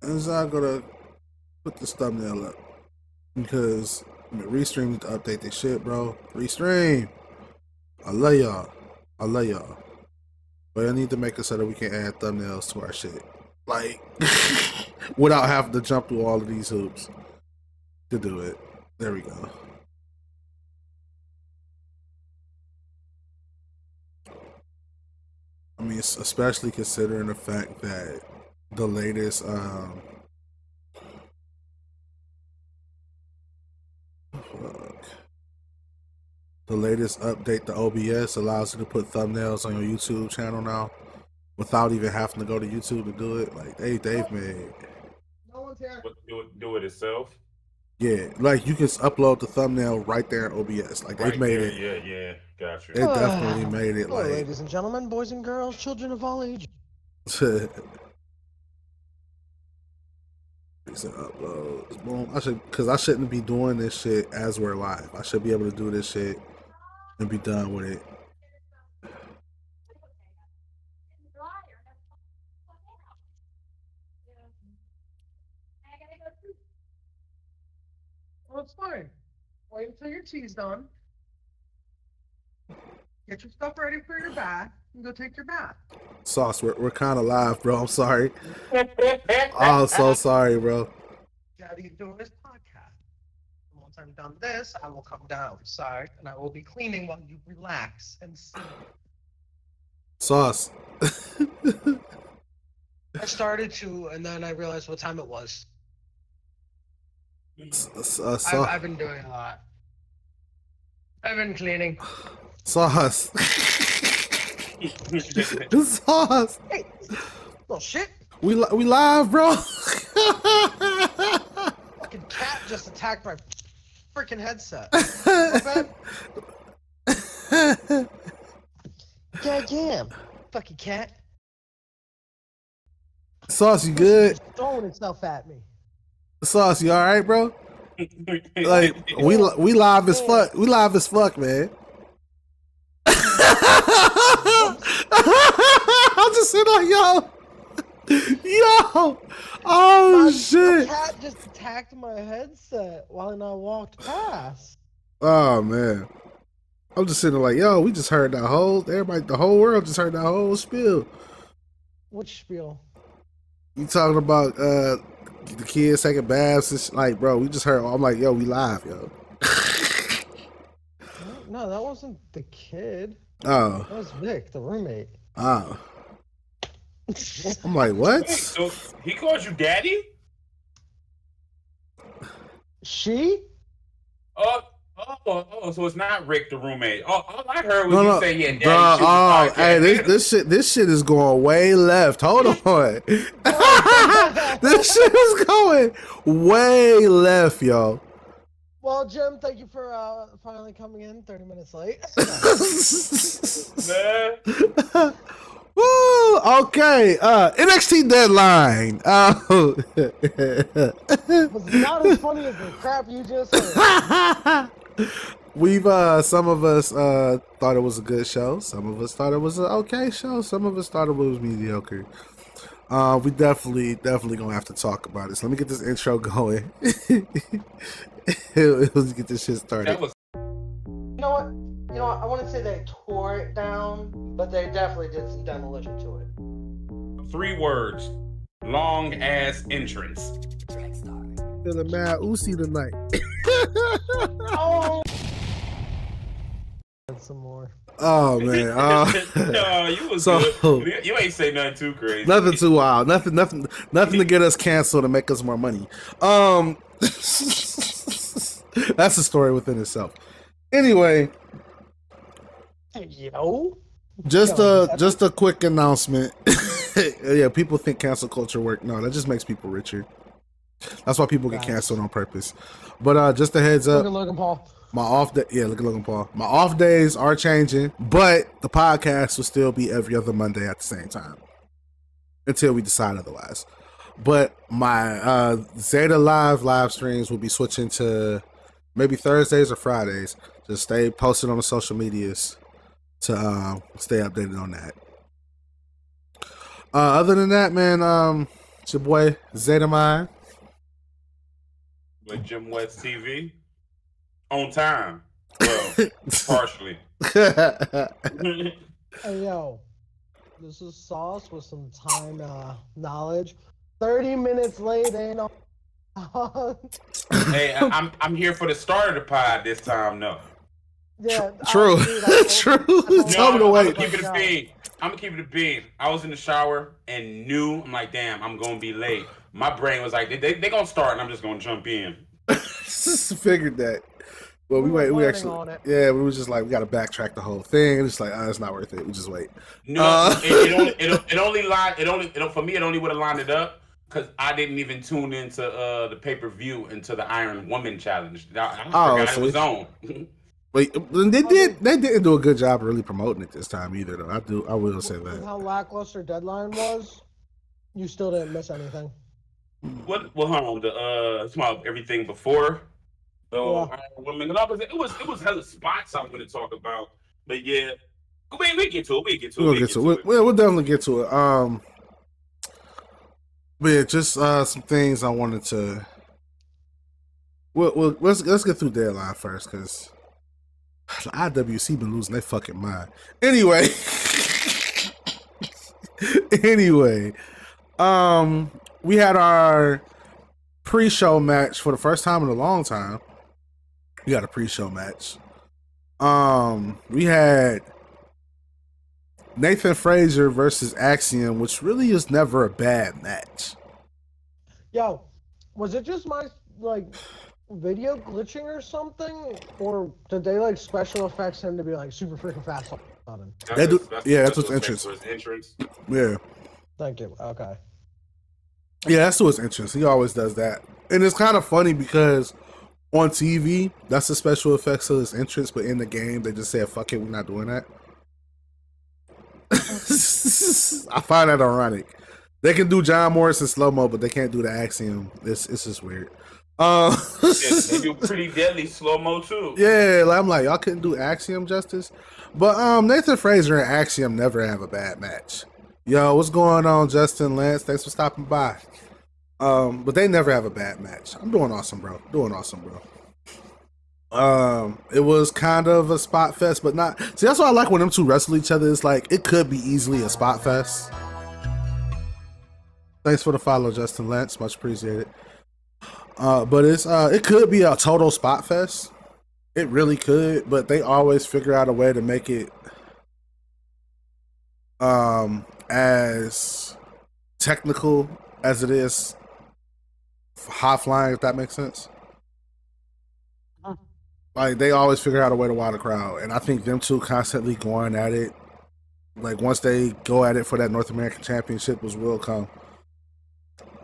Is I gonna put this thumbnail up because Restream need to update this shit, bro. Restream. I love y'all. I love y'all. But I need to make it so that we can add thumbnails to our shit. Like, without having to jump through all of these hoops to do it. There we go. I mean, especially considering the fact that the latest, the latest update to OBS allows you to put thumbnails on your YouTube channel now without even having to go to YouTube to do it. Like, hey, they've made. Do it itself. Yeah, like you can upload the thumbnail right there in OBS. Like they've made it. Yeah, got you. They definitely made it. Hello, Like, ladies and gentlemen, boys and girls, children of all ages. Uploads. Boom. Because I shouldn't be doing this shit as we're live. I should be able to do this shit and be done with it. Well, it's fine. Wait until your tea's done. Get your stuff ready for your bath and go take your bath. Sauce, we're kind of live, bro. I'm sorry. I'm so sorry, bro. Daddy's doing this podcast. And once I'm done this, I will come down outside and I will be cleaning while you relax and sleep. Sauce. I started to, and then I realized what time it was. I've been doing a lot. I've been cleaning. Sauce. Sauce. Hey, little shit. We live, bro. Fucking cat just attacked my freaking headset. God damn. Fucking cat. Sauce, you good? It's throwing itself at me. Sauce, you all right, bro? Like we live as fuck. We live as fuck, man. I'm just sitting like, yo, oh shit. The cat just attacked my headset while I walked past. Oh man, I'm just sitting like, yo, we just heard that the whole world just heard that whole spiel. Which spiel? You talking about the kids taking baths and shit, like, bro, we just heard. I'm like, yo, we live, yo. No, that wasn't the kid. Oh, that was Vic, the roommate. Oh, I'm like, what? So he calls you daddy? She? Oh, so it's not Rick, the roommate. Oh, all I heard was you say he had daddy. Oh, hey, this shit is going way left. Hold on. This shit is going way left, yo. Well, Jim, thank you for finally coming in 30 minutes late. Woo, okay. NXT deadline. Oh. Was not as funny as the crap you just heard. We've some of us thought it was a good show. Some of us thought it was an okay show. Some of us thought it was mediocre. We definitely gonna have to talk about it. So let me get this intro going. Let's get this shit started. You know what? I want to say they tore it down, but they definitely did some demolition to it. 3 words. Long ass entrance. Feeling mad Uzi tonight. Oh. Some more. Oh man. No, you was good. You ain't say nothing too crazy. Nothing too wild. Nothing to get us canceled and make us more money. That's a story within itself. Anyway, just a quick announcement. Yeah, people think cancel culture work. No, that just makes people richer. That's why people get canceled on purpose. But just a heads up. Look at Logan Paul. My off day, yeah, look at Logan Paul. My off days are changing, but the podcast will still be every other Monday at the same time until we decide otherwise. But my Zeta live streams will be switching to maybe Thursdays or Fridays. Just stay posted on the social medias to stay updated on that. Other than that, man, It's your boy Zetamine. With Jim West TV on time. Well, partially. Hey yo, this is Sauce with some time knowledge. 30 minutes late ain't no. Hey, I'm here for the start of the pod this time, though. Yeah, True. True. Tell me to wait. I'm gonna keep it a bean. I'm gonna keep it a bean. I was in the shower and knew. I'm like, damn, I'm gonna be late. My brain was like, they gonna start, and I'm just gonna jump in. Figured that. Well, we actually, yeah, we was just like, we got to backtrack the whole thing. It's like, it's not worth it. We just wait. No, it only for me, it only would have lined it up because I didn't even tune into the pay-per-view into the Iron Woman challenge. I forgot it was on. Wait, they didn't do a good job of really promoting it this time either, though. I will say that. How lackluster Deadline was, you still didn't miss anything. What? Well, hold on. It's about everything before. So Women, it was hella spots I'm going to talk about, but yeah, we get to it. We'll definitely get to it. But yeah, just some things I wanted to. Let's get through Deadline first because the IWC been losing their fucking mind. Anyway, we had our pre-show match for the first time in a long time. We got a pre-show match. We had Nathan Frazier versus Axiom, which really is never a bad match. Yo, was it just my video glitching or something, or did they special effects him to be super freaking fast? That's what's entrance. Yeah. Thank you. Okay. Yeah, that's what's entrance. He always does that, and it's kind of funny because on TV, that's the special effects of his entrance, but in the game, they just said, fuck it, we're not doing that. I find that ironic. They can do John Morrison slow-mo, but they can't do the Axiom. It's just weird. They do pretty deadly slow-mo, too. Yeah, I'm like, y'all couldn't do Axiom justice? But Nathan Frazier and Axiom never have a bad match. Yo, what's going on, Justin Lance? Thanks for stopping by. But they never have a bad match. I'm doing awesome, bro. It was kind of a spot fest, but not. See, that's why I like when them two wrestle each other. It's like it could be easily a spot fest. Thanks for the follow, Justin Lance. Much appreciated. But it could be a total spot fest. It really could, but they always figure out a way to make it as technical as it is high flying, if that makes sense. Like, they always figure out a way to wow the crowd, and I think them two constantly going at it, like once they go at it for that North American Championship, which will come,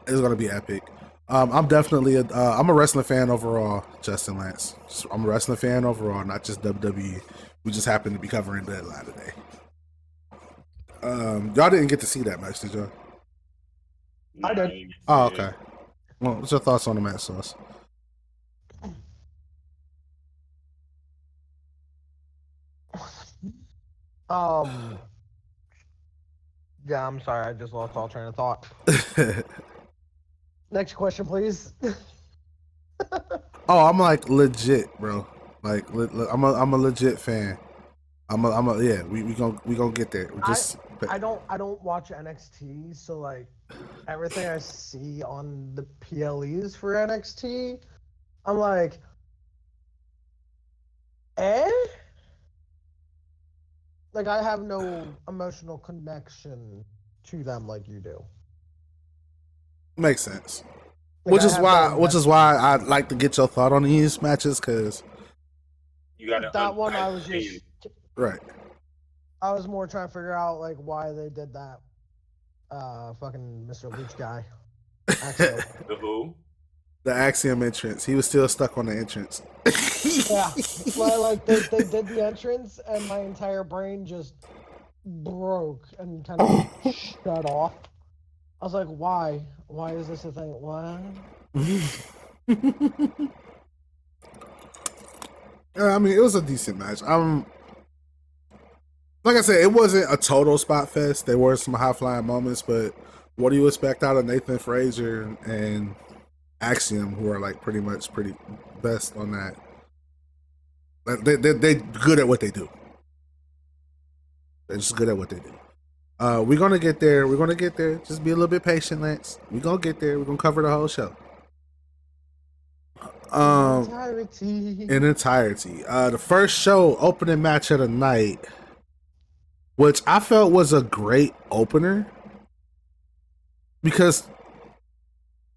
it's gonna be epic. I'm definitely I'm a wrestling fan overall, Justin Lance. I'm a wrestling fan overall, not just WWE. We just happen to be covering Deadline today. Y'all didn't get to see that match, did y'all? I did. Oh, okay. Well, what's your thoughts on the match, Sauce? Yeah, I'm sorry, I just lost all train of thought. Next question, please. Oh, I'm like legit, bro. Like I'm a legit fan. Yeah. We gonna get there. I don't watch NXT, so everything I see on the PLEs for NXT, I'm like, eh? I have no emotional connection to them like you do. Makes sense. Which is why I'd like to get your thought on these matches, because you got that one. I was just right. I was more trying to figure out why they did that. Fucking Mr. Leach guy. The who? The Axiom entrance. He was still stuck on the entrance. Yeah. Well, they did the entrance, and my entire brain just broke and kind of shut off. I was like, why? Why is this a thing? What? I mean, it was a decent match. Like I said, it wasn't a total spot fest. There were some high flying moments, but What do you expect out of Nathan Frazier and Axiom, who are like pretty best on that? Like, they good at what they do. They're just good at what they do. We're gonna get there. We're gonna get there. Just be a little bit patient, Lance. We're gonna get there. We're gonna cover the whole show. In entirety. The first show opening match of the night, which I felt was a great opener, because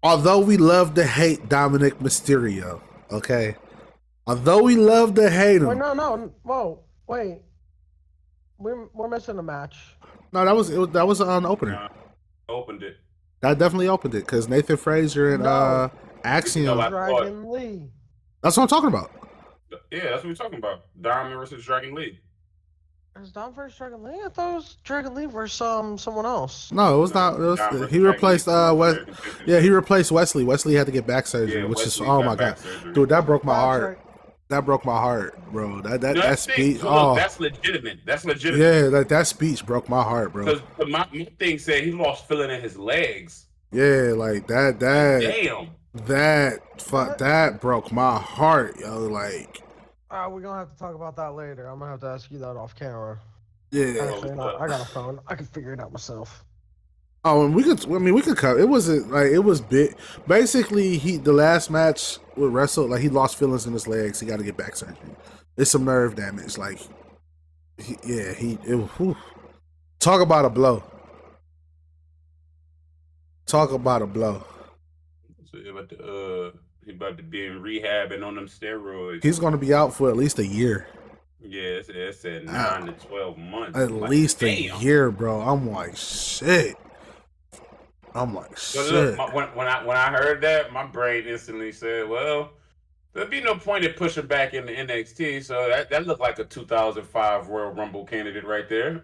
although we love to hate Dominic Mysterio, okay, although we love to hate him, whoa, wait, we're missing a match. No, that was an opener. Opened it. That definitely opened it because Nathan Frazier and Axiom. Dragon Lee. That's what I'm talking about. Yeah, that's what we're talking about. Diamond versus Dragon Lee. Is Dom versus Dragon Lee? I thought it was Dragon Lee versus someone else. No, it was not. It was, he replaced Yeah, he replaced Wesley. Wesley had to get back surgery, which is my god, dude, that broke my heart. That broke my heart, bro. That speech. That's legitimate. That's legitimate. Yeah, that speech broke my heart, bro. Because my thing said he lost feeling in his legs. Yeah, like that. Damn. That broke my heart, yo. Like, we're gonna have to talk about that later. I'm gonna have to ask you that off camera. Yeah. Actually, no, I got a phone. I can figure it out myself. Oh, and we could cover. It wasn't like it was big. Basically, the last match with Wrestle, like he lost feelings in his legs. He got to get back surgery. It's some nerve damage. Like, talk about a blow. Talk about a blow. So he about to be in rehab and on them steroids. He's going to be out for at least a year. Yeah, it said 9 to 12 months. At least a year, bro. I'm like, shit. So look, when I heard that, my brain instantly said, well, there'd be no point in pushing back into NXT. So that looked like a 2005 Royal Rumble candidate right there.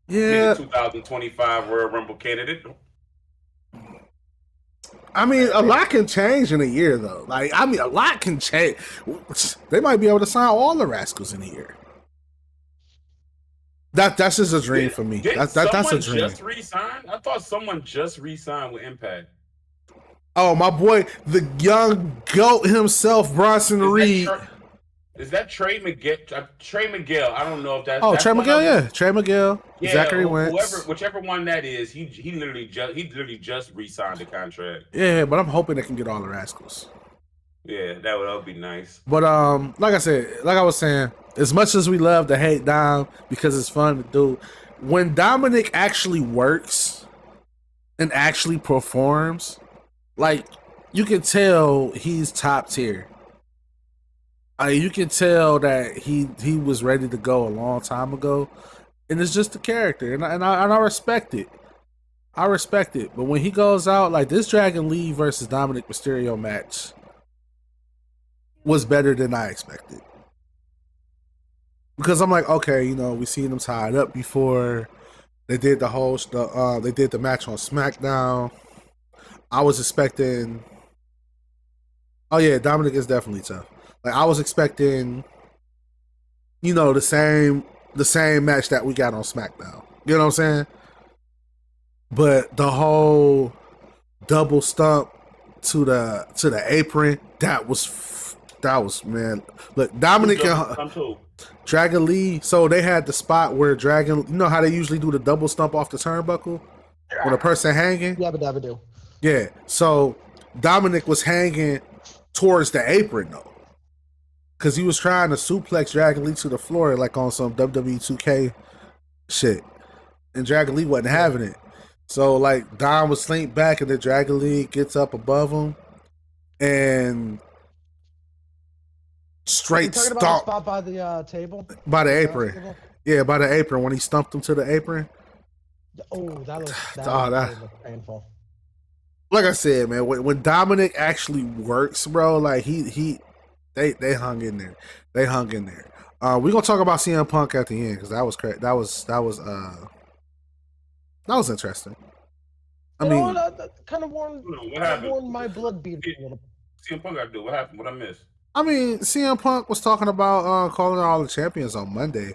Yeah. 2025 Royal Rumble candidate. I mean, a lot can change in a year, though. Like, I mean, a lot can change. They might be able to sign all the Rascals in a year. That's just a dream for me. That's a dream. Just re-signed? I thought someone just re-signed with Impact. Oh, my boy, the young GOAT himself, Bronson Reed. Is that Trey Miguel? Trey Miguel. I don't know if that's. Oh, Trey Miguel, yeah. Trey Miguel. Yeah, Zachary Wentz. Whichever one that is, he literally just re-signed the contract. Yeah, but I'm hoping they can get all the Rascals. Yeah, that would be nice. But like I was saying, as much as we love to hate Dom because it's fun to do, when Dominic actually works and actually performs, like, you can tell he's top tier. You can tell that he was ready to go a long time ago, and it's just the character, and I respect it. I respect it. But when he goes out, like this Dragon Lee versus Dominic Mysterio match was better than I expected. Because I'm like, okay, we seen them tied up before. They did they did the match on SmackDown. I was expecting. Oh yeah, Dominic is definitely tough. Like, I was expecting, the same match that we got on SmackDown. You know what I'm saying? But the whole double stump to the apron, that was man. Look, Dominic and Dragon Lee. So they had the spot where Dragon, you know how they usually do the double stump off the turnbuckle when a person hanging. Yabba do. Yeah. So Dominic was hanging towards the apron though, because he was trying to suplex Dragon Lee to the floor like on some WWE 2K shit, and Dragon Lee wasn't having it. So like Dom was slinked back, and then Dragon Lee gets up above him and straight stomp. About the spot by the table, by the apron. Table? Yeah, by the apron when he stumped him to the apron. Oh, that was painful. Like I said, man, when Dominic actually works, bro, like they hung in there. They hung in there. We're gonna talk about CM Punk at the end because that was crazy. That was interesting. I mean, that kind of warmed my blood beating a little. CM Punk got to do what happened? What I missed? I mean, CM Punk was talking about calling all the champions on Monday,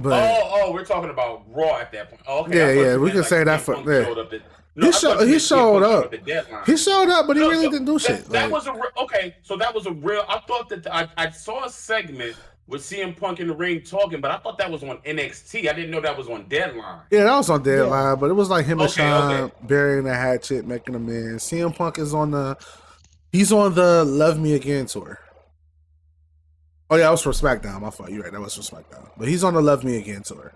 But we're talking about Raw at that point. Oh, okay, yeah, I thought yeah, you we meant, can like, say that CM for Punk yeah. showed up. No, I thought you He meant CM showed Punk showed up. up at deadline. He showed up, but he No, really so didn't do shit. that Like, was okay. So that was a real. I thought that I saw a segment with CM Punk in the ring talking, but I thought that was on NXT. I didn't know that was on Deadline. yeah, that was on Deadline, Yeah. but it was like him and Okay, Sean burying the hatchet, making them in. CM Punk is on the Love Me Again tour. Oh yeah, that was for SmackDown. My fault. You're right. That was for SmackDown. But he's on the Love Me Again tour.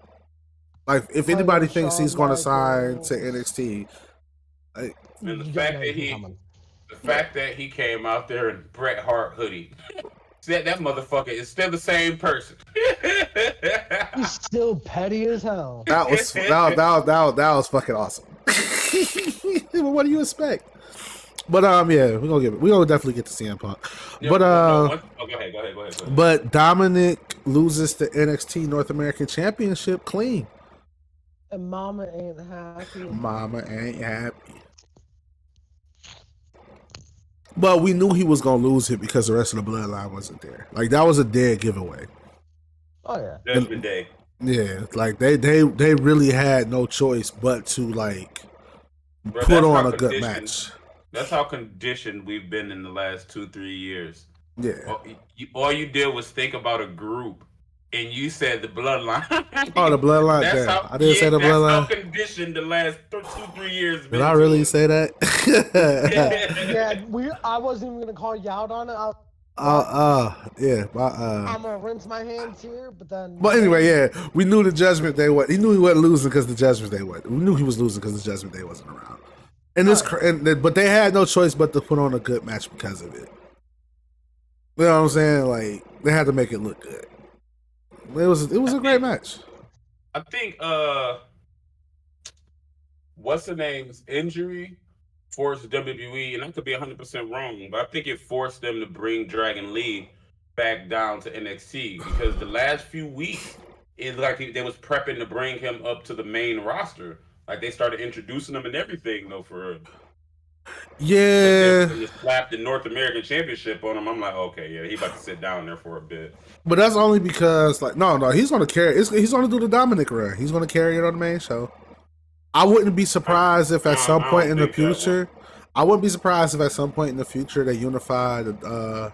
Like, if anybody thinks he's going to sign to NXT, like, And the You fact know that he's coming. the fact that he came out there in Bret Hart hoodie, that motherfucker is still the same person. He's still petty as hell. that was fucking awesome. What do you expect? But yeah, we're gonna definitely get to CM Punk. But go ahead. But Dominic loses the NXT North American Championship clean. And Mama ain't happy. Mama ain't happy. But we knew he was gonna lose it because the rest of the bloodline wasn't there. Like, that was a dead giveaway. Oh yeah. Judgment Day. Yeah, like they really had no choice but to, like, Bro, put that's on how a good conditioned- match. That's how conditioned we've been in the last 2-3 years. Yeah. All you did was think about a group, and you said the bloodline. Oh, the bloodline. That's Damn. how I didn't say the bloodline. That's how conditioned the last 2-3 years. Did been I to really it. say that? Yeah, I wasn't even gonna call you out on it. Yeah. I'm gonna rinse my hands here, but then. But anyway, yeah, we knew the Judgment Day. He knew he wasn't losing because the Judgment Day was. We knew he was losing because the Judgment Day wasn't around. And but they had no choice but to put on a good match because of it. You know what I'm saying? Like, they had to make it look good. It was a great match. I think what's the name's injury forced WWE, and I could be 100% wrong, but I think it forced them to bring Dragon Lee back down to NXT because the last few weeks it's like they was prepping to bring him up to the main roster. Like, they started introducing him and everything, though, for real. Yeah. They just slapped the North American Championship on him. I'm like, okay, yeah, he about to sit down there for a bit. But that's only because, like, no, he's gonna carry. He's gonna do the Dominic run. He's gonna carry it on the main show. I wouldn't be surprised if at some point in the future, they unify the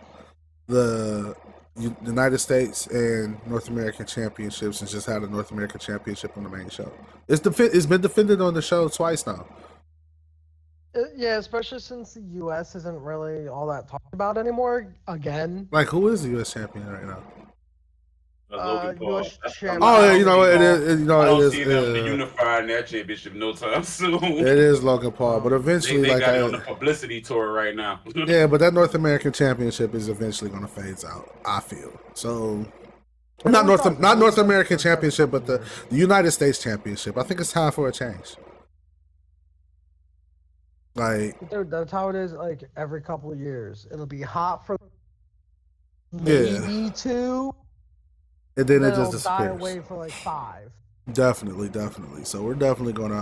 United States and North American championships and just have the North American Championship on the main show. It's been defended on the show twice now. Yeah, especially since the U.S. isn't really all that talked about anymore. Again. Like, who is the U.S. champion right now? Logan Paul. US That's- champion. Oh yeah, you know it is. You know I don't it is. see them unifying that championship no time soon. It is Logan Paul, but They eventually, like, got it on the publicity tour right now. yeah, but that North American Championship is eventually going to phase out. I feel so. Not North American Championship, but the United States Championship. I think it's time for a change. Like, Dude, that's how it is. Like every couple of years, it'll be hot for maybe 2, and then it it'll just die disappears. away for like 5. Definitely. So we're definitely gonna.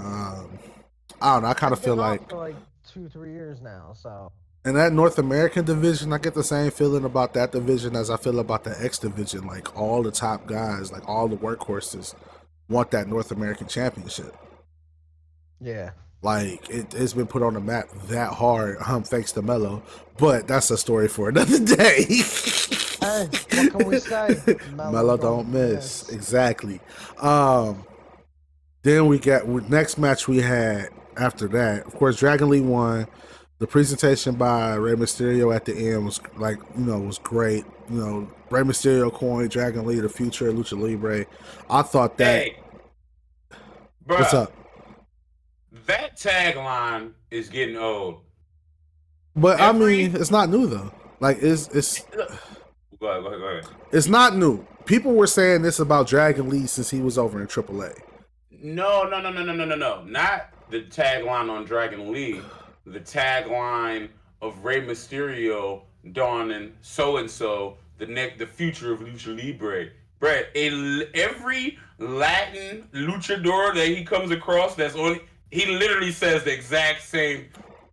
I don't know. I kind of It's been feel hot like, for like 2-3 years now. So in that North American division, I get the same feeling about that division as I feel about the X division. Like, all the top guys, like all the workhorses, want that North American Championship. yeah. Like, it's been put on the map that hard, thanks to Mello. But that's a story for another day. Hey, what can we say? Mello don't miss. Exactly. Then we got next match we had after that. Of course, Dragon Lee won. The presentation by Rey Mysterio at the end was was great. You know, Rey Mysterio coined Dragon Lee the future of Lucha Libre. I thought that. Hey, bruh, What's up? That tagline is getting old. But I mean, it's not new though. Like, it's Go ahead. it's not new. People were saying this about Dragon Lee since he was over in AAA. No. Not the tagline on Dragon Lee. The tagline of Rey Mysterio donning so-and-so, the future of Lucha Libre. Brett, every Latin luchador that he comes across he literally says the exact same.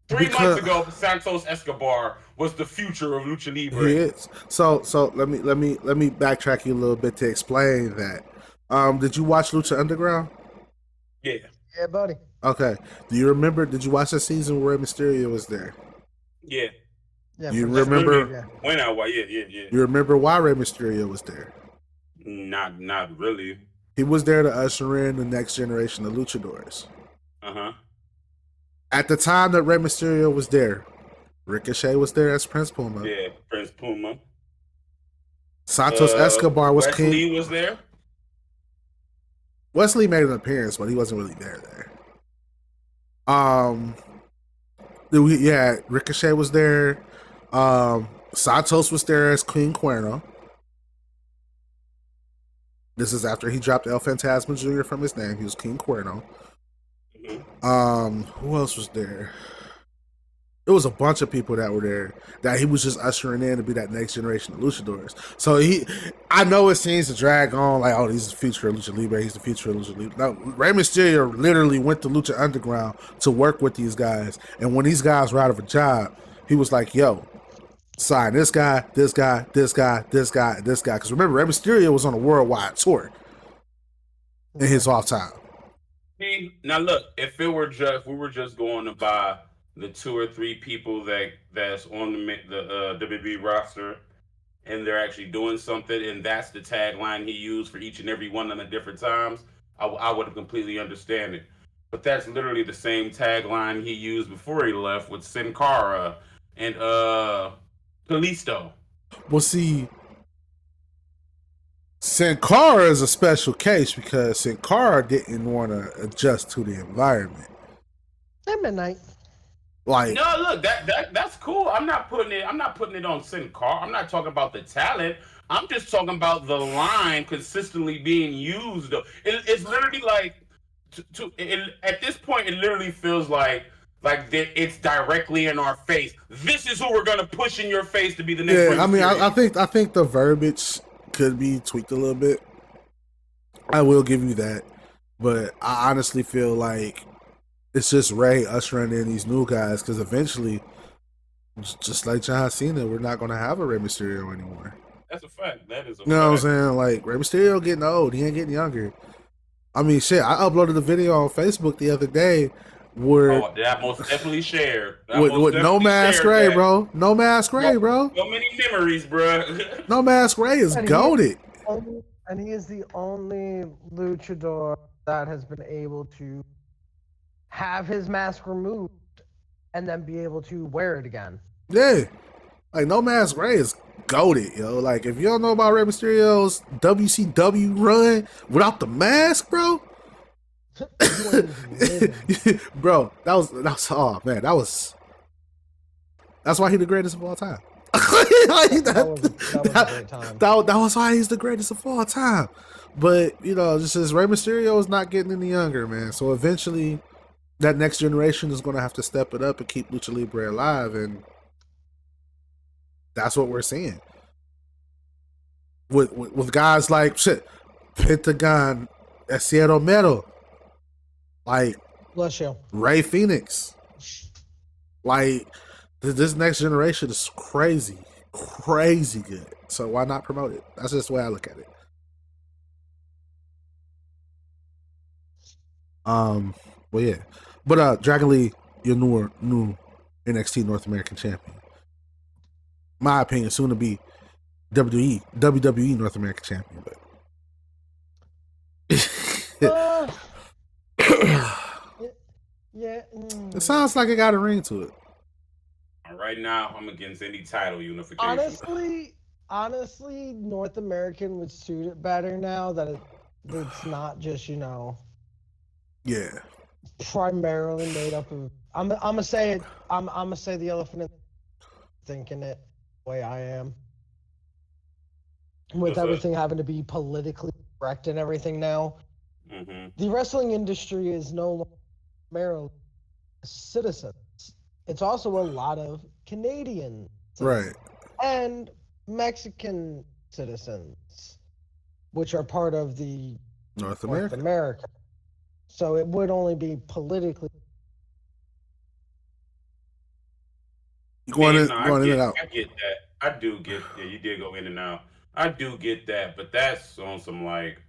3 months ago, Santos Escobar was the future of Lucha Libre. He is. So let me backtrack you a little bit to explain that. Did you watch Lucha Underground? Yeah, Yeah, buddy. Okay. Do you remember? Did you watch the season where Rey Mysterio was there? yeah. Yeah, Do you for That's sure. literally remember? Yeah. when I watched. Yeah. You remember why Rey Mysterio was there? Not really. He was there to usher in the next generation of luchadors. Uh-huh. At the time that Rey Mysterio was there, Ricochet was there as Prince Puma. Yeah, Prince Puma. Santos Escobar was Wesley king. was there. Wesley made an appearance, but he wasn't really there. Yeah, Ricochet was there. Santos was there as King Cuerno. This is after he dropped El Fantasma Jr. from his name. He was King Cuerno. Who else was there? There was a bunch of people that were there that he was just ushering in to be that next generation of luchadors. So I know it seems to drag on like, oh, he's the future of Lucha Libre. He's the future of Lucha Libre. No, Rey Mysterio literally went to Lucha Underground to work with these guys. And when these guys were out of a job, he was like, yo, sign this guy, this guy, this guy, this guy, this guy. Because remember, Rey Mysterio was on a worldwide tour in his off time. See, now look, if we were just going to buy the 2 or 3 people that's on the WWE roster, and they're actually doing something, and that's the tagline he used for each and every one of them at different times, I would have completely understand it. But that's literally the same tagline he used before he left with Sin Cara and Kalisto. Well, see, Sin Cara is a special case because Sin Cara didn't want to adjust to the environment. At midnight. Like, No, look, that's cool. I'm not putting it on Sin Cara. I'm not talking about the talent. I'm just talking about the line consistently being used. It's literally like at this point, it literally feels like it's directly in our face. This is who we're gonna push in your face to be the next. yeah, I mean, I think the verbiage could be tweaked a little bit. I will give you that, but I honestly feel like it's just Ray ushering in these new guys because eventually, just like John Cena, we're not going to have a Rey Mysterio anymore. That's a fact. That is a fact. You know what I'm saying? Like, Rey Mysterio getting old. He ain't getting younger. I mean, shit, I uploaded a video on Facebook the other day where... Oh, that most definitely shared. With no mask Ray, bro. No mask Ray, bro. So many memories, bro. No mask Ray is goated. And he is the only luchador that has been able to have his mask removed and then be able to wear it again. Yeah. Like, No Mask Ray is goated, yo. Like, if you don't know about Rey Mysterio's WCW run without the mask, bro. Bro, that was oh man, that's why he's the greatest of all time. That was a great time. That was why he's the greatest of all time. But, you know, just as Rey Mysterio is not getting any younger, man. So eventually that next generation is going to have to step it up and keep Lucha Libre alive, and that's what we're seeing with guys like Pentagon, Essier Romero, like Bless you. Ray Phoenix. Like, this next generation is crazy good. So why not promote it? That's just the way I look at it. Well, yeah. But Dragon Lee, your new NXT North American champion. My opinion, soon to be WWE North American champion. But yeah. It sounds like it got a ring to it. Right now, I'm against any title unification. Honestly, North American would suit it better now that it's not just, Yeah. primarily made up of. I'm gonna say it. I'm gonna say the elephant in thinking it the way I am. With everything having to be politically correct and everything now, the wrestling industry is no longer primarily citizens. It's also a lot of Canadian citizens and Mexican citizens, which are part of the North America. So it would only be politically. Going in and out. I get that. I do get. Yeah, you did go in and out. I do get that, but that's on some like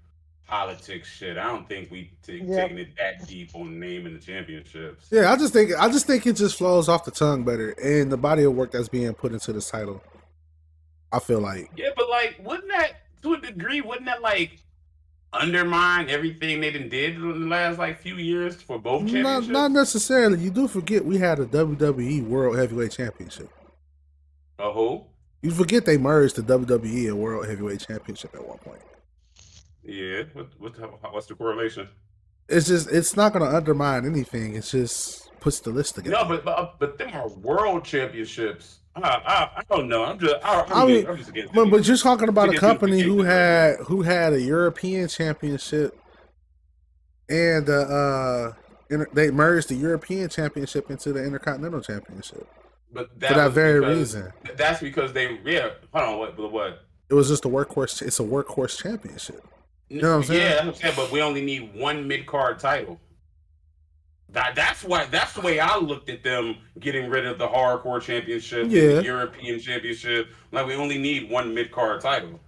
politics shit. I don't think we Yep. taking it that deep on naming the championships. Yeah, I just think it just flows off the tongue better, and the body of work that's being put into this title. I feel like Yeah, but like, wouldn't that, to a degree, wouldn't that like undermine everything they done did in the last like few years for both not championships? necessarily. You do forget we had a WWE World Heavyweight Championship. A who? You forget they merged the WWE and World Heavyweight Championship at one point. Yeah. What's the correlation? It's not going to undermine anything. It just puts the list together. No, but them are world championships. I don't know. I'm just against it. But you're talking about a It's company who unification right had a European Championship, and they merged the European Championship into the Intercontinental Championship. But For that was very because- reason. That's because they hold on, what? It was just a workhorse. It's a workhorse championship. You know what I'm saying? Yeah, that's what I'm saying, but we only need one mid card title. That's the way I looked at them getting rid of the hardcore championship, and Yeah. the European championship. Like we only need one mid card title,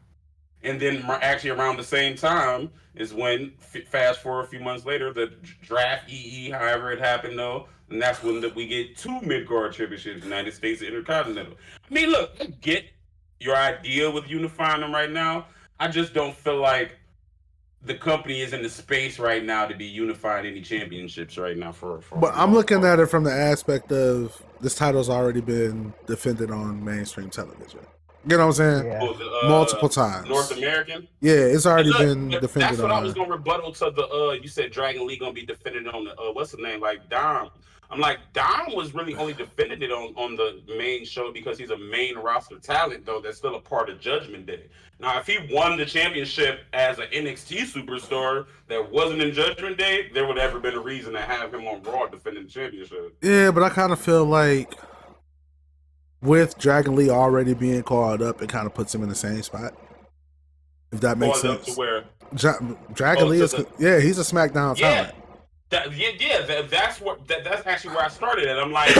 and then actually around the same time is when fast forward a few months later the draft however it happened though, and that's when we get two mid card championships, United States and Intercontinental. I mean, look, I get your idea with unifying them right now. I just don't feel like the company is in the space right now to be unifying any championships right now for But I'm looking at it from the aspect of this title's already been defended on mainstream television. You know what I'm saying? Yeah. Multiple times. North American. Yeah, it's already Look, been but defended that's what on. I was gonna rebuttal to the you said Dragon League gonna be defended on the what's the name, like Dom. I'm like, Dom was really only defended it on the main show because he's a main roster talent, though that's still a part of Judgment Day. Now, if he won the championship as an NXT superstar that wasn't in Judgment Day, there would have ever been a reason to have him on Raw defending the championship. Yeah, but I kind of feel like with Dragon Lee already being called up, it kind of puts him in the same spot. If that makes Called up sense. to where? Dragon Lee is, the- he's a SmackDown Yeah. talent. That's actually where I started, and I'm like,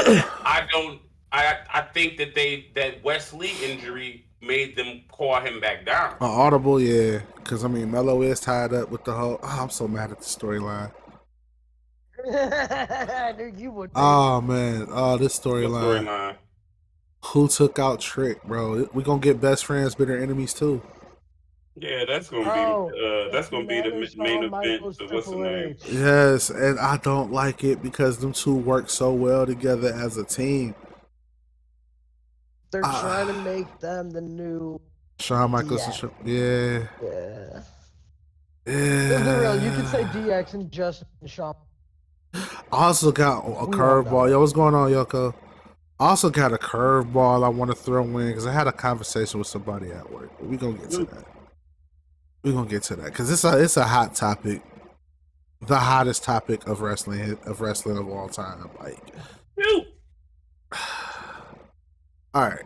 I think that Wesley injury made them call him back down. Audible, yeah, because I mean, Mello is tied up with the whole. Oh, I'm so mad at the storyline. I knew you would. Oh man, this storyline. Storyline. Who took out Trick, bro? We gonna get best friends, bitter enemies too. Yeah, that's gonna be the main event. So what's the name? Yes, and I don't like it because them two work so well together as a team. They're trying to make them the new. Shawn Michaels, yeah. Yeah. Yeah. Let's be real. You can say DX and just Shawn. I also got a curveball. Yo, what's going on, Yoko? I also got a curveball I want to throw in because I had a conversation with somebody at work. We're going to get to that. We're going to get to that because it's a hot topic. The hottest topic of wrestling of all time. Like, all right.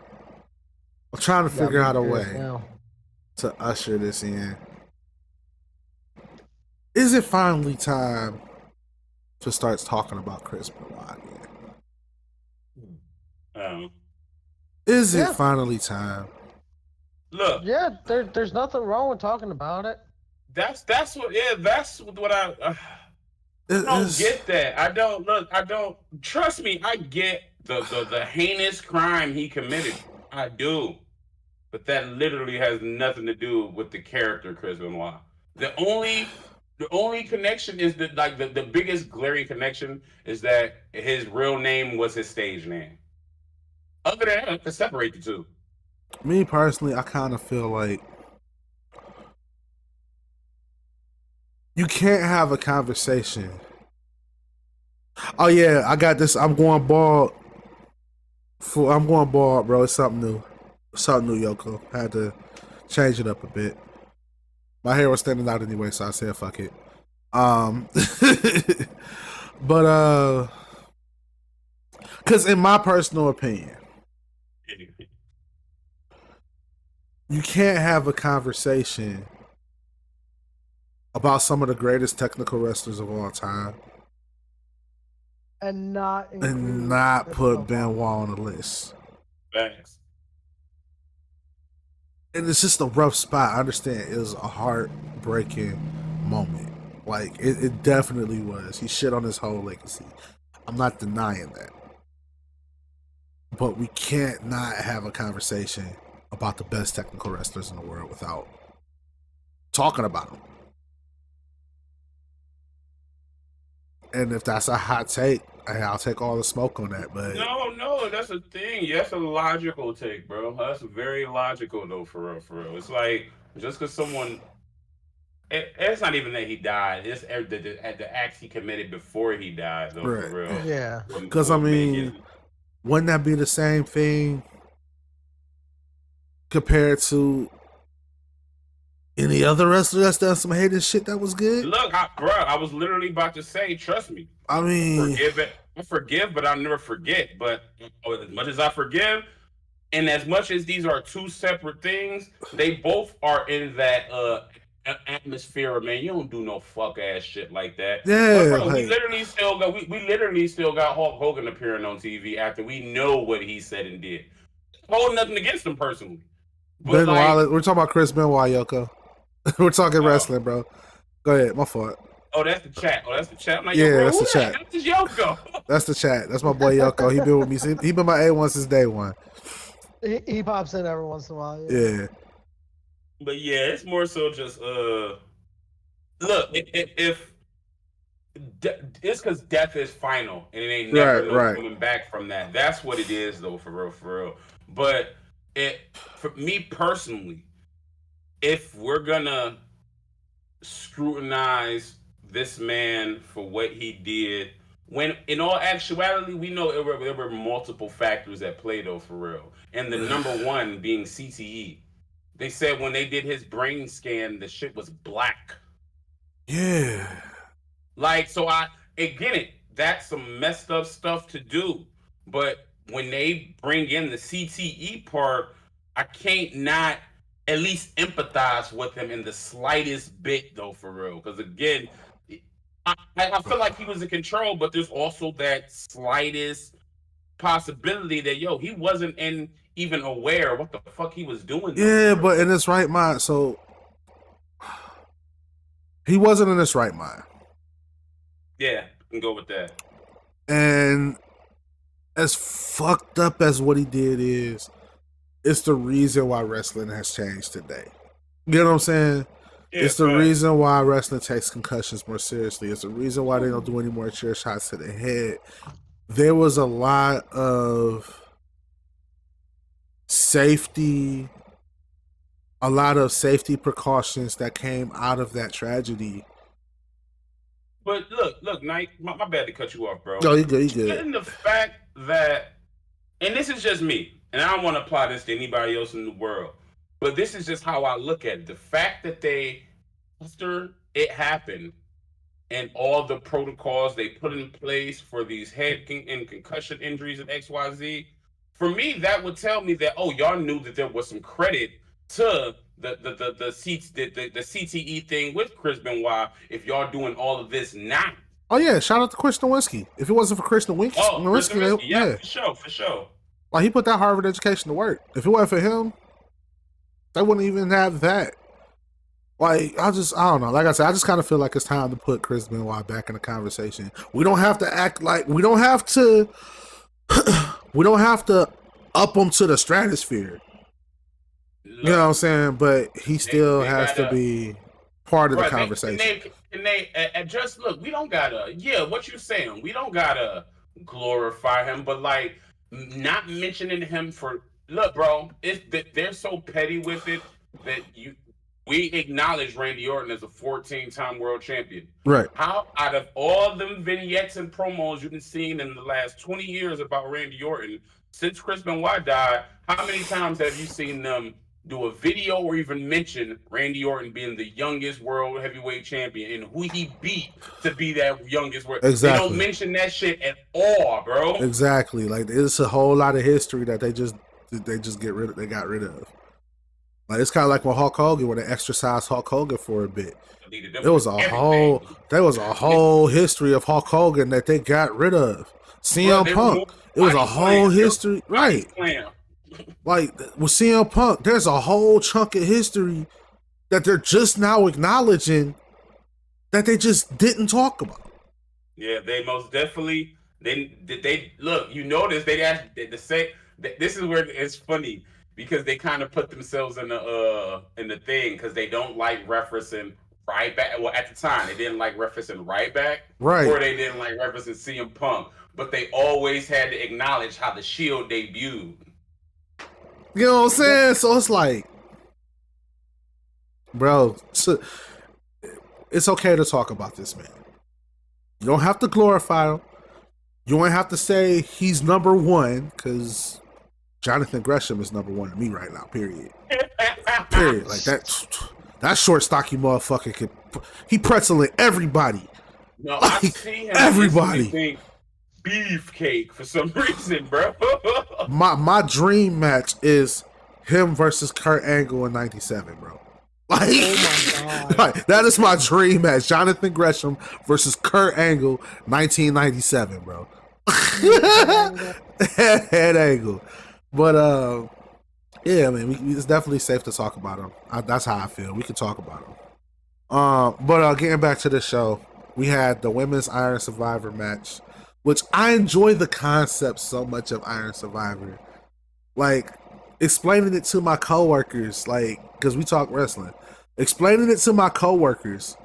I'm trying to figure out a way to usher this in. Is it finally time to start talking about Chris Benoit again? Is it finally time? Look, Yeah, there's nothing wrong with talking about it. that's what I don't get that. I don't trust me. I get the heinous crime he committed. I do, but that literally has nothing to do with the character Chris Benoit. The only connection is that like the biggest glaring connection is that his real name was his stage name. Other than that, I can separate the two. Me personally, I kind of feel like you can't have a conversation. Oh yeah, I got this. I'm going bald. I'm going bald, bro. It's something new. Something new, Yoko. I had to change it up a bit. My hair was standing out anyway, so I said fuck it. But because in my personal opinion, you can't have a conversation about some of the greatest technical wrestlers of all time And not put Benoit on the list. Thanks. And it's just a rough spot. I understand it was a heartbreaking moment. Like it definitely was. He shit on his whole legacy. I'm not denying that. But we can't not have a conversation about the best technical wrestlers in the world without talking about them. And if that's a hot take, I'll take all the smoke on that. But no, that's a thing. Yeah, that's a logical take, bro. That's very logical though, for real, for real. It's like just because someone, it's not even that he died. It's the acts he committed before he died, though, for right, real. Yeah. because I mean, wouldn't that be the same thing compared to any other wrestler that's done some hated shit that was good? Look, bro, I was literally about to say, trust me. I mean, I forgive, but I'll never forget. But as much as I forgive, and as much as these are two separate things, they both are in that atmosphere of, man, you don't do no fuck ass shit like that. Yeah, but bro, like, we literally still got Hulk Hogan appearing on TV after we know what he said and did. Holding nothing against him personally. But Benoit, we're talking about Chris Benoit, Yoko. We're talking wrestling, bro. Go ahead, my fault. Oh, that's the chat. I'm like, yeah, bro, that's the chat. That's just Yoko. That's the chat. That's my boy Yoko. He been with me. He been my A1 since day one. He pops in every once in a while. Yeah. But yeah, it's more so just look, if it's because death is final and it ain't never coming back from that. That's what it is, though, for real, for real. But for me personally, if we're gonna scrutinize this man for what he did, when in all actuality we know there were multiple factors at play, though, for real, and the number one being CTE. They said when they did his brain scan, the shit was black. Yeah. Like, so I get it. That's some messed up stuff to do. But when they bring in the CTE part, I can't not at least empathize with him in the slightest bit, though, for real. Because again, I feel like he was in control, but there's also that slightest possibility that, he wasn't even aware of what the fuck he was doing. Yeah, but in his right mind. So he wasn't in his right mind. Yeah, I can go with that. And as fucked up as what he did is, it's the reason why wrestling has changed today. You know what I'm saying? Yeah, it's the reason why wrestling takes concussions more seriously. It's the reason why they don't do any more chair shots to the head. There was a lot of safety precautions that came out of that tragedy. But look, Knight, my bad to cut you off, bro. No, you good. And the fact that, and this is just me, and I don't want to apply this to anybody else in the world, but this is just how I look at it. The fact that after it happened, and all the protocols they put in place for these head and concussion injuries and XYZ, for me, that would tell me that, y'all knew that there was some credit to the CTE thing with Chris Benoit if y'all doing all of this now. Oh yeah, shout out to Chris Nowinski. If it wasn't for Chris Nowinski, yeah, for sure. Like, he put that Harvard education to work. If it wasn't for him, they wouldn't even have that. Like, I don't know. Like I said, I just kind of feel like it's time to put Chris Benoit back in the conversation. We don't have to act like we don't have to up him to the stratosphere. You know what I'm saying? But he still has to be part of the conversation. And they just look, we don't gotta, what you saying, we don't gotta glorify him, but like not mentioning him look, bro, they're so petty with it that we acknowledge Randy Orton as a 14-time world champion. Right. How, out of all them vignettes and promos you've been seeing in the last 20 years about Randy Orton, since Chris Benoit died, how many times have you seen them do a video or even mention Randy Orton being the youngest world heavyweight champion and who he beat to be that youngest world? Exactly. They don't mention that shit at all, bro. Exactly. Like, it's a whole lot of history that they got rid of. Like, it's kind of like when Hulk Hogan, when they exercised Hulk Hogan for a bit. There was a whole history of Hulk Hogan that they got rid of. CM Punk, it was a whole history, right? Like, with CM Punk, there's a whole chunk of history that they're just now acknowledging that they just didn't talk about. Yeah, they most definitely they look. You notice they asked the say. This is where it's funny because they kind of put themselves in the thing because they don't like referencing Ryback. Well, at the time they didn't like referencing Ryback Right. or they didn't like referencing CM Punk, but they always had to acknowledge how the Shield debuted. You know what I'm saying? So it's like, bro, it's okay to talk about this man. You don't have to glorify him. You don't have to say he's number one because Jonathan Gresham is number one to me right now. Period. Period. Like that short stocky motherfucker he pretzeling everybody. No, I Like see him everybody. think beefcake for some reason, bro. My dream match is him versus Kurt Angle in '97, bro. Like, Oh my god. like, that is my dream match. Jonathan Gresham versus Kurt Angle, 1997, bro. Head angle. But yeah, I mean, it's definitely safe to talk about him. That's how I feel. We can talk about him. But getting back to the show, we had the women's Iron Survivor match, which I enjoy the concept so much of Iron Survivor. Like, explaining it to my coworkers, like, because we talk wrestling, explaining it to my coworkers,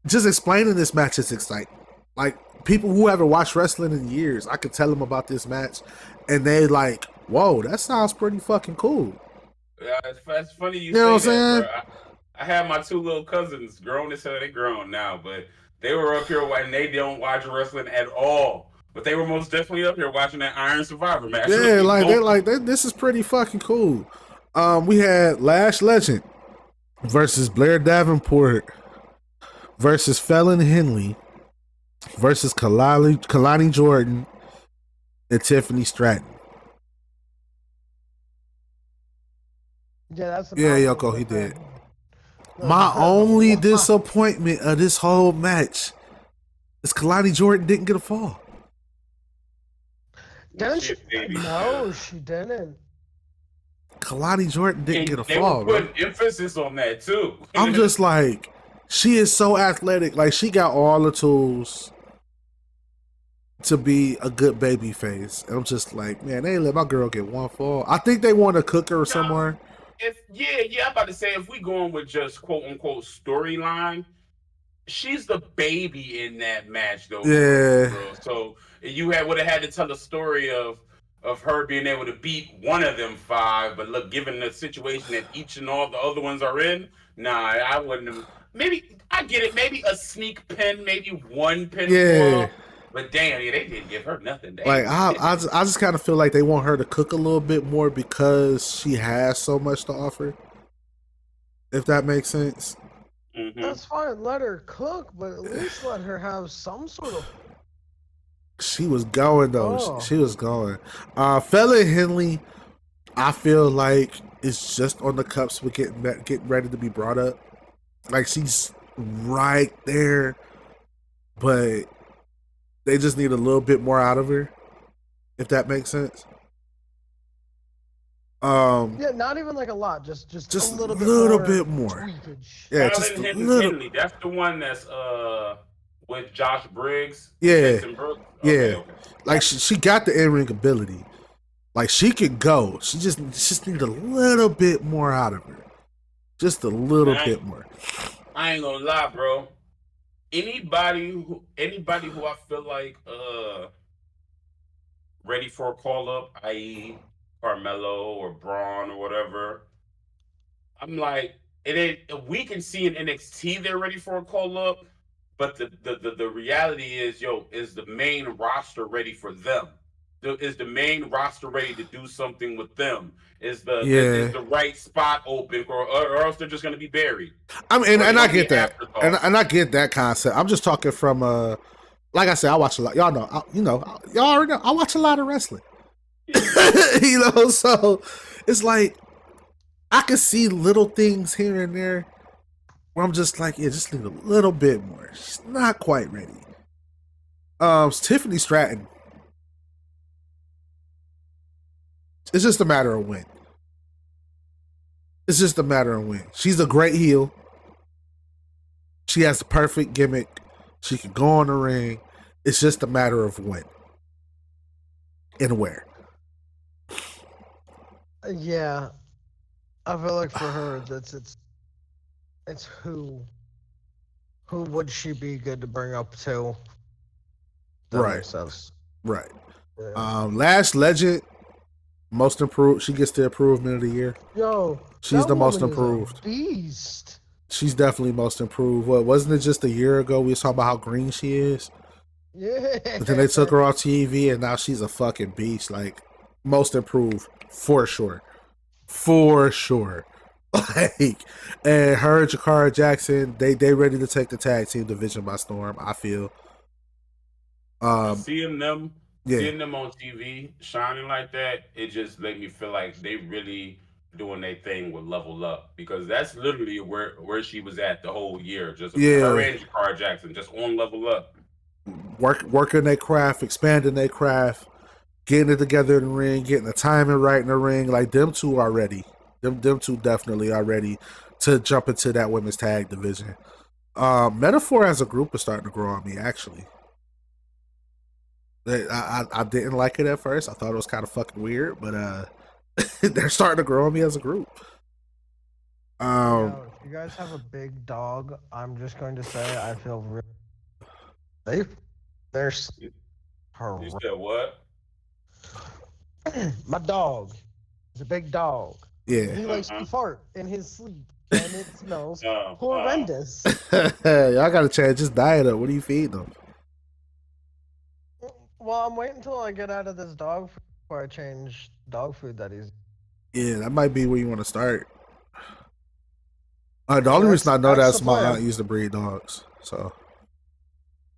just explaining this match is exciting. Like, people who haven't watched wrestling in years, I could tell them about this match, and they like, whoa, that sounds pretty fucking cool. Yeah, it's funny you know what say I'm that, bro. I had my two little cousins, grown as hell. They grown now, but they were up here and they don't watch wrestling at all. But they were most definitely up here watching that Iron Survivor match. Yeah, this is pretty fucking cool. We had Lash Legend versus Blair Davenport versus Fallon Henley versus Kalani Jordan and Tiffany Stratton. Yeah, that's the Yeah, problem Yoko, he with did. the- My only disappointment of this whole match is Kalani Jordan didn't get a fall. Didn't she? Shit, baby. No, she didn't. Kalani Jordan didn't get a They fall, were bro. putting emphasis on that too. I'm just like, she is so athletic. Like, she got all the tools to be a good baby face. And I'm just like, man, they ain't let my girl get one fall. I think they want to cook her somewhere. I'm about to say if we going with just quote unquote storyline, she's the baby in that match though. Yeah. Bro. So you would have had to tell a story of her being able to beat one of them five, but look, given the situation that each and all the other ones are in, nah, I wouldn't have. Maybe I get it. Maybe a sneak pin, maybe one pin. Yeah. But damn, yeah, they didn't give her nothing. Like, I just kind of feel like they want her to cook a little bit more because she has so much to offer. If that makes sense. Mm-hmm. That's fine. Let her cook, but at least let her have some sort of. She was going though. Oh. She was going. Fella Henley, I feel like is just on the cups with getting ready to be brought up. Like, she's right there, but they just need a little bit more out of her, if that makes sense. Yeah, not even like a lot. Just a little bit more. Tweakage. Yeah, just a little. Henley. That's the one that's with Josh Briggs. Yeah. Jason Brooks? Yeah. Okay. Like, she got the in-ring ability. Like, she could go. She just need a little bit more out of her. Just a little bit more. I ain't gonna lie, bro. Anybody who I feel like ready for a call up, i.e. Carmelo or Braun or whatever, I'm like, it ain't. We can see in NXT they're ready for a call up, but the reality is, is the main roster ready for them? Is the main roster ready to do something with them? Is the right spot open, or else they're just going to be buried? I mean, and I get that, and I get that concept. I'm just talking from like I said, I watch a lot. Y'all know, y'all already know. I watch a lot of wrestling. So it's like I can see little things here and there where I'm just like, yeah, just need a little bit more. She's not quite ready. Tiffany Stratton. It's just a matter of when. It's just a matter of when. She's a great heel. She has the perfect gimmick. She can go on the ring. It's just a matter of when and where. Yeah, I feel like for her, it's who would she be good to bring up to? That Right. makes sense. Right. Yeah. Last Legend, most improved. She gets the improvement of the year. Yo, She's that the most woman is a improved. beast. She's definitely most improved. What wasn't it just a year ago we was talking about how green she is? Yeah. But then they took her off TV and now she's a fucking beast. Like most improved for sure. For sure. Like, and her and Jakara Jackson, they ready to take the tag team division by storm, I feel. Seeing them Yeah. seeing them on TV shining like that, it just made me feel like they really doing their thing with Level Up, because that's literally where she was at the whole year. Just her Yeah. and Jakar Jackson just on Level Up. Working their craft, expanding their craft, getting it together in the ring, getting the timing right in the ring. Like them two are ready. Them two definitely are ready to jump into that women's tag division. Metaphor as a group is starting to grow on me, actually. I didn't like it at first. I thought it was kind of fucking weird, but they're starting to grow on me as a group. Yo, if you guys have a big dog, I'm just going to say I feel really safe. There's You said what? my dog. He's a big dog. Yeah. He likes to fart in his sleep, and it smells Oh, horrendous. Y'all gotta change his diet up. What do you feed them? Well, I'm waiting until I get out of this dog food before I change dog food that he's. Yeah, that might be where you want to start. The only That's- reason I know that's that's the my plan. aunt used to breed dogs. So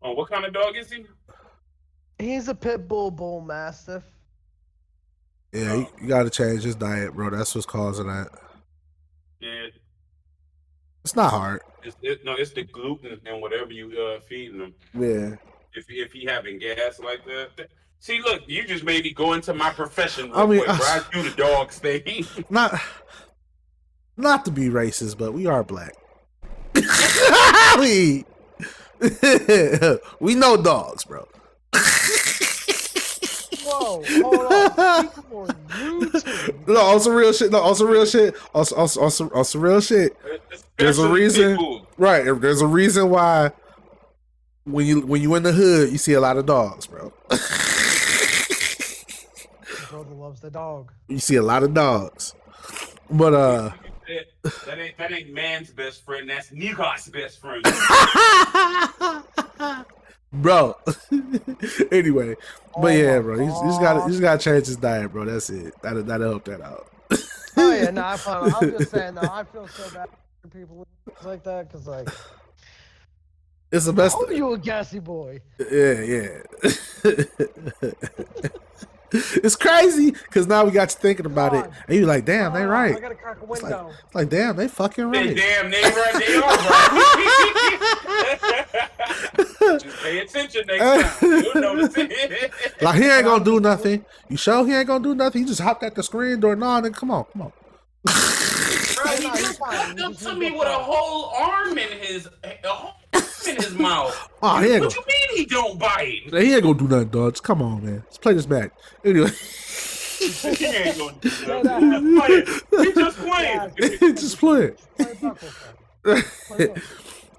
Oh, what kind of dog is he? He's a pit bull mastiff. yeah, you got to change his diet, bro. That's what's causing that. Yeah, It's not hard. it's the gluten and whatever you feeding him. Yeah. If he having gas like that. See, look, you just made me go into my profession real I mean, quick, bro. I do the dog thing. Not to be racist, but we are black. we we know dogs, bro. Whoa, hold on. Speak for YouTube. No, on some real shit. No, on some real shit. On some real shit. There's a Especially reason, pitbull. right? There's a reason why when you in the hood, you see a lot of dogs, bro. Brother loves the dog. You see a lot of dogs, but That ain't man's best friend. That's nigga's best friend. bro. Anyway, but Oh yeah, my bro, you just gotta change his diet, bro. That's it. That'll help that out. Oh yeah, no, I'm just saying though, I feel so bad for people like that because like, It's the best. oh, you a gassy boy. Yeah. It's crazy because now we got you thinking about it, and you're like, damn, they right. I gotta crack a It's window. like, damn, they fucking They right. damn, they right. They are right. Just pay attention next time. You'll notice it. Like he ain't gonna do nothing. You sure he ain't gonna do nothing? He just hopped at the screen door, and come on. Bro, he No, he's just fine. walked He up just to needs me to with a stop. whole arm in his mouth. Oh, he ain't What gonna, you mean he don't bite? he ain't gonna do nothing, dog. Just come on, man. Let's play this back. Anyway, He ain't gonna do nothing. He just playing. just play it. Play Buckle Play.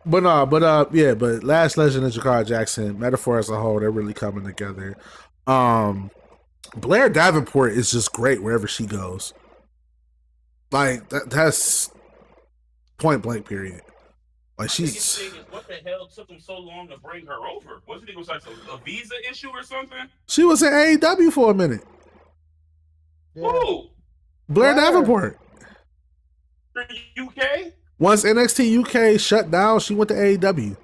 But Last Legend and Jakar Jackson, Metaphor as a whole, they're really coming together. Blair Davenport is just great wherever she goes. Like that's point blank period. Like Biggest she's thing is, what the hell took him so long to bring her over? Wasn't it like a visa issue or something? she was in AEW for a minute. Yeah. Who? Blair Blair. Davenport. For UK? Once NXT UK shut down, she went to AEW.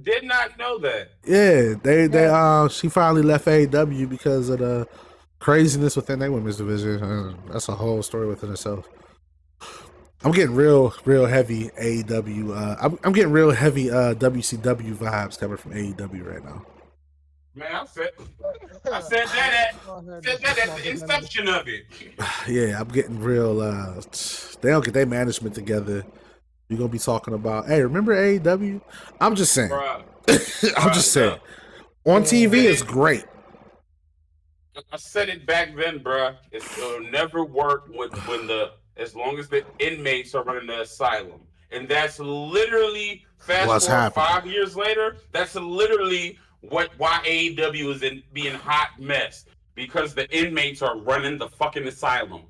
Did not know that. Yeah, they she finally left AEW because of the craziness within their women's division. That's a whole story within itself. I'm getting real heavy AEW. I'm getting real heavy WCW vibes coming from AEW right now. Man, I said that at the inception of it. Yeah, I'm getting real. They don't get their management together, You're gonna be talking about, hey, remember AEW? I'm just saying. Bruh, I'm just saying. look, On TV, it's great. I said it back then, bruh. It'll never work as long as the inmates are running the asylum. And that's literally, fast What's forward happening? 5 years later, that's literally why AEW is being hot mess. Because the inmates are running the fucking asylum.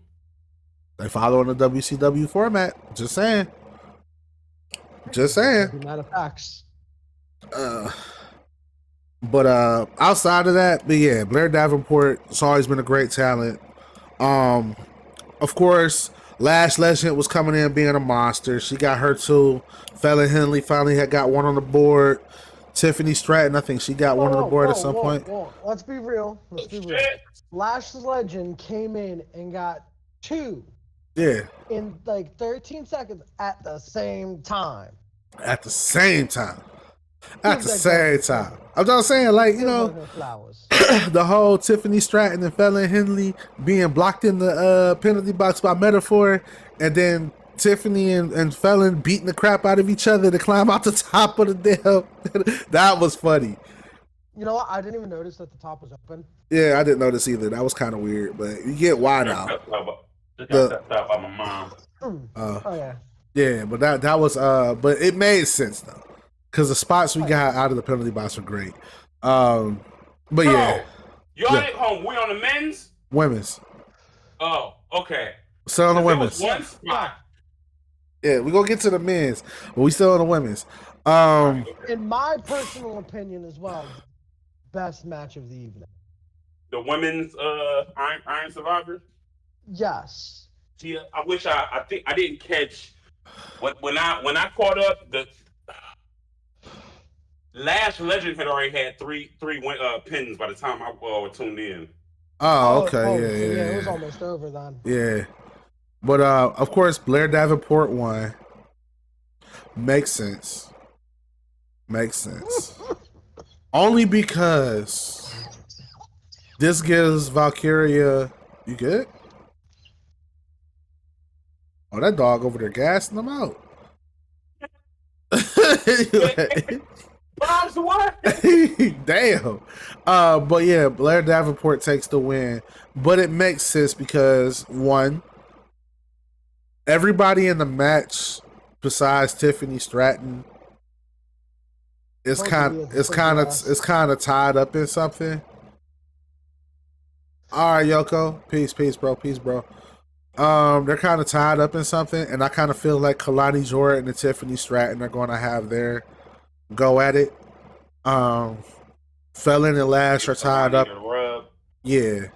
They following the WCW format. Just saying. Just saying. Matter of facts. But outside of that, but yeah, Blair Davenport has always been a great talent. Of course, Lash Legend was coming in being a monster. She got her too. Fallon Henley finally had got one on the board. Tiffany Stratton, I think she got one on the board at some point. Whoa. Let's be real. Lash Legend came in and got 2. Yeah. In like 13 seconds at the same time. At the same time. At the same time. I'm just saying, like, you know, the whole Tiffany Stratton and Fallon Henley being blocked in the penalty box by Metaphor, and then Tiffany and Fallon beating the crap out of each other to climb out the top of the damn. That was funny. You know what? I didn't even notice that the top was open. Yeah, I didn't notice either. That was kind of weird, but you get why now. Got that by my mom. Oh yeah. Yeah, but that was but it made sense though, because the spots we got out of the penalty box were great. But yeah, y'all at home. We on the men's, women's. Oh, okay. Still on the women's. One spot. Yeah, we're gonna get to the men's, but we still on the women's. In my personal opinion as well, best match of the evening. The women's Iron Survivor. Yes. See, I wish I think I didn't catch when I caught up. The Lash Legend had already had three pins by the time I tuned in. Oh, okay, yeah. It was almost over then. Yeah, but of course Blair Davenport won. Makes sense. Only because this gives Valkyria. You good? Oh, that dog over there gassing them out. Bob's what? Damn. But yeah, Blair Davenport takes the win. But it makes sense because one, everybody in the match besides Tiffany Stratton is kind of tied up in something. All right, Yoko. Peace, bro. They're kind of tied up in something, and I kind of feel like Kalani Jordan and Tiffany Stratton are going to have their go at it. Fallon and Lash are tied up. Yeah,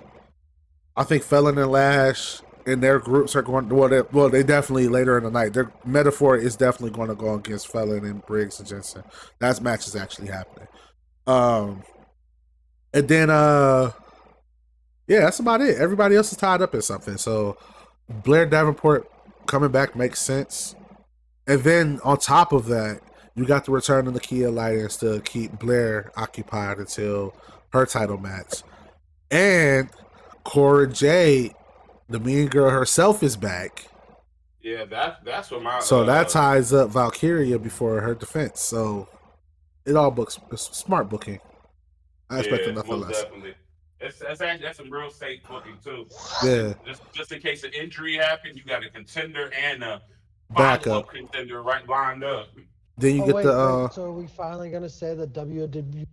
I think Fallon and Lash and their groups are going. Well, they definitely later in the night. Their Metaphor is definitely going to go against Fallon and Briggs and Jensen. That match is actually happening. And then yeah, that's about it. Everybody else is tied up in something. So Blair Davenport coming back makes sense. And then on top of that, you got the return of Nakia Lyons to keep Blair occupied until her title match. And Cora Jade, the mean girl herself, is back. Yeah, that's what my. So that ties up Valkyria before her defense. So it all books smart booking. I expected nothing less. Definitely. That's some real safe booking too. Yeah. Just in case an injury happens, you got a contender and a backup contender right lined up. Then you get the. So are we finally gonna say that WWE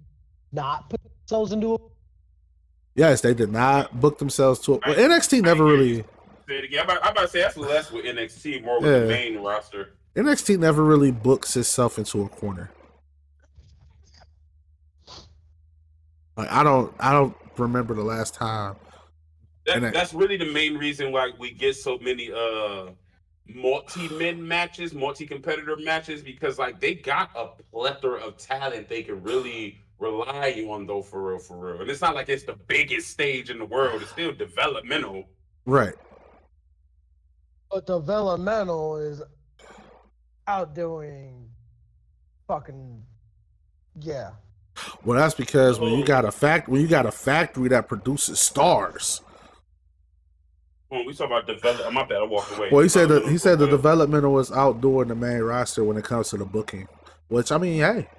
not put themselves into a? Yes, they did not book themselves to it. Well, NXT never really. Say it again. I'm about to say that's less with NXT, more with the main roster. NXT never really books itself into a corner. Like I don't remember the last time. That's really the main reason why we get so many multi-men matches, multi-competitor matches, because like they got a plethora of talent they can really rely on though, for real. And it's not like it's the biggest stage in the world. It's still developmental. Right. But developmental is outdoing fucking yeah. Well, that's because when you got a factory that produces stars. When we talk about develop, my bad, I walked away. Well, he said the Developmental, developmental was outdoing the main roster when it comes to the booking. Which I mean, hey,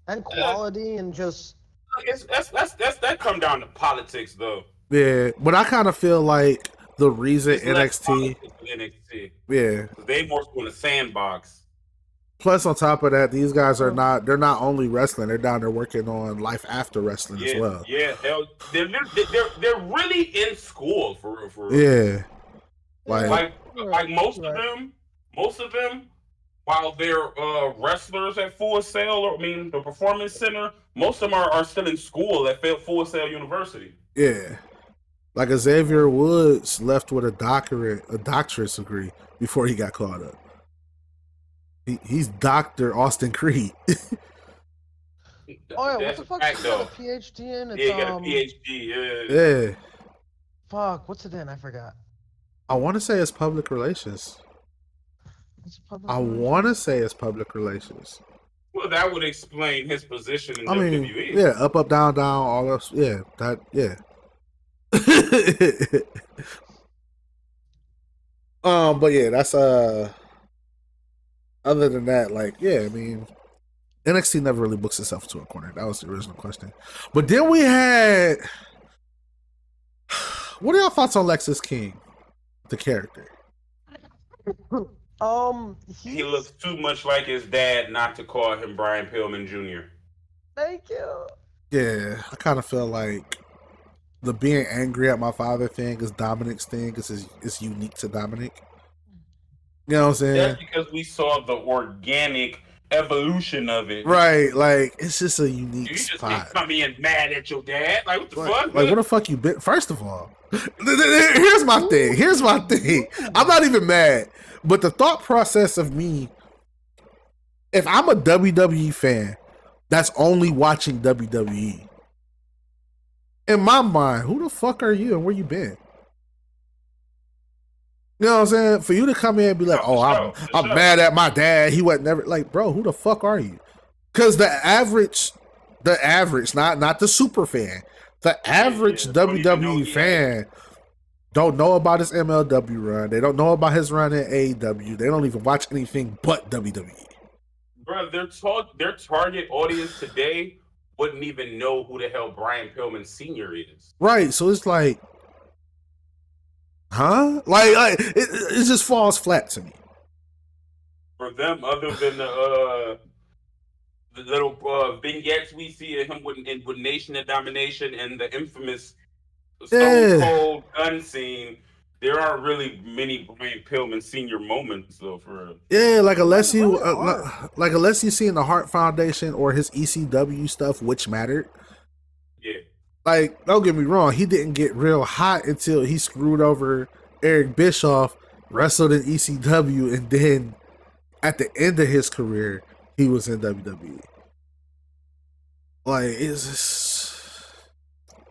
And quality and just that come down to politics though. yeah. But I kind of feel like the reason It's less NXT, politics than NXT. yeah. 'Cause they more so in the sandbox. Plus, on top of that, these guys are not—they're not only wrestling; they're down there working on life after wrestling as well. Yeah, they're really in school for real, for real. Yeah, Like most of them, while they're wrestlers at Full Sail, or I mean the Performance Center, most of them are still in school at Full Sail University. yeah. Like Xavier Woods left with a doctorate degree before he got caught up. He's Dr. Austin Creed. Oh yeah, what That's the a fuck? fact, He though. got a PhD in? It's Yeah, he got a PhD. Yeah, Fuck, what's it in? I forgot. I want to say it's public relations. It's public I relations? want to say it's public relations. Well, that would explain his position in I mean, WWE. yeah, up, down, all those. Yeah, that. Yeah. But yeah, that's Other than that, like, yeah, I mean, NXT never really books itself to a corner. That was the original question. But then we had. What are y'all thoughts on Lexus King, the character? He looks too much like his dad not to call him Brian Pillman Jr. Thank you. Yeah, I kind of feel like the being angry at my father thing is Dominic's thing. It's unique to Dominic. You know what I'm saying? That's because we saw the organic evolution of it. Right, like it's just a unique You just spot. ain't come in mad at your dad. Like what the fuck? Like what the fuck you been? First of all, here's my thing. Here's my thing. I'm not even mad, but the thought process of me, if I'm a WWE fan that's only watching WWE, in my mind, who the fuck are you and where you been? You know what I'm saying? For you to come in and be like, "Oh, I'm mad at my dad. He was never like, bro. Who the fuck are you?" Because the average, not the super fan, the average WWE fan don't know about his MLW run. They don't know about his run in AEW. They don't even watch anything but WWE. Bro, their target audience today wouldn't even know who the hell Brian Pillman Sr. is. Right. So it's like, huh? Like it just falls flat to me. For them, other than the little vignettes we see of him with Nation of Domination and the infamous Stone Cold gun scene, there aren't really many Brian Pillman Sr. moments though. For yeah, like unless you unless you see in the Hart Foundation or his ECW stuff, which mattered. Yeah. Like, don't get me wrong, he didn't get real hot until he screwed over Eric Bischoff, wrestled in ECW, and then at the end of his career, he was in WWE. Like, it's just...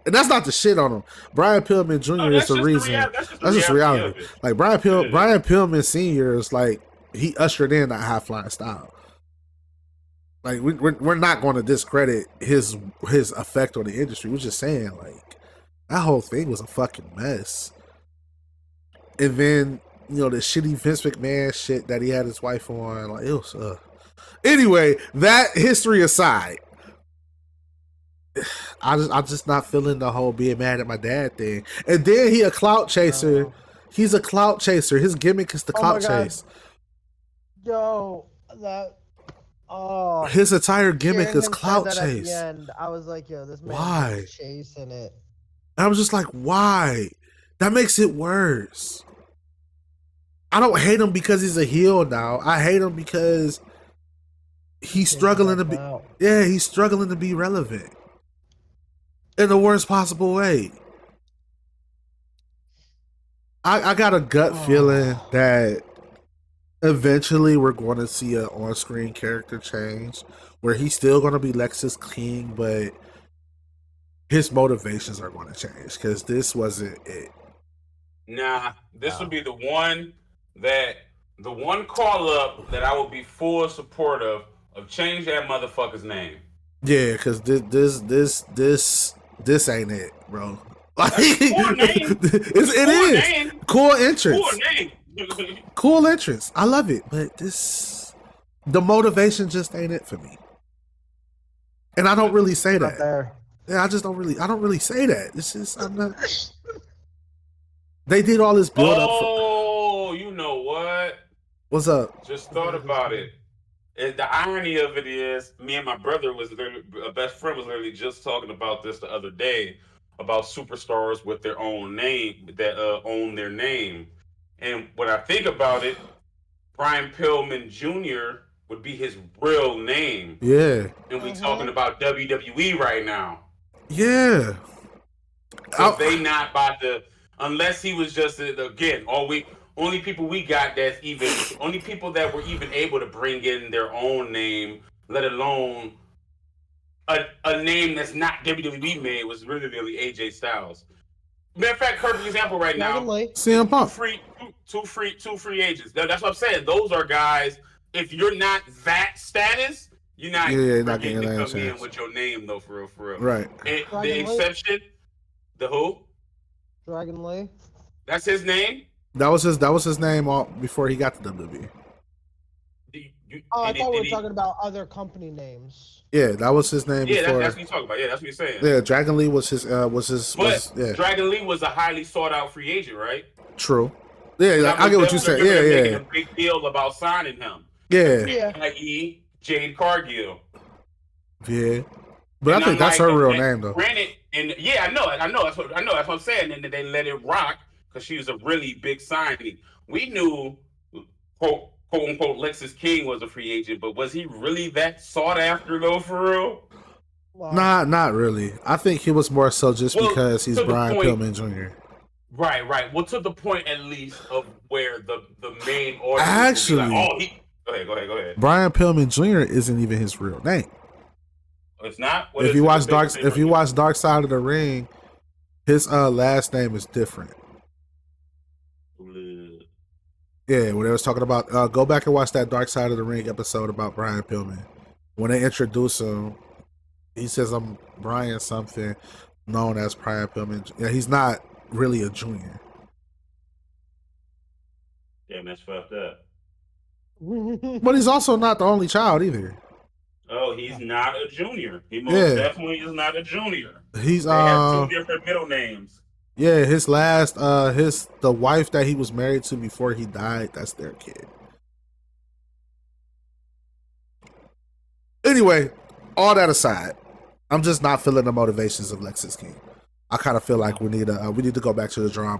And that's not the shit on him. Brian Pillman Jr. is the reason. That's just reality. Like, Brian Pillman Sr. is like, he ushered in that high flying style. Like, we're not going to discredit his effect on the industry. We're just saying, like, that whole thing was a fucking mess. And then, you know, the shitty Vince McMahon shit that he had his wife on, like, it was, Anyway, that history aside, I'm just not feeling the whole being mad at my dad thing. And then he a clout chaser. He's a clout chaser. His gimmick is the clout chase. Yo, that... Oh, his entire gimmick is clout chase. At the end, I was like, yo, this man is chasing it. And I was just like, why? That makes it worse. I don't hate him because he's a heel now. I hate him because he's struggling to be he's struggling to be relevant in the worst possible way. I got a gut feeling that eventually we're going to see an on-screen character change where he's still going to be Lexus King, but his motivations are going to change because this wasn't it. Nah, this would be the one call up that I would be full support of change that motherfucker's name. Yeah, because this ain't it, bro. Like Cool name. it Cool is name. cool Cool entrance, name. cool entrance. I love it, but the motivation just ain't it for me. And I don't really say Not that. there. Yeah, I don't really say that. It's just I'm not. They did all this build up for. Oh, you know what? What's up? Just thought about it. The irony of it is, me and my brother was literally, a best friend was literally just talking about this the other day about superstars with their own name that own their name. And when I think about it, Brian Pillman Jr. would be his real name. Yeah, And we talking about WWE right now. yeah. So they not about to, unless he was just again, only people we got that's even only people that were even able to bring in their own name, let alone a name that's not WWE made, was really AJ Styles. Matter of fact, perfect example right now. CM Punk. Two free agents. That's what I'm saying. Those are guys. If you're not that status, you're not not getting getting to that come in chance. with your name though, for real. Right. And the exception, the who? Dragon Lee. That's his name. That was his name all before he got to WWE. I thought we were talking about other company names. Yeah, that was his name before. That's what you're talking about. Yeah, that's what you're saying. Yeah, Dragon Lee was his. But Dragon Lee was a highly sought out free agent, right? True. Yeah, I get what you said. Yeah, making a big deal about signing him. Yeah. I.e., Jade Cargill. Yeah, but I think that's her real name though. Granted, and yeah, I know. That's what I'm saying. And they let it rock because she was a really big signing. We knew, quote unquote, Lexus King was a free agent, but was he really that sought after though, for real? Nah, not really. I think he was more so just because he's Brian Pillman Jr. Right. Well, to the point at least of where the main audience actually. Go ahead. Brian Pillman Jr. isn't even his real name. It's not. If you watch Dark Side of the Ring, his last name is different. Yeah, when they was talking about, go back and watch that Dark Side of the Ring episode about Brian Pillman. When they introduce him, he says, "I'm Brian something, known as Brian Pillman." Yeah, he's not really a junior. Damn, that's fucked up. But he's also not the only child either. Oh, he's not a junior. He most definitely is not a junior. He's they have two different middle names. Yeah, his the wife that he was married to before he died, that's their kid. Anyway, all that aside, I'm just not feeling the motivations of Lexus King. I kind of feel like we need to go back to the drawing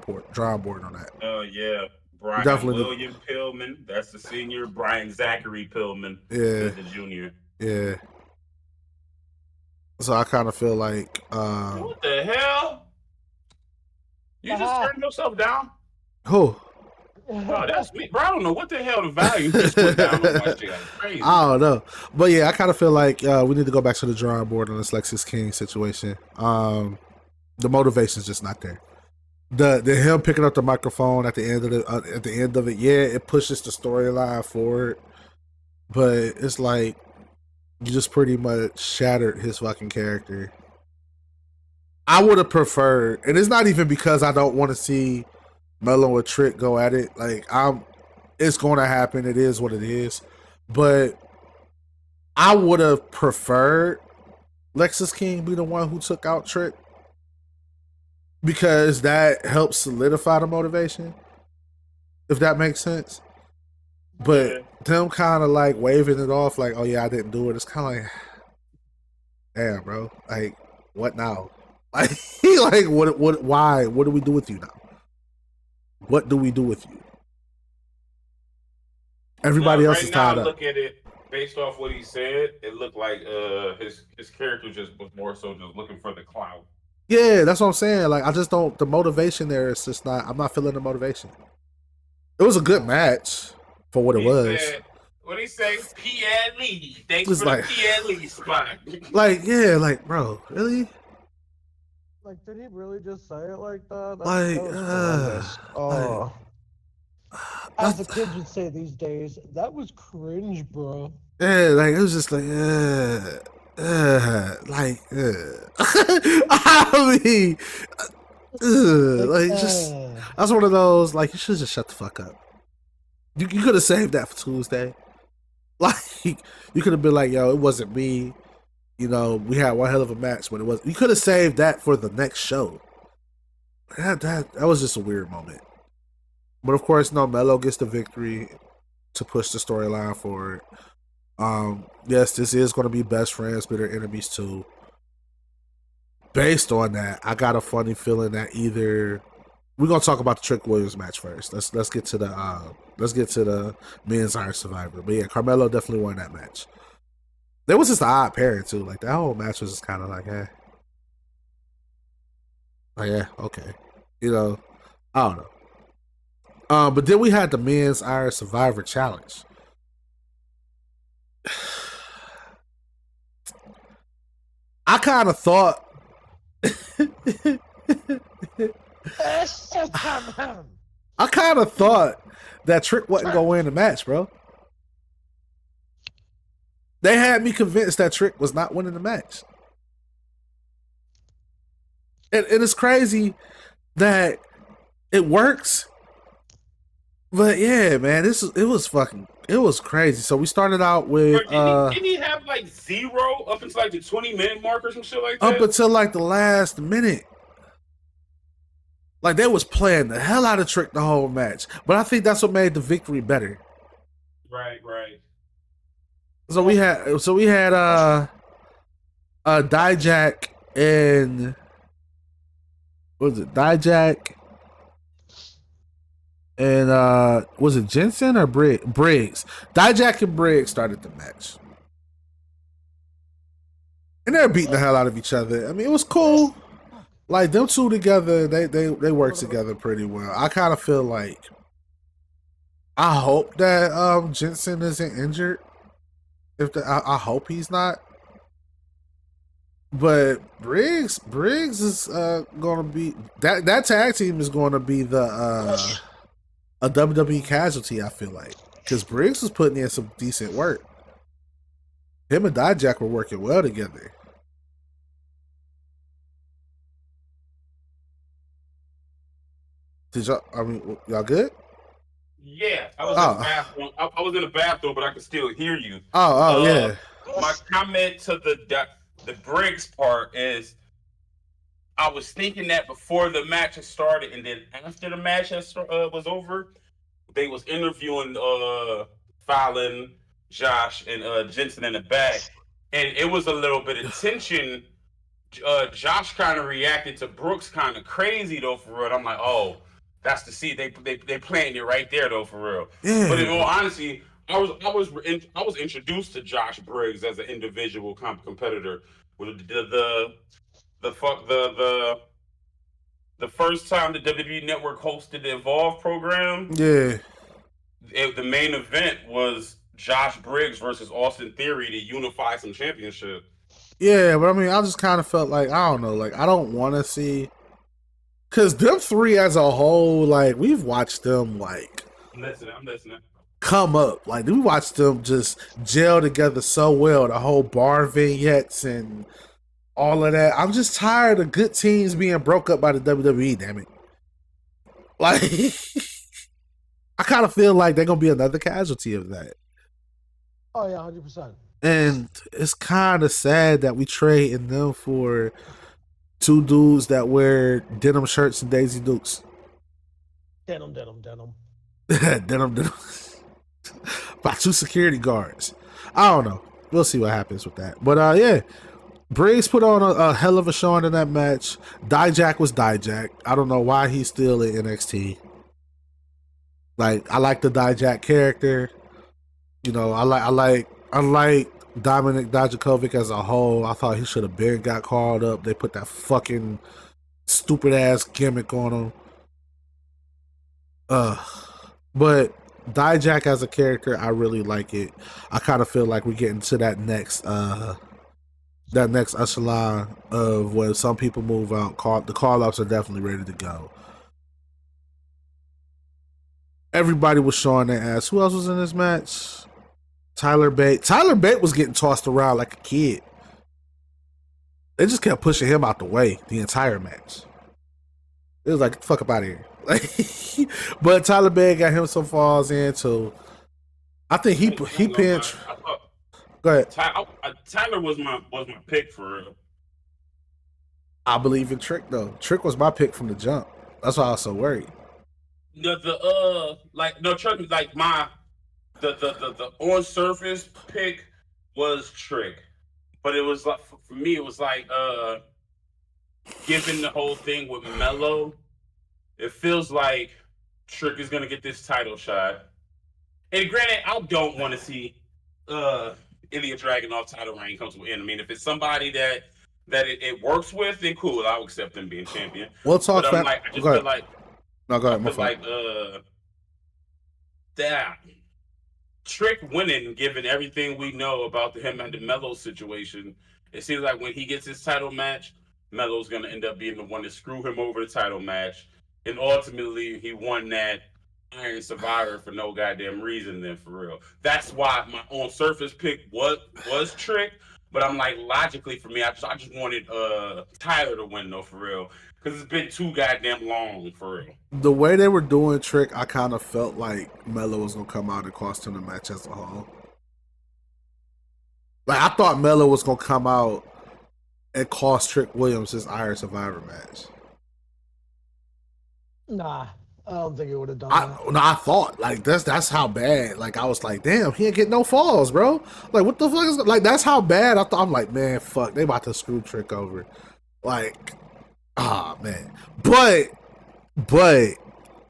board on that. Oh yeah, Brian William Pillman, that's the senior. Brian Zachary Pillman, is the junior. Yeah. So I kind of feel like what the hell? You just turned yourself down? Who? Oh, that's me, bro. I don't know what the hell the value just put down on my shit. Crazy. I don't know, but yeah, I kind of feel like we need to go back to the drawing board on this Lexus King situation. The motivation's just not there. The him picking up the microphone at the end of it, yeah, it pushes the storyline forward, but it's like you just pretty much shattered his fucking character. I would have preferred, and it's not even because I don't want to see Melo and Trick go at it. Like it's going to happen. It is what it is. But I would have preferred Lexus King be the one who took out Trick, because that helps solidify the motivation, if that makes sense. But them kind of like waving it off like, oh yeah, I didn't do it. It's kind of like, damn, bro. Like, what now? Like, why? What do we do with you now? What do we do with you? Everybody else is tied up. Look at it based off what he said. It looked like his character just was more so just looking for the clout. Yeah, that's what I'm saying. Like, I just don't. The motivation there is just not. I'm not feeling the motivation. It was a good match for what it was. What did he say? Pierre Lee. Thanks for the Pierre Lee spot. Like, yeah, like, bro, really? Like, did he really just say it like that? As the kids would say these days, that was cringe, bro. Yeah, like, it was just like, I mean, Like just that's one of those like you should just shut the fuck up. You could have saved that for Tuesday. Like you could have been like, yo, it wasn't me. You know, we had one hell of a match, but it was. You could have saved that for the next show. That was just a weird moment. But of course, no, Melo gets the victory to push the storyline forward. Yes, this is going to be best friends, bitter enemies too. Based on that, I got a funny feeling that either we're gonna talk about the Trick Williams match first. Let's get to the men's Iron Survivor. But yeah, Carmelo definitely won that match. There was just an odd pairing too. Like that whole match was just kind of like, yeah, okay, you know, I don't know. But then we had the men's Iron Survivor challenge. I kind of thought. I kind of thought that Trick wasn't gonna win the match, bro. They had me convinced that Trick was not winning the match. And it's crazy that it works. But yeah, man, it was crazy. So we started out with didn't he have like 0 up until like the 20-minute mark or some shit like that? Up until like the last minute. Like they was playing the hell out of Trick the whole match. But I think that's what made the victory better. Right. So we had Dijak and what was it? Dijak and was it Jensen or Briggs? Dijak and Briggs started the match. And they're beating the hell out of each other. I mean, it was cool. Like them two together, they work together pretty well. I kind of feel like I hope that Jensen isn't injured. I hope he's not. But Briggs is gonna be that tag team is gonna be a WWE casualty. I feel like because Briggs was putting in some decent work. Him and Dijak were working well together. Did y'all good? Yeah, I was in the bathroom. I was in the bathroom, but I could still hear you. Yeah. My comment to the Briggs part is, I was thinking that before the match had started, and then after the match was over, they was interviewing Fallon, Josh, and Jensen in the back, and it was a little bit of tension. Josh kind of reacted to Brooks kind of crazy though, for real. I'm like, oh. That's the seed. They planted it right there though, for real. Yeah. But in all honesty, I was introduced to Josh Briggs as an individual competitor. With the first time the WWE Network hosted the Evolve program. Yeah. The main event was Josh Briggs versus Austin Theory to unify some championship. Yeah, but I mean, I just kind of felt like I don't know, like I don't want to see. Cause them three as a whole, like we've watched them like I'm listening. Come up. Like we watched them just gel together so well, the whole bar vignettes and all of that. I'm just tired of good teams being broke up by the WWE, damn it. Like I kind of feel like they're gonna be another casualty of that. Oh yeah, 100%. And it's kind of sad that we trade in them for two dudes that wear denim shirts and Daisy Dukes. Denim. denim. By two security guards. I don't know. We'll see what happens with that. But yeah, Briggs put on a hell of a showing in that match. Dijak was Dijak. I don't know why he's still in NXT. Like I like the Dijak character. You know, I like Dominic Dijakovic as a whole. I thought he should have been got called up. They put that fucking stupid ass gimmick on him. But Dijak as a character, I really like it. I kind of feel like we're getting to that next echelon of when some people move out. The call ups are definitely ready to go. Everybody was showing their ass. Who else was in this match? Tyler Bate. Tyler Bate was getting tossed around like a kid. They just kept pushing him out the way the entire match. It was like, fuck up out of here. Like, but Tyler Bate got him some falls in too. I think he pinned. I thought Go ahead. Tyler was my pick for real. I believe in Trick though. Trick was my pick from the jump. That's why I was so worried. Trust me, like the on surface pick was Trick, but it was like for me it was like given the whole thing with Melo, it feels like Trick is gonna get this title shot. And granted, I don't want to see Ilya Dragunov title reign come to an end. I mean, if it's somebody that it works with, then cool, I'll accept them being champion. We'll talk. But I just feel like no, go ahead. I feel like that Trick winning, given everything we know about him and the Melo situation, it seems like when he gets his title match, Melo's gonna end up being the one to screw him over the title match, and ultimately he won that Iron Survivor for no goddamn reason. Then for real, that's why my on surface pick was Trick. But I'm like, logically for me, I just wanted Tyler to win though, for real, because it's been too goddamn long, for real. The way they were doing Trick, I kind of felt like Melo was gonna come out and cost him the match as a whole. Like, I thought Melo was gonna come out and cost Trick Williams his Iron Survivor match. Nah, I don't think it would have done that. No, I thought like that's how bad. Like, I was like, damn, he ain't get no falls, bro. Like, what the fuck is like? That's how bad I thought. I'm like, man, fuck, they about to screw Trick over. Like, man. But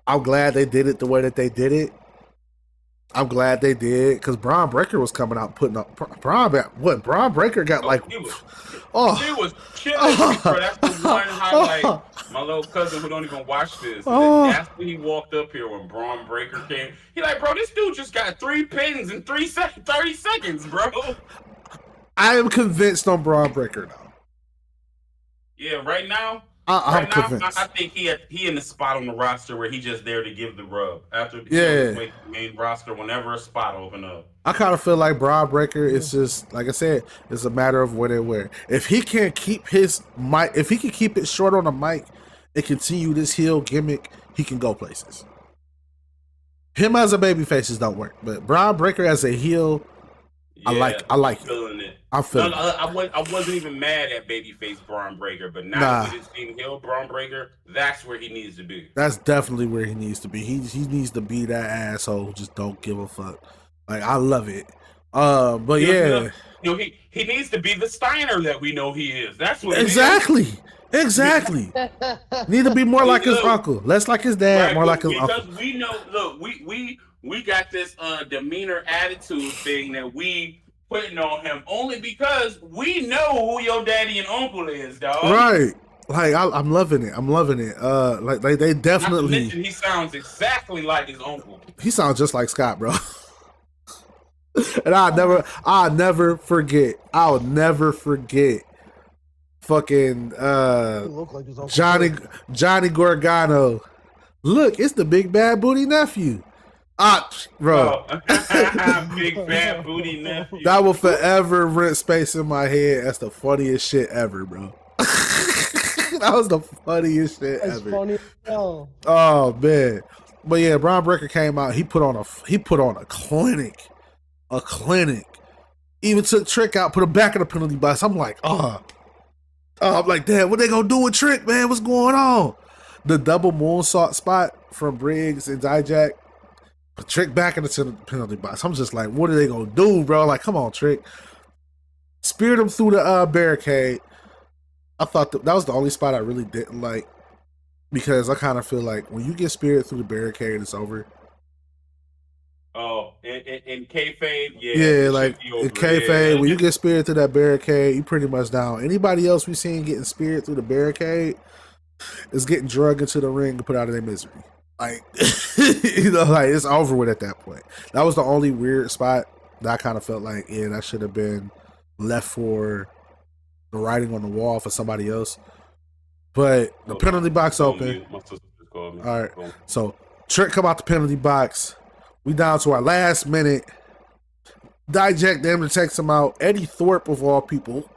I'm glad they did it the way that they did it. I'm glad they did, because Braun Breaker was coming out putting up. Braun Breaker got he was killing me, bro. That's the one highlight. My little cousin who don't even watch this. That's when he walked up here when Braun Breaker came. He like, bro, this dude just got 3 pins in 30 seconds, bro. I am convinced on Braun Breaker now. Yeah, right now. I'm convinced. I think he in the spot on the roster where he just there to give the rub after the main roster whenever a spot open up. I kind of feel like Braun Breaker is just, like I said, it's a matter of when and where. If he can keep his mic, if he can keep it short on the mic and continue this heel gimmick, he can go places. Him as a babyface just don't work, but Braun Breaker as a heel, I like it. I'm feeling it. I wasn't even mad at babyface Braun Breaker, but now that it's being heel Braun Breaker, that's where he needs to be. That's definitely where he needs to be. He needs to be that asshole who just don't give a fuck. Like, I love it. But he needs to be the Steiner that we know he is. That's what exactly. Need to be more like his uncle, less like his dad, more like his uncle. Because we know, look, we got this demeanor attitude thing that we putting on him only because we know who your daddy and uncle is, dog. Right. Like, I'm loving it. Like they definitely. Not to mention, he sounds exactly like his uncle. He sounds just like Scott, bro. And I'll never forget. Fucking like Johnny Gargano. Look, it's the big bad booty nephew. Bro. Big bad booty nephew. That will forever rent space in my head. That's the funniest shit ever, bro. That was the funniest shit ever. Funny as hell. Oh man. But yeah, Braun Breaker came out. He put on a clinic. Even took Trick out, put him back in the penalty box. I'm like, I'm like, damn, what they gonna do with Trick, man? What's going on? The double moonsault spot from Briggs and Dijak. Trick back in the penalty box. I'm just like, what are they gonna do, bro? Like, come on, Trick. Speared him through the barricade. I thought that was the only spot I really didn't like, because I kind of feel like when you get speared through the barricade, it's over. Oh, in kayfabe, yeah, like in kayfabe, when you get speared through that barricade, you pretty much down. Anybody else we seen getting speared through the barricade is getting drugged into the ring and put out of their misery. Like, like it's over with at that point. That was the only weird spot that I kind of felt like, yeah, that should have been left for the writing on the wall for somebody else. But the penalty box open. All right, so Trick come out the penalty box. We down to our last minute. Dijak damn near takes him out. Eddie Thorpe of all people,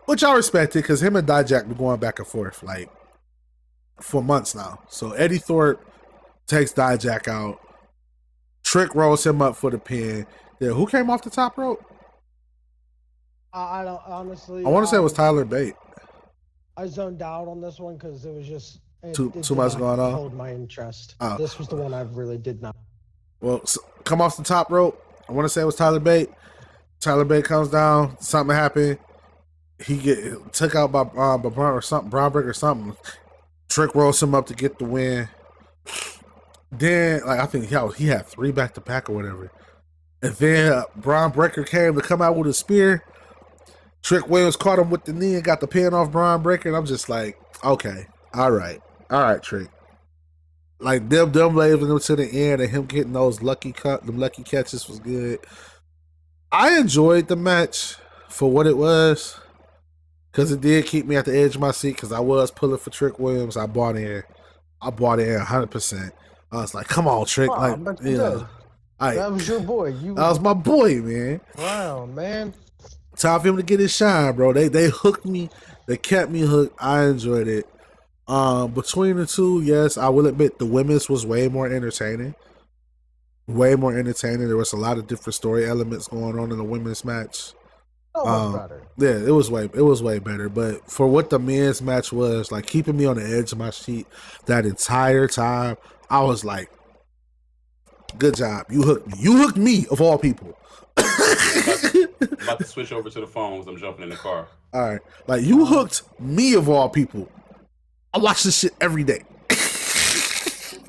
which I respected, because him and Dijak were going back and forth. Like, for months now. So Eddie Thorpe takes Dijak out. Trick rolls him up for the pin. Yeah, who came off the top rope? I don't honestly. I want to say it was Tyler Bate. I zoned out on this one because it was just Too did much not going on? hold my interest. Oh. This was the one I really did not. Well, come off the top rope. I want to say it was Tyler Bate. Tyler Bate comes down. Something happened. He get took out by Braun or something, Braun or something. Trick rolls him up to get the win. Then, like I think he had 3 back to back or whatever. And then Braun Breaker came to come out with a spear. Trick Williams caught him with the knee and got the pin off Braun Breaker. And I'm just like, okay, all right, Trick. Like them leaving him to the end and him getting those lucky catches was good. I enjoyed the match for what it was because it did keep me at the edge of my seat because I was pulling for Trick Williams. I bought in 100%. I was like, come on, Trick. That was your boy. That was my boy, man. Wow, man. Time for him to get his shine, bro. They hooked me. They kept me hooked. I enjoyed it. Between the two, yes, I will admit the women's was way more entertaining. Way more entertaining. There was a lot of different story elements going on in the women's match. Much better. Yeah, it was way better. But for what the men's match was, like keeping me on the edge of my seat that entire time, I was like, good job. You hooked me. You hooked me of all people. I'm about to switch over to the phones. I'm jumping in the car. All right. Like you hooked me of all people. I watch this shit every day.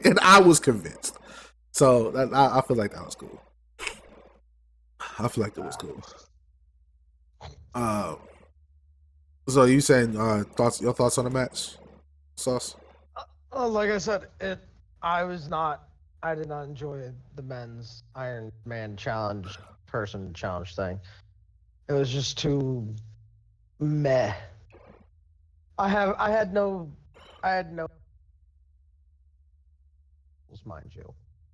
And I was convinced. So I feel like that was cool. I feel like that was cool. So you saying your thoughts on the match, Sauce? Like I said, I did not enjoy the men's Iron Man challenge thing. It was just too meh. I had no mind you.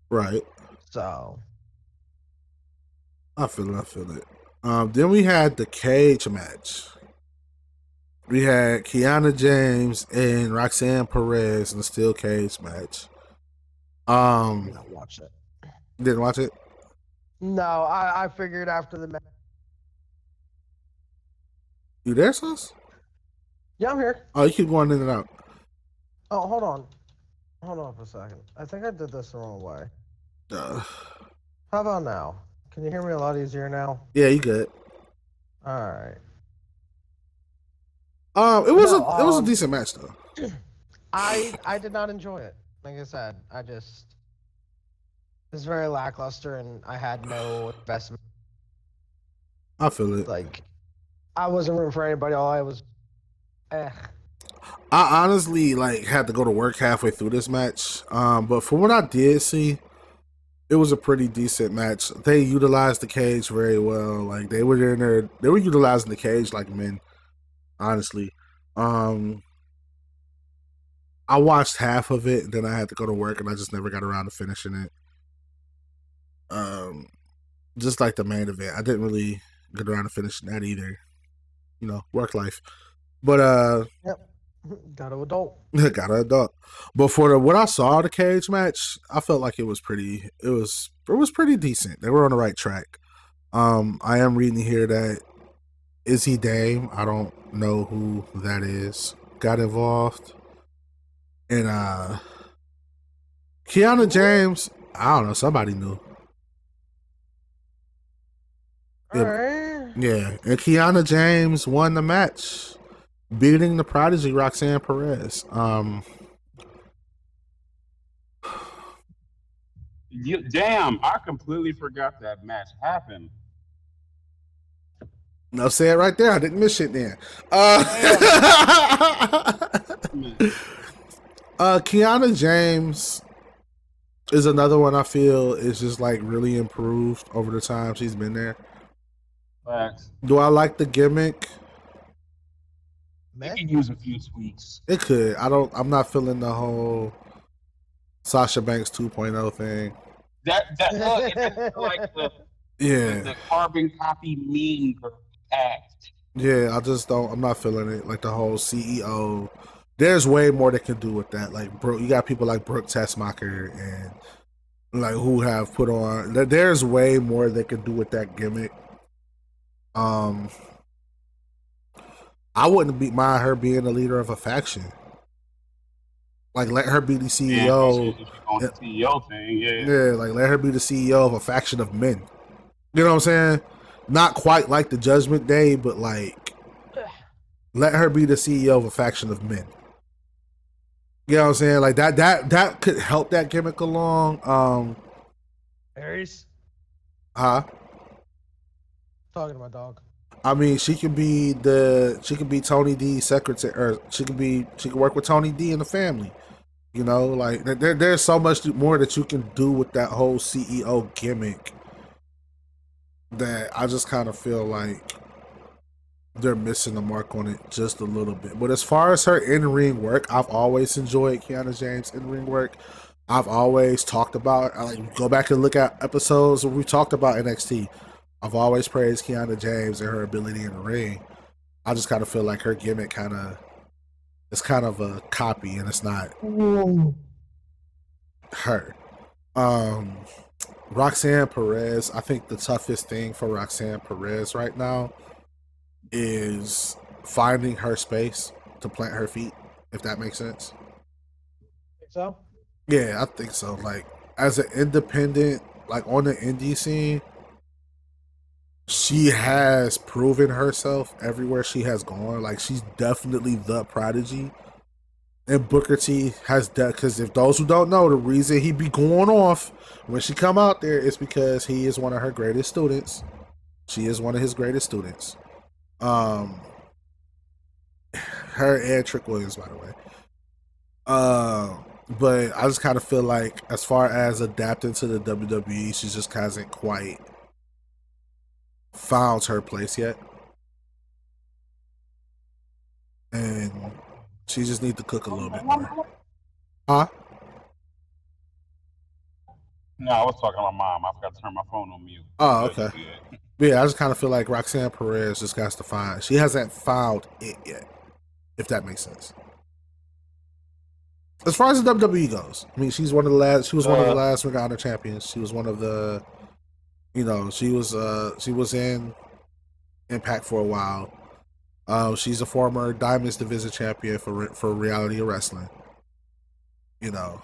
Right. So I feel it. Then we had the cage match. We had Kiana James and Roxanne Perez in the steel cage match. I did not watch it. Didn't watch it? No, I figured after the match. You there, Sauce? Yeah, I'm here. Oh, you keep going in and out. Oh, hold on for a second. I think I did this the wrong way. How about now? Can you hear me a lot easier now? Yeah, you good. All right. It was a decent match though. I did not enjoy it. Like I said, it's very lackluster, and I had no investment. I feel it. Like, I wasn't rooting for anybody. All I was, I honestly had to go to work halfway through this match. But from what I did see, it was a pretty decent match. They utilized the cage very well. Like they were in there, they were utilizing the cage like men. Honestly, I watched half of it, then I had to go to work, and I just never got around to finishing it. Just like the main event, I didn't really get around to finishing that either. You know, work life. But yep, got an adult. got an adult. But for what I saw of the cage match, I felt like it was pretty decent. They were on the right track. I am reading here that Izzy Dame, I don't know who that is, got involved. And Kiana James, I don't know, somebody knew. Alright. Yeah, and Kiana James won the match, beating the prodigy Roxanne Perez. Damn, I completely forgot that match happened. No, say it right there. I didn't miss shit then. Kiana James is another one I feel is just like really improved over the time she's been there. Facts. Do I like the gimmick? They could use a few tweaks. It could. I'm not feeling the whole Sasha Banks 2.0 thing. That like the carbon copy meme act. Yeah, I'm not feeling it. Like the whole CEO there's way more they can do with that. Like, bro, you got people like Brooke Tessmacher and like who have put on. There's way more they can do with that gimmick. I wouldn't mind her being the leader of a faction. Like, let her be the CEO. If you on the CEO thing, Yeah, like let her be the CEO of a faction of men. You know what I'm saying? Not quite like the Judgment Day, but like let her be the CEO of a faction of men. You know what I'm saying? Like that could help that gimmick along. Aries? Huh? Talking to my dog. I mean, she could be Tony D's secretary, or she could work with Tony D and the family. You know, like there's so much more that you can do with that whole CEO gimmick that I just kind of feel like they're missing the mark on it just a little bit. But as far as her in-ring work, I've always enjoyed Kiana James' in-ring work. I've always talked about, like, go back and look at episodes where we talked about NXT. I've always praised Kiana James and her ability in the ring. I just kind of feel like her gimmick it's kind of a copy, and it's not her. Roxanne Perez, I think the toughest thing for Roxanne Perez right now is finding her space to plant her feet, if that makes sense. Think so? Yeah, I think so. Like, as an independent, like on the indie scene, she has proven herself everywhere she has gone. Like, she's definitely the prodigy. And Booker T has that, because if those who don't know, the reason he be going off when she come out there is because he is one of her greatest students. She is one of his greatest students. Her and Trick Williams, by the way. But I just kind of feel like, as far as adapting to the WWE, she just hasn't quite found her place yet. And she just needs to cook a little bit more. Huh? No, I was talking to my mom. I forgot to turn my phone on mute. Oh, okay. But yeah, I just kind of feel like Roxanne Perez just has to find. She hasn't found it yet, if that makes sense. As far as the WWE goes, I mean, she's one of the last. She was one of the last Ring of Honor champions. She was one of the, she was in Impact for a while. She's a former Diamonds Division champion for Reality Wrestling. The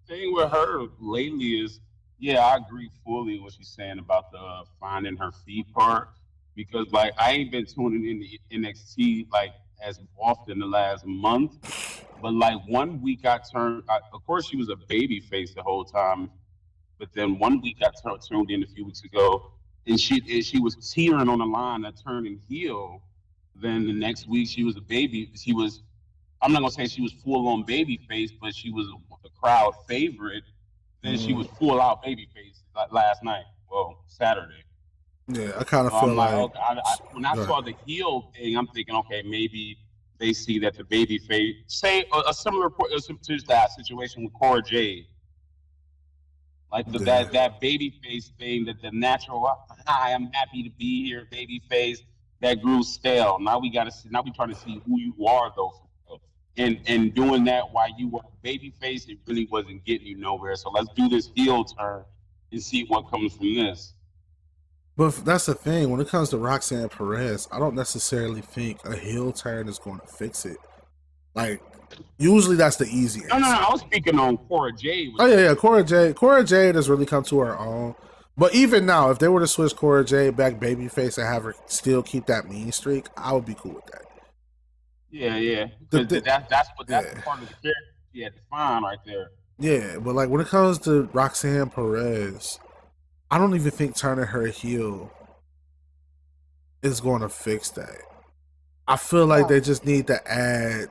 thing with her lately is, I agree fully with what she's saying about the finding her feet part, because like I ain't been tuning in to NXT like as often the last month, but like one week of course she was a baby face the whole time, but then one week I tuned in a few weeks ago, and she was teetering on the line of turning heel. Then the next week she was a baby. I'm not gonna say she was full on baby face, but she was a crowd favorite. Then she was full out baby face like last night. Well, Saturday. Yeah, I kind of So feel I'm like, like okay, when I saw the heel thing, I'm thinking, okay, maybe they see that the baby face, say a similar to that situation with Cora Jade, like that baby face thing, that the natural, hi, I'm happy to be here, baby face, that grew stale. Now we gotta see. Now we trying to see who you are though. And doing that while you were baby face, it really wasn't getting you nowhere. So let's do this heel turn and see what comes from this. But that's the thing. When it comes to Roxanne Perez, I don't necessarily think a heel turn is going to fix it. Like, usually that's the easy answer. No. I was speaking on Cora Jade. Oh yeah. Cora Jade has really come to her own. But even now, if they were to switch Cora Jade back babyface and have her still keep that mean streak, I would be cool with that. Yeah. That's part of the character she had to find right there. Yeah, but like when it comes to Roxanne Perez, I don't even think turning her heel is going to fix that. I feel like they just need to add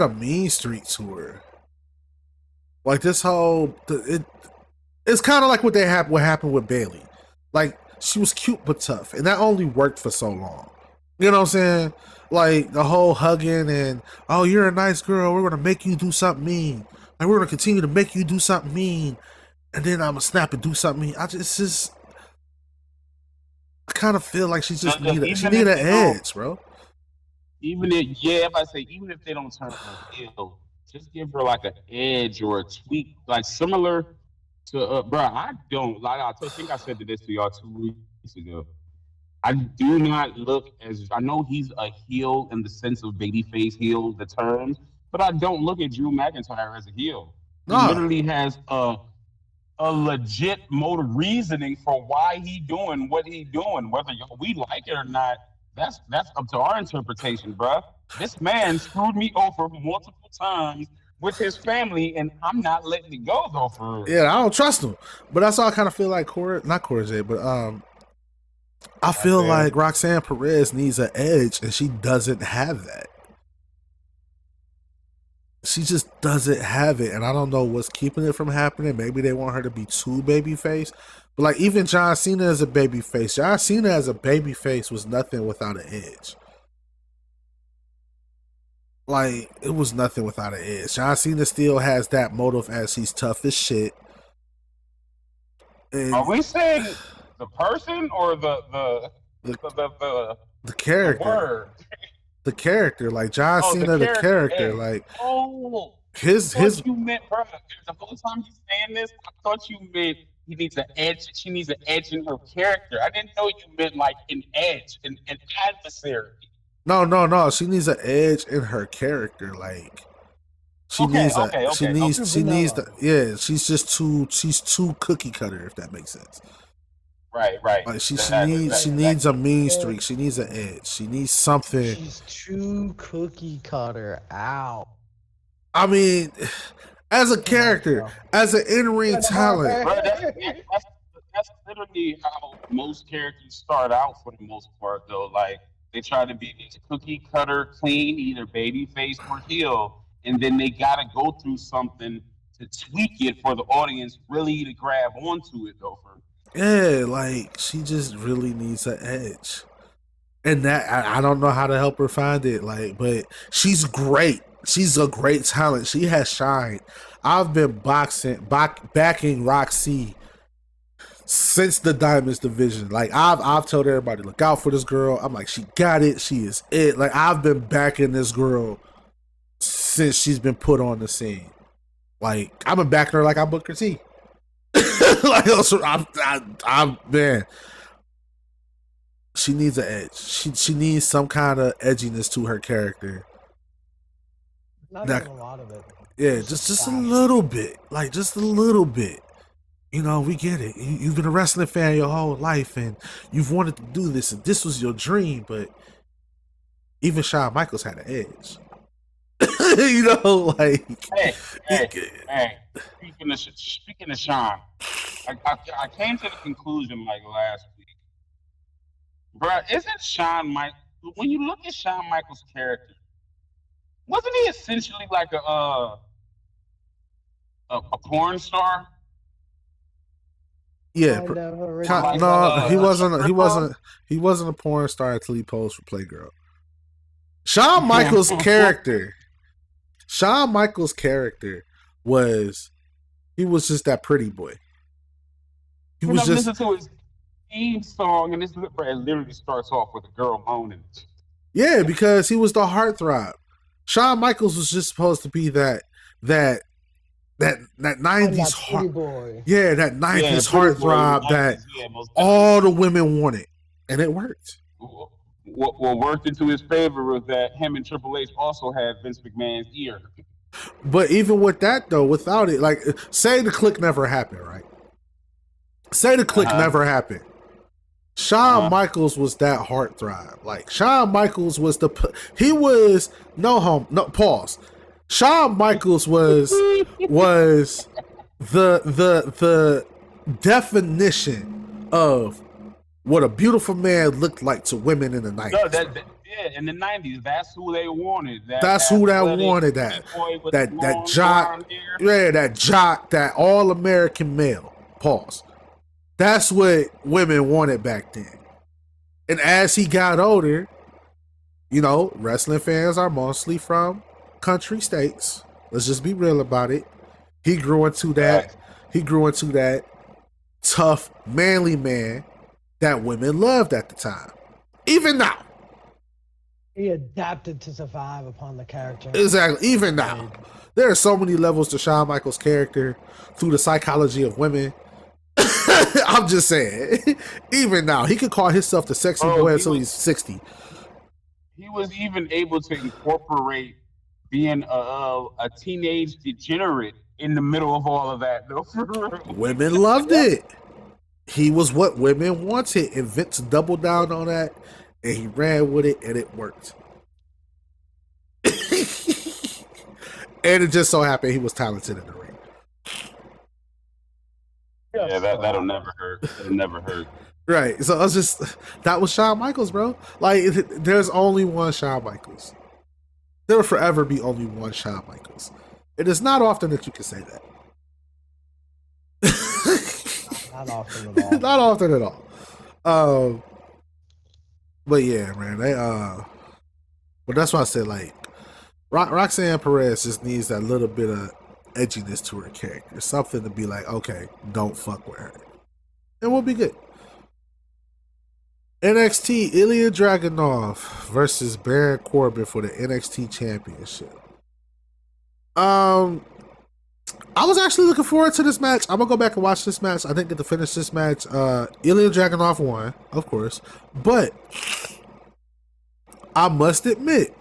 a mean streak to her. Like this whole it's kind of like what happened with Bayley. Like, she was cute but tough, and that only worked for so long. You know what I'm saying? Like the whole hugging and, oh, you're a nice girl, we're gonna make you do something mean. Like, we're gonna continue to make you do something mean, and then I'm gonna snap and do something mean. I kind of feel like she just need an edge, bro. if I say even if they don't turn her heel, just give her like an edge or a tweak, like similar to bro. I don't like. think I said this to y'all 2 weeks ago. I do not look as I know he's a heel in the sense of babyface heel, the terms, but I don't look at Drew McIntyre as a heel. He Nah. literally has a legit mode of reasoning for why he doing what he doing. Whether we like it or not, that's up to our interpretation, bruh. This man screwed me over multiple times with his family, and I'm not letting it go though. For real. Yeah, I don't trust him. But that's all I kind of feel like not Cora J, but I feel like Roxanne Perez needs an edge, and she doesn't have that. She just doesn't have it, and I don't know what's keeping it from happening. Maybe they want her to be too babyface, but like even John Cena as a babyface, John Cena as a babyface was nothing without an edge. Like it was nothing without an edge. John Cena still has that motive as he's tough as shit. And are we saying the person or the character? The word? The character, like John Cena, the character, like his. You meant, bro, the whole time you saying this, I thought you meant he needs an edge. She needs an edge in her character. I didn't know you meant like an edge, an adversary. No. She needs an edge in her character. Like she needs she's just too cookie cutter, if that makes sense. Right. Like she needs a mean streak. She needs an edge. She needs something. She's too cookie cutter. Ow. I mean, as a character, as an in-ring talent. Bro, that's literally how most characters start out for the most part, though. Like they try to be these cookie cutter, clean, either baby face or heel, and then they gotta go through something to tweak it for the audience really to grab onto it, though. Yeah, like she just really needs an edge, and that I don't know how to help her find it. Like, but she's great. She's a great talent. She has shined. I've been backing Roxy since the Diamonds division. Like I've told everybody, look out for this girl. I'm like, she got it. She is it. Like I've been backing this girl since she's been put on the scene. Like I've been backing her like I'm Booker T. Like I'm man. She needs an edge. She needs some kind of edginess to her character. Not even a lot of it. Yeah, just a little bit. Like just a little bit. You know, we get it. You've been a wrestling fan your whole life, and you've wanted to do this, and this was your dream. But even Shawn Michaels had an edge. You know, like hey. Speaking of Shawn, I came to the conclusion like last week, bro. Isn't Shawn Michaels? When you look at Shawn Michaels' character, wasn't he essentially like a porn star? Yeah, he wasn't a porn star until he posed for Playgirl. Shawn Michaels' character was just that pretty boy. He was just listen to his theme song, and this literally starts off with a girl moaning. Yeah, because he was the heartthrob. Shawn Michaels was just supposed to be that 90s heart boy. Yeah, that 90s heartthrob that all the women wanted, and it worked. What worked into his favor was that him and Triple H also had Vince McMahon's ear. But even with that, though, without it, like, say the click never happened, right? Say the click never happened. Shawn Michaels was that heartthrob. Like, Shawn Michaels was pause. Shawn Michaels was the definition of what a beautiful man looked like to women in the 90s. No, in the 90s, that's who they wanted. That's who that wanted that jock. Yeah, that jock, that all-American male. Pause. That's what women wanted back then. And as he got older, you know, wrestling fans are mostly from country states. Let's just be real about it. He grew into that. He grew into that tough, manly man that women loved at the time. Even now. He adapted to survive upon the character. Exactly. Even now, there are so many levels to Shawn Michaels' character through the psychology of women. I'm just saying. Even now, he could call himself the sexy Bro, boy he until was he's 60. he was even able to incorporate being a teenage degenerate in the middle of all of that. No, for real. Women loved it. He was what women wanted, and Vince doubled down on that, and he ran with it, and it worked. And it just so happened he was talented in the ring. Yeah, that'll never hurt. That'll never hurt. Right. So I was just, that was Shawn Michaels, bro. Like, there's only one Shawn Michaels. There will forever be only one Shawn Michaels. It is not often that you can say that. Not often at all. Not often at all. But yeah, man, but that's why I said, like, Roxanne Perez just needs that little bit of edginess to her character, something to be like, okay, don't fuck with her, and we'll be good. NXT, Ilya Dragunov versus Baron Corbin for the NXT Championship. I was actually looking forward to this match. I'm gonna go back and watch this match. I didn't get to finish this match. Ilya Dragunov won, of course, but I must admit,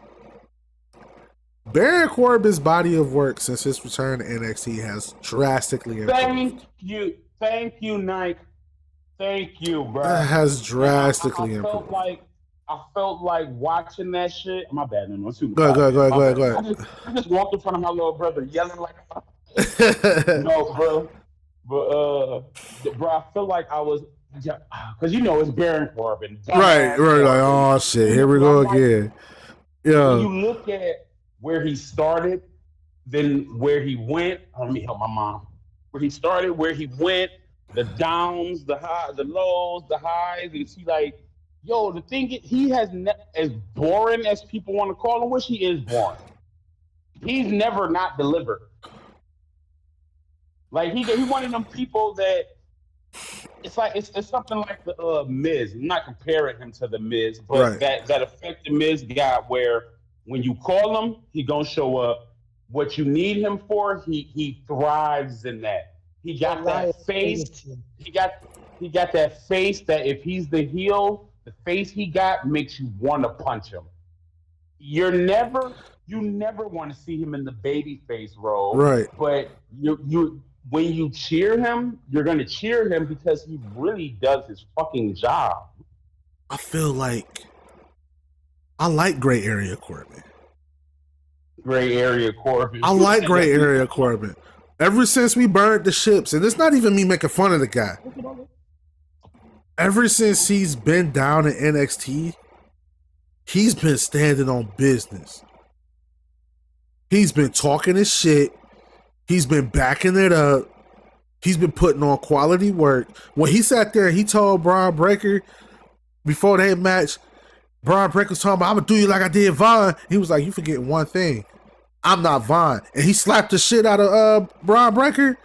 Baron Corbin's body of work since his return to NXT has drastically improved. Thank you, Nike. Thank you, bro. It has drastically I improved. felt like watching that shit. My bad, no, Go ahead. I just walked in front of my little brother, yelling like, no, bro. But bro, I feel like I was, because it's Baron Corbin. Right. Like, oh shit, here we go again. Yeah. When you look at where he started, then where he went. Let me help my mom. Where he started, where he went, the downs, the high, the lows, the highs, and see, like, yo, the thing is, he has as boring as people want to call him, which he is boring. He's never not delivered. Like he one of them people that it's like it's something like the Miz. I'm not comparing him to the Miz, but right. that effect the Miz got where when you call him, he gonna show up. What you need him for, he thrives in that. He got that face. He got that face that if he's the heel, the face he got makes you want to punch him. You never want to see him in the baby face role. Right. But you when you cheer him, you're gonna cheer him because he really does his fucking job. I feel like I like Gray Area Corbin. Gray Area Corbin. I like Gray Area Corbin. Ever since we burned the ships, and it's not even me making fun of the guy. Ever since he's been down in NXT, he's been standing on business. He's been talking his shit. He's been backing it up. He's been putting on quality work. When he sat there, he told Braun Breaker before that match, Braun Breaker was talking about, I'm going to do you like I did Vaughn. He was like, you forgetting one thing. I'm not Vaughn. And he slapped the shit out of Braun Breaker.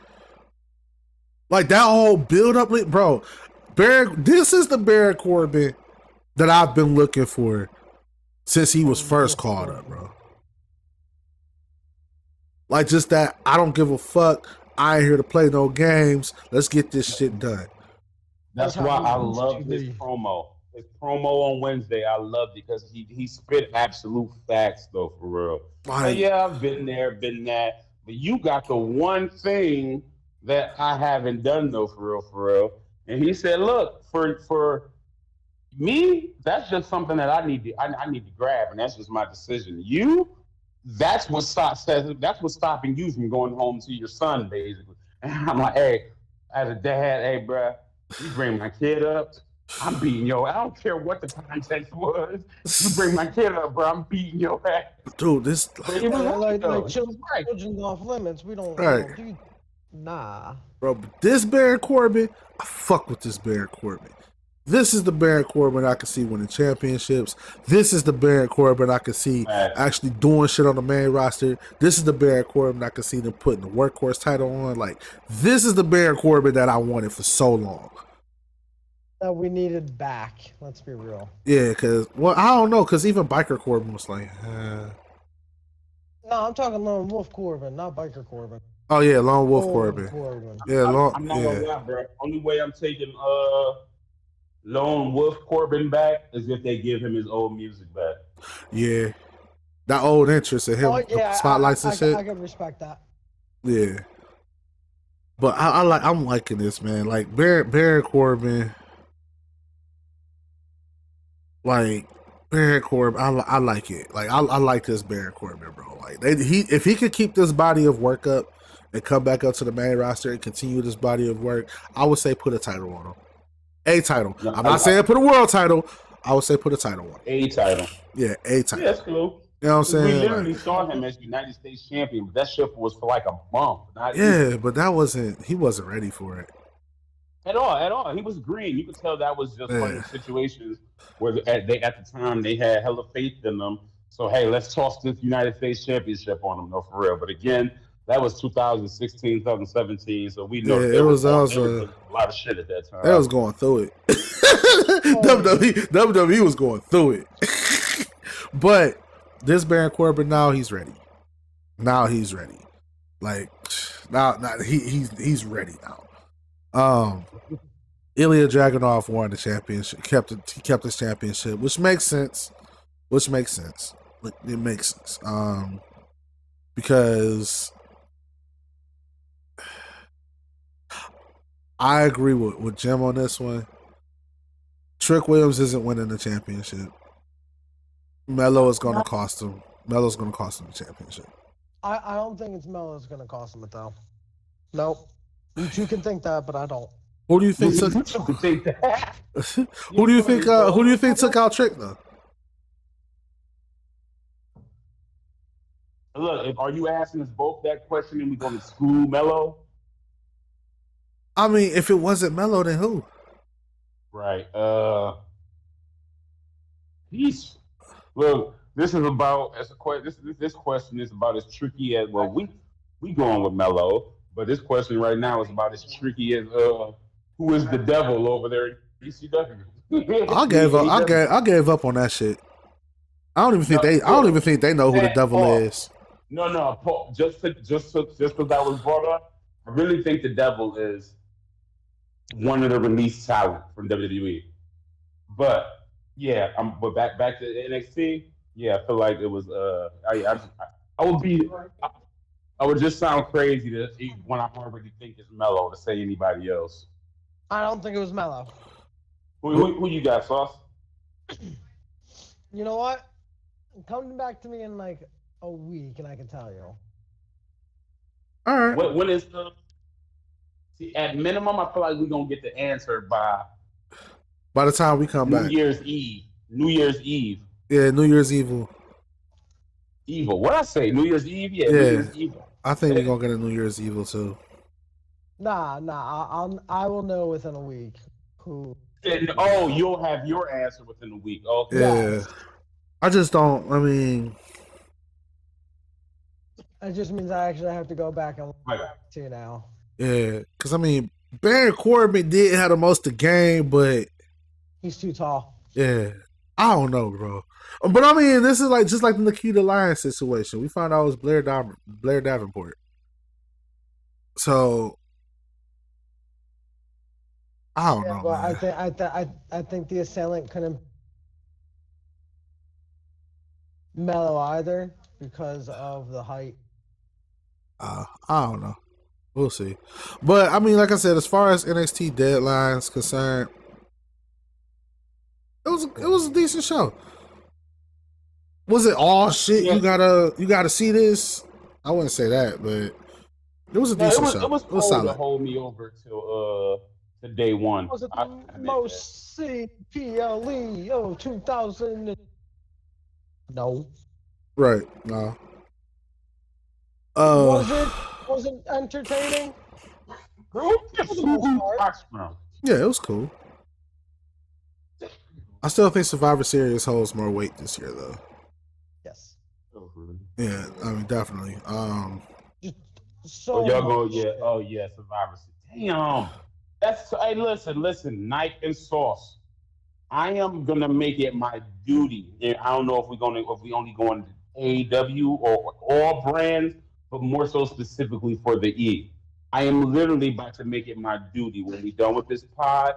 Like that whole build up, bro. This is the Baron Corbin that I've been looking for since he was first called up, bro. Like just that, I don't give a fuck. I ain't here to play no games. Let's get this shit done. That's why I love his promo. His promo on Wednesday, I loved it because he spit absolute facts though, for real. Like, yeah, I've been there, been that. But you got the one thing that I haven't done though, for real. And he said, look, for me, that's just something that I need to grab, and that's just my decision. That's what's stopping you from going home to your son, basically. And I'm like, hey, as a dad, hey, bro, you bring my kid up, I'm beating your ass. I don't care what the context was. You bring my kid up, bro, I'm beating your ass. Dude, this like children off limits. We don't do. Nah, bro. But this Baron Corbin, I fuck with this Baron Corbin. This is the Baron Corbin I can see winning championships. This is the Baron Corbin I can see actually doing shit on the main roster. This is the Baron Corbin I can see them putting the workhorse title on. Like, this is the Baron Corbin that I wanted for so long. that we needed back. Let's be real. Yeah, because I don't know, because even Biker Corbin was like, No, I'm talking Lone Wolf Corbin, not Biker Corbin. oh yeah, Lone Wolf Old Corbin. Corbin. Yeah, I'm not gonna lie, bro. Only way I'm taking Lone Wolf Corbin back is if they give him his old music back. yeah. That old interest in him, Oh yeah, spotlights and shit. I can respect that. Yeah. But I'm liking this, man. Like Baron Corbin, like Baron Corbin, I like it. Like I like this Baron Corbin, bro. Like if he could keep this body of work up and come back up to the main roster and continue this body of work, I would say put a title on him. A title. No, I'm not saying put a world title. I would say put a title on him. A title. Yeah, a title. Yeah, that's cool. You know what I'm saying? We literally saw him as United States champion, but that shit was for like a month. Yeah, but he wasn't ready for it. At all. He was green. You could tell that was just one of the situations where at the time they had hella faith in them. So hey, let's toss this United States Championship on them, no, for real. But again, that was 2016, 2017. So we know it was also a lot of shit at that time. They was going through it. WWE was going through it. But this Baron Corbin, now he's ready. Like now he's ready now. Ilya Dragunov won the championship, he kept his championship, which makes sense. It makes sense. Because I agree with Jim on this one. Trick Williams isn't winning the championship. Melo is going to cost him. Melo's going to cost him the championship. I don't think it's Melo's going to cost him it though. Nope. You two can think that, but I don't. Who do you think took? Who do you think? Who do you think took out Trick though? Look, are you asking us both that question and we going to school Melo? I mean, if it wasn't Melo, then who? Right. Look. This is about this question is about as tricky as we going with Melo, but this question right now is about as tricky as who is the devil over there in ECW. I gave up on that shit. I don't even think they know who the devil is. No, Paul, just because that was brought up, I really think the devil is one of the released talent from WWE. But yeah, but back to NXT. Yeah, I feel like it was. I would just sound crazy when I already think it's Melo to say anybody else. I don't think it was Melo. Who you got, Sauce? You know what? Come back to me in like a week, and I can tell you. All right. When is the? See, at minimum, I feel like we're gonna get the answer by the time we come back. New Year's Eve. Yeah, New Year's Evil. What I say? New Year's Eve? Yeah. New Year's Evil. I think we're gonna get a New Year's Evil too. Nah. I will know within a week who. You'll have your answer within a week. Okay. Yeah. I just don't. I mean, it just means I actually have to go back and look to you now. Yeah, because I mean, Baron Corbin did have the most to gain, but he's too tall. Yeah. I don't know, bro. But I mean, this is just like the Nikita Lyons situation. We found out it was Blair Davenport. So I don't know. But man. I think the assailant couldn't Melo either because of the height. I don't know. We'll see. But I mean, like I said, as far as NXT deadlines concerned, it was a decent show. Was it all shit? Yeah. You gotta see this. I wouldn't say that, but it was a decent show. It was cool to hold me over till to day one. Was it the most CPLE 2000? No. Right. No. Was it entertaining? Yeah, it was cool. I still think Survivor Series holds more weight this year, though. Yes. Yeah, I mean, definitely. So y'all go, yeah. Oh, yeah, Survivor Series. Damn. That's hey, listen, knife and sauce. I am gonna make it my duty. And I don't know if we only going to AEW or all brands, but more so specifically for the E. I am literally about to make it my duty when we done with this pod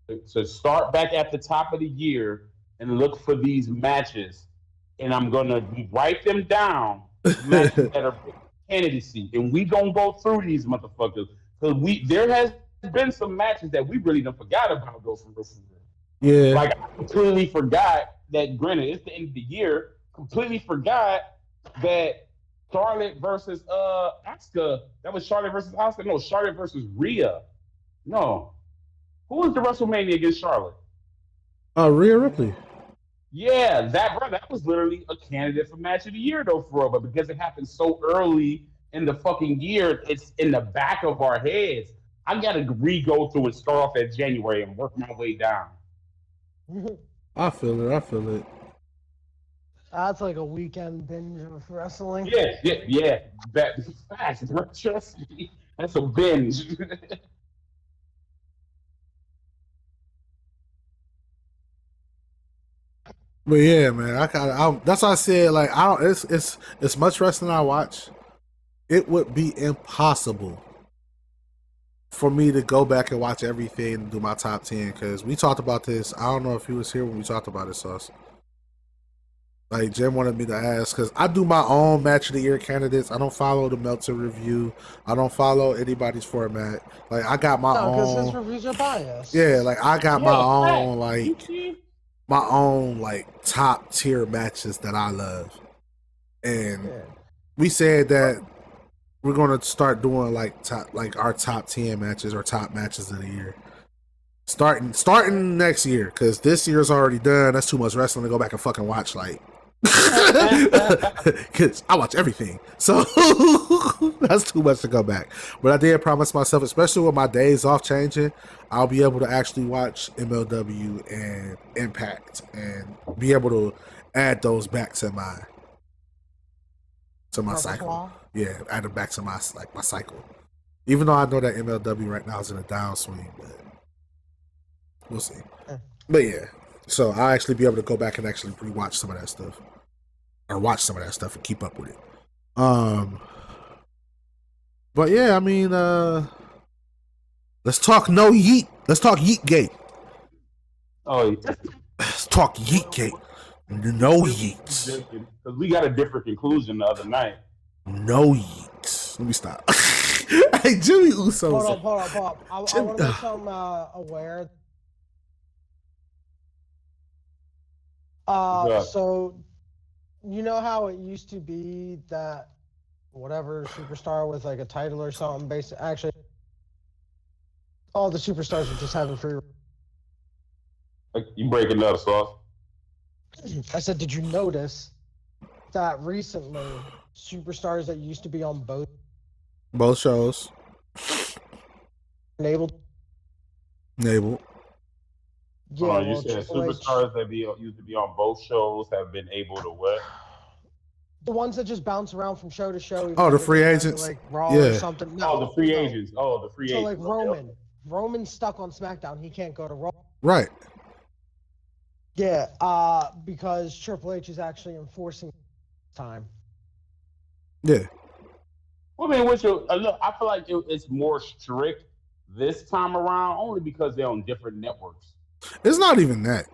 to start back at the top of the year and look for these matches, and I'm gonna write them down. Matches that are candidacy, and we gonna go through these motherfuckers because we there has been some matches that we really don't forgot about though for real. Yeah. Like I completely forgot that. Granted, it's the end of the year. Completely forgot that Charlotte versus Asuka. That was Charlotte versus Asuka. No, Charlotte versus Rhea. No, who was the WrestleMania against Charlotte? Rhea Ripley. Yeah, that was literally a candidate for match of the year though, for real. But because it happened so early in the fucking year, it's in the back of our heads. I gotta re-go through and start off at January and work my way down. I feel it. I feel it. That's like a weekend binge of wrestling. Yeah. That fast, bro. Trust me. That's a binge. But yeah, man, that's why I said like I don't. It's much wrestling I watch. It would be impossible for me to go back and watch everything and do my top 10 because we talked about this. I don't know if he was here when we talked about it, Sauce. Like Jim wanted me to ask because I do my own match of the year candidates. I don't follow the Meltzer review. I don't follow anybody's format. Like I got my No, because his own. reviews are biased. Yeah, like I got my own You like top tier matches that I love, and Yeah. we said that we're gonna start doing like our top 10 matches or top matches of the year. Starting next year, because this year's already done. That's too much wrestling to go back and fucking watch. Like, because I watch everything, so that's too much to go back. But I did promise myself, especially with my days off changing, I'll be able to actually watch MLW and Impact and be able to add those back to my cycle. Repertoire. Yeah, add them back to my cycle. Even though I know that MLW right now is in a downswing, but we'll see. But yeah, so I'll actually be able to go back and actually rewatch some of that stuff, or watch some of that stuff and keep up with it. But yeah, I mean, let's talk no yeet. Let's talk yeet gate. Oh, yeah. Let's talk yeet gate. No yeets. Because we got a different conclusion the other night. No yeets. Let me stop. Hey, Jimmy Uso. Hold up. I want to make some aware. Yeah. So, you know how it used to be that whatever superstar with like a title or something, actually, all the superstars are just having free. Like, you breaking up, Sauce? I said, did you notice that recently superstars that used to be on both shows enabled? Yeah, Oh, you well, said Triple H, superstars that used to be on both shows have been able to what? the ones that just bounce around from show to show. Oh, the free like agents? Raw Yeah. or something. No, Oh, the free no. agents. Oh, the free So agents. like Roman's stuck on SmackDown. He can't go to Raw. Right. Yeah, because Triple H is actually enforcing time. Yeah. Well, I mean, look, I feel like it's more strict this time around only because they're on different networks. It's not even that.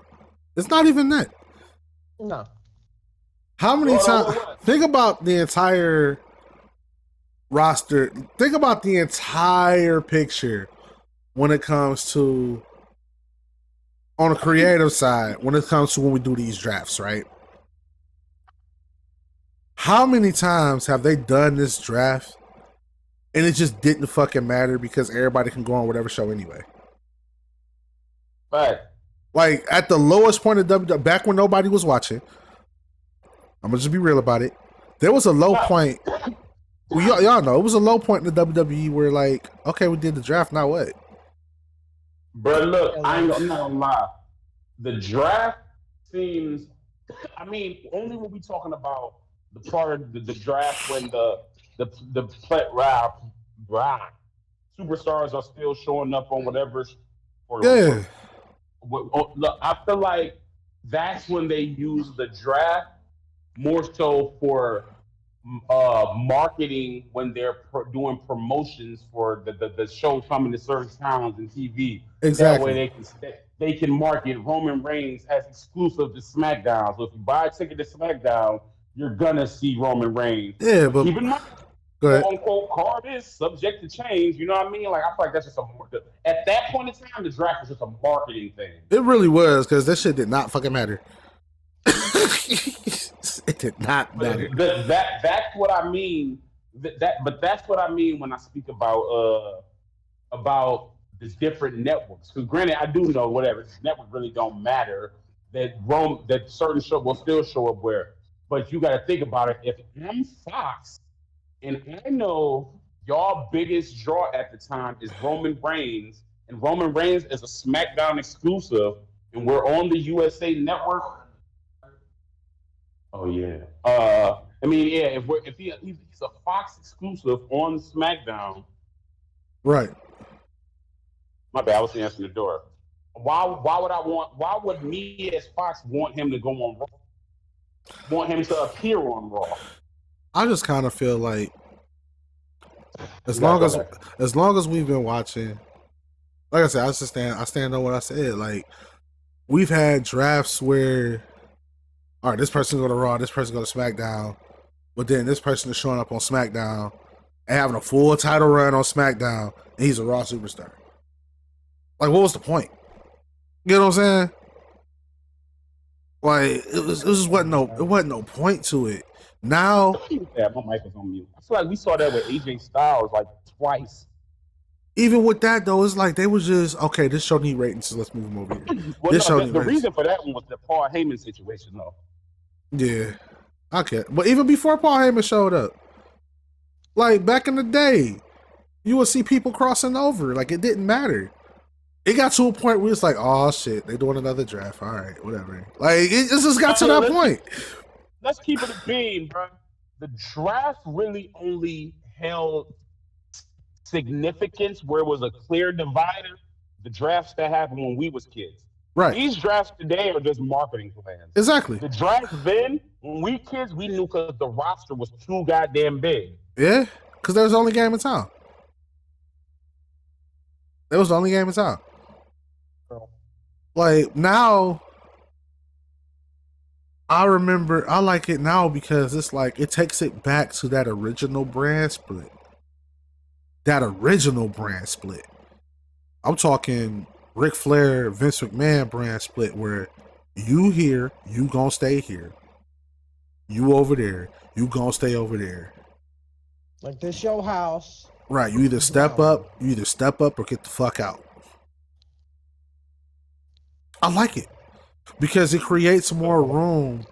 No. How many times? Think about the entire roster. Think about the entire picture when it comes to on the creative side. When it comes to when we do these drafts, right? How many times have they done this draft and it just didn't fucking matter because everybody can go on whatever show anyway? Right. Like at the lowest point of WWE, back when nobody was watching, I'm gonna just be real about it. There was a low point. Well, y'all know it was a low point in the WWE where like, okay, we did the draft. Now what? But look, I'm not gonna lie. The draft seems. I mean, only when we talking about the part of the draft when the superstars are still showing up on whatever. Yeah. Look, I feel like that's when they use the draft more so for marketing when they're doing promotions for the show coming to certain towns and TV. That way Exactly. they can market Roman Reigns as exclusive to SmackDown. So if you buy a ticket to SmackDown, you're gonna see Roman Reigns. Yeah, But but keep in mind, go ahead. quote unquote card is subject to change. You know what I mean? Like I feel like that's just at that point in time, the draft was just a marketing thing. It really was because that shit did not fucking matter. It did not matter. That's what I mean. But that's what I mean when I speak about the different networks. Because granted, I do know whatever network really don't matter. That certain show will still show up where. But you got to think about it. If I'm Fox and I know y'all biggest draw at the time is Roman Reigns, and Roman Reigns is a SmackDown exclusive, and we're on the USA Network. Oh yeah. I mean, yeah. If he's a Fox exclusive on SmackDown. Right. My bad. I was answering the door. Why would me as Fox want him to go on Raw? Want him to appear on Raw? I just kind of feel like as long as we've been watching, like I said, I stand on what I said. Like we've had drafts where, all right, this person go to Raw, this person go to SmackDown, but then this person is showing up on SmackDown and having a full title run on SmackDown, and he's a Raw superstar. Like, what was the point? You know what I'm saying? Like, it just wasn't no point to it. Now, yeah, my mic was on mute. I feel like we saw that with AJ Styles like twice. Even with that though, it's like they was just okay. This show need ratings, so let's move him over here. Well, the reason for that one was the Paul Heyman situation, though. Yeah, okay. But even before Paul Heyman showed up, like back in the day, you would see people crossing over. Like it didn't matter. It got to a point where it's like, oh shit, they doing another draft. All right, whatever. Like it just got to that point. Let's keep it a beam, bro. The draft really only held significance where it was a clear divider. The drafts that happened when we was kids. Right. These drafts today are just marketing plans. Exactly. The draft then, when we kids, we knew because the roster was too goddamn big. Yeah, because there was the only game in town. It was the only game in town. Like now, I remember I like it now because it's like it takes it back to that original brand split. That original brand split. I'm talking Ric Flair, Vince McMahon brand split where you here, you gonna stay here. You over there, you gonna stay over there. Like this your house. Right, you either step up or get the fuck out. I like it because it creates more room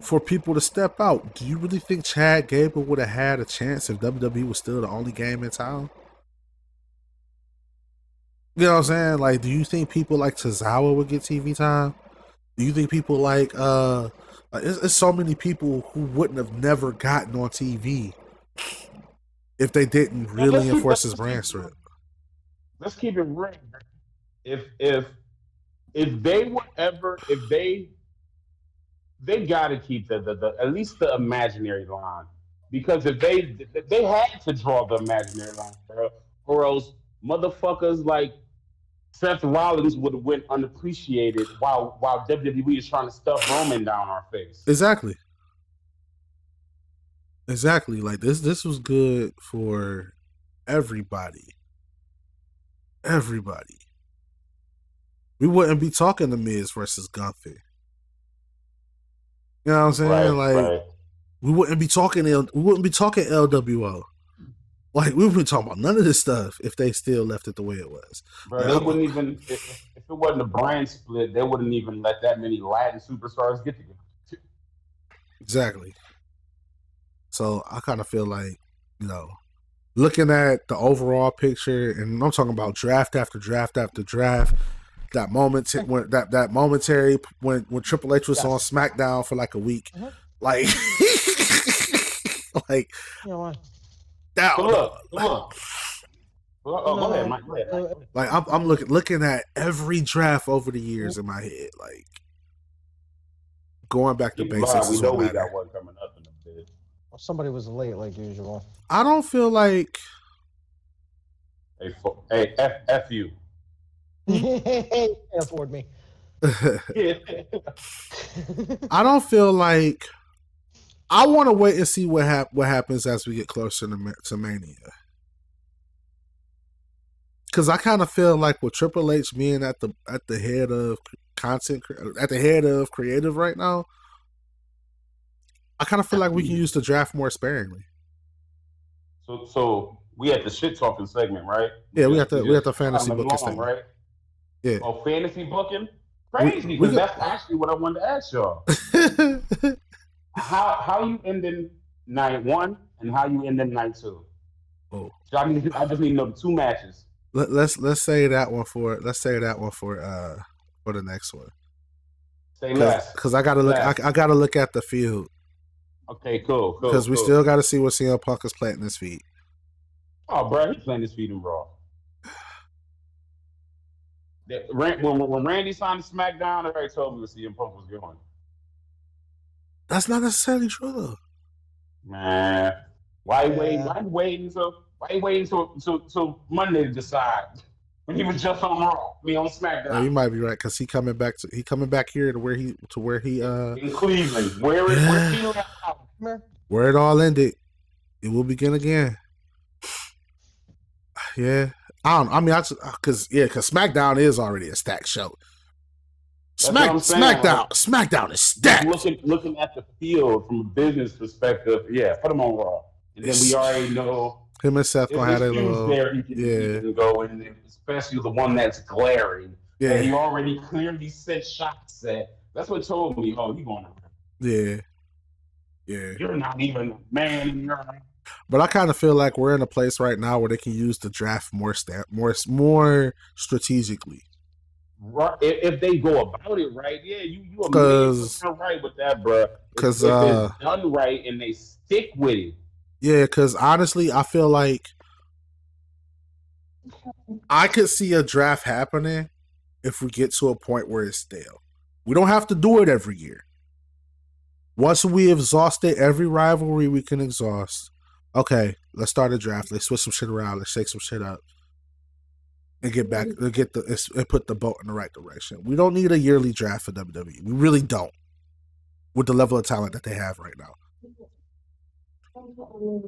for people to step out. Do you really think Chad Gable would have had a chance if WWE was still the only game in town? You know what I'm saying? Like, do you think people like Tozawa would get TV time? Do you think people like it's so many people who wouldn't have never gotten on TV if they didn't really enforce this brand split? Let's keep it real. If they were ever, they got to keep the at least the imaginary line, because if they had to draw the imaginary line, bro, or else motherfuckers like Seth Rollins would have went unappreciated while WWE is trying to stuff Roman down our face. Exactly. Like this was good for everybody. Everybody. We wouldn't be talking The Miz versus Gunther. You know what I'm saying? Right. We wouldn't be talking LWO. Like we wouldn't be talking about none of this stuff if they still left it the way it was. Bro, they wouldn't even if it wasn't a brand split, they wouldn't even let that many Latin superstars get together. Exactly. So I kind of feel like, looking at the overall picture, and I'm talking about draft after draft after draft. That moment when that momentary when Triple H was on SmackDown for like a week, like You know what? But look, Go ahead, No, Mike. Go ahead, Mike. Go ahead. Like I'm looking at every draft over the years in my head. Like going back to Keep in mind, basics we is know what we matters. got one coming up in a bit. somebody was late like usual. I don't feel like Hey, F you. Can't afford me. I don't feel like I want to wait and see what happens as we get closer to Mania. Because I kind of feel like with Triple H being at the head of at the head of creative right now, I kind of feel like we can use the draft more sparingly. So we had the shit talking segment, right? Yeah, we have the fantasy booking segment, right? Yeah. Oh, fantasy booking? Crazy, because that's actually what I wanted to ask y'all. How you ending night 1 and how you ending night 2? Oh, So I just need to know the 2 matches. Let's say that one for the next one. Say less. Because I gotta look. I gotta look at the field. Okay, cool. Because we still got to see what CM Punk is planting his feet. Oh, bro, he's planting his feet in Raw. When Randy signed to SmackDown, they already told me what CM Punk was going. That's not necessarily true though. Man, why you waiting until Monday to decide when he was just on Raw? On SmackDown. Oh, you might be right because he coming back here to where he in Cleveland, where it all ended. It will begin again. Yeah, because SmackDown is already a stacked show. SmackDown is stacked. Looking at the field from a business perspective, yeah, put him on Raw, and then we already know him and Seth gonna have a little. There he can go, and especially the one that's glaring. Yeah, that he already clearly sent shots at. That's what told me. Oh, he going to. Yeah. You're not even a man. But I kind of feel like we're in a place right now where they can use the draft more strategically. Right, if they go about it right, yeah, you 1,000,000% right with that, bro. Because if it's done right and they stick with it. Yeah, because honestly, I feel like I could see a draft happening if we get to a point where it's stale. We don't have to do it every year. Once we exhausted every rivalry we can exhaust, okay, let's start a draft. Let's switch some shit around. Let's shake some shit up. And get back and put the boat in the right direction. We don't need a yearly draft for WWE. We really don't. With the level of talent that they have right now.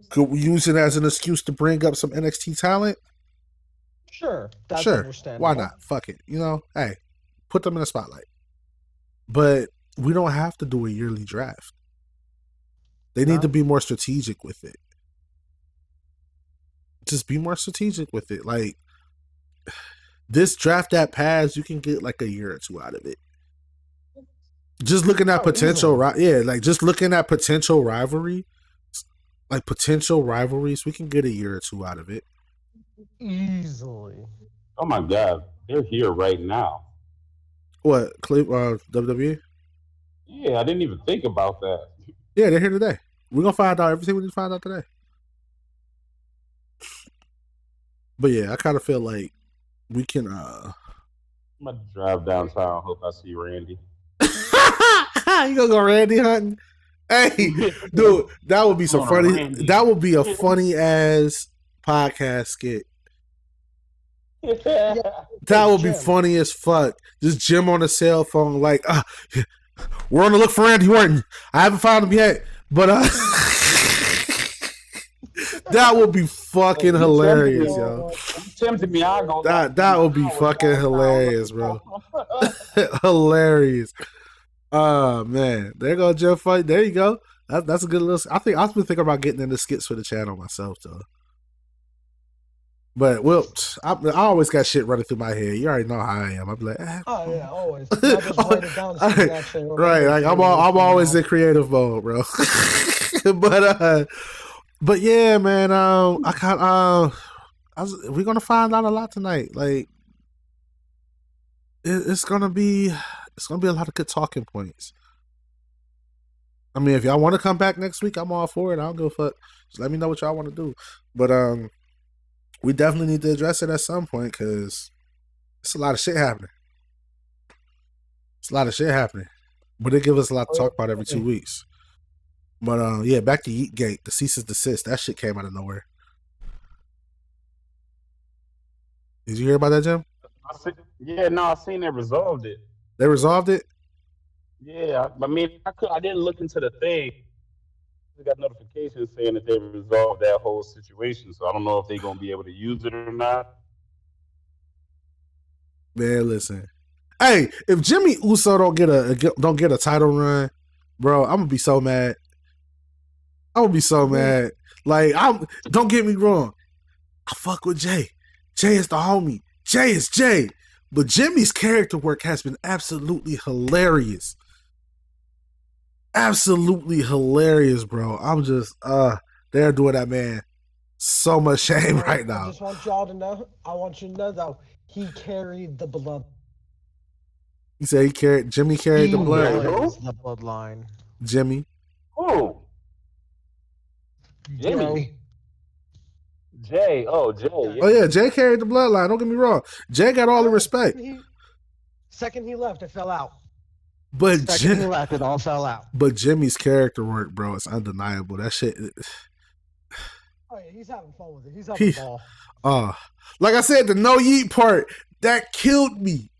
Could we use it as an excuse to bring up some NXT talent? Sure. That's understandable. Why not? Fuck it. Hey, put them in the spotlight. But we don't have to do a yearly draft. They need to be more strategic with it. Just be more strategic with it. Like, this draft that passed, you can get like a year or 2 out of it. Just looking at potential, just looking at potential rivalry, like potential rivalries, we can get a year or 2 out of it. Easily. Oh my God, they're here right now. What, WWE? Yeah, I didn't even think about that. Yeah, they're here today. We're gonna find out everything we need to find out today. But yeah, I kind of feel like we can. I'm about to drive downtown. Hope I see Randy. You gonna go Randy hunting? Hey, dude, that would be so funny. That would be a funny ass podcast skit. That would be funny as fuck. Just Jim on the cell phone, like, we're on the look for Randy Orton. I haven't found him yet, but that would be fucking hilarious, yo. That would be fucking hilarious, bro. Hilarious. Oh man, there you go, Jeff Fight. There you go. That's a good list. I've been thinking about getting into skits for the channel myself, though. But I always got shit running through my head. You already know how I am. I'll be like, oh yeah, always. I just write it down. So right, like I'm always in creative mode, bro. But yeah, man. We're gonna find out a lot tonight. Like, it's gonna be a lot of good talking points. I mean, if y'all want to come back next week, I'm all for it. I don't give a fuck. Just let me know what y'all want to do. But We definitely need to address it at some point because it's a lot of shit happening. It's a lot of shit happening. But it gives us a lot to talk about every 2 weeks. But yeah, back to Yeetgate, the cease and desist. That shit came out of nowhere. Did you hear about that, Jim? I seen they resolved it. They resolved it? Yeah, I mean, I didn't look into the thing. We got notifications saying that they resolved that whole situation, so I don't know if they're gonna be able to use it or not. Man, listen. Hey, if Jimmy Uso don't get a title run, bro, I'm gonna be so mad. I'm gonna be so mad. Like, don't get me wrong. I fuck with Jay. Jay is the homie. Jay is Jay. But Jimmy's character work has been absolutely hilarious. Absolutely hilarious, bro. I'm just they're doing that man so much shame right now. I just want y'all to know. I want you to know though, he carried the blood. He said Jimmy carried the blood. The bloodline. Jimmy. Oh. Jimmy. Jay. Oh, Jay. Yeah. Oh yeah, Jay carried the bloodline. Don't get me wrong. Jay got all the respect. Second he left, it fell out. But Second he left, it all fell out. But Jimmy's character work, bro, it's undeniable. That shit. Oh yeah, he's having fun with it. He's having ball. Like I said, the no yeet part that killed me.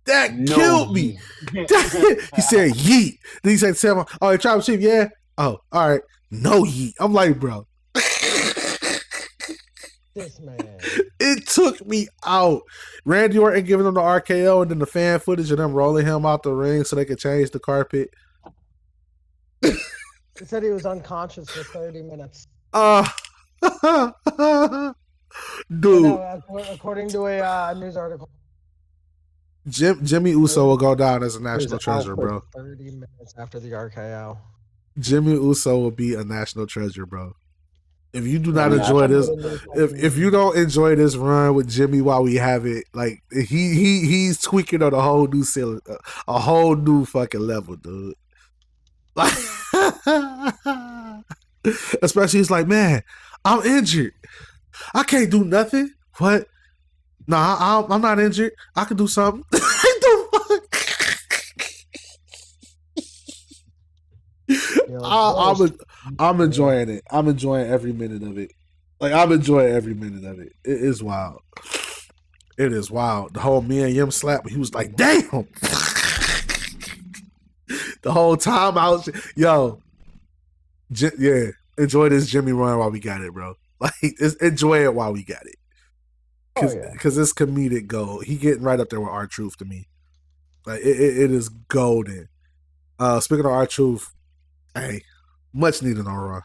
That killed me. He said yeet. Then he said, "Sam, oh, Tribal Chief, yeah. Oh, all right, no yeet." I'm like, bro. This man. It took me out. Randy Orton giving him the RKO and then the fan footage of them rolling him out the ring so they could change the carpet. He said he was unconscious for 30 minutes. Dude. According to a news article. Jimmy Uso will go down as a national treasure, bro. 30 minutes after the RKO. Jimmy Uso will be a national treasure, bro. If you do not enjoy this, if you don't enjoy this run with Jimmy while we have it, like he's tweaking on a whole new ceiling, a whole new fucking level, dude. Like, especially he's like, man, I'm injured. I can't do nothing. What? Nah, I'm not injured. I can do something. I'm enjoying it. I'm enjoying every minute of it. Like, I'm enjoying every minute of it. It is wild. It is wild. The whole me and Yim slap, he was like, damn. The whole time I was, enjoy this Jimmy run while we got it, bro. Like, enjoy it while we got it. Because it's comedic gold. He getting right up there with R-Truth to me. Like, it is golden. Speaking of R-Truth, hey, much needed on Raw.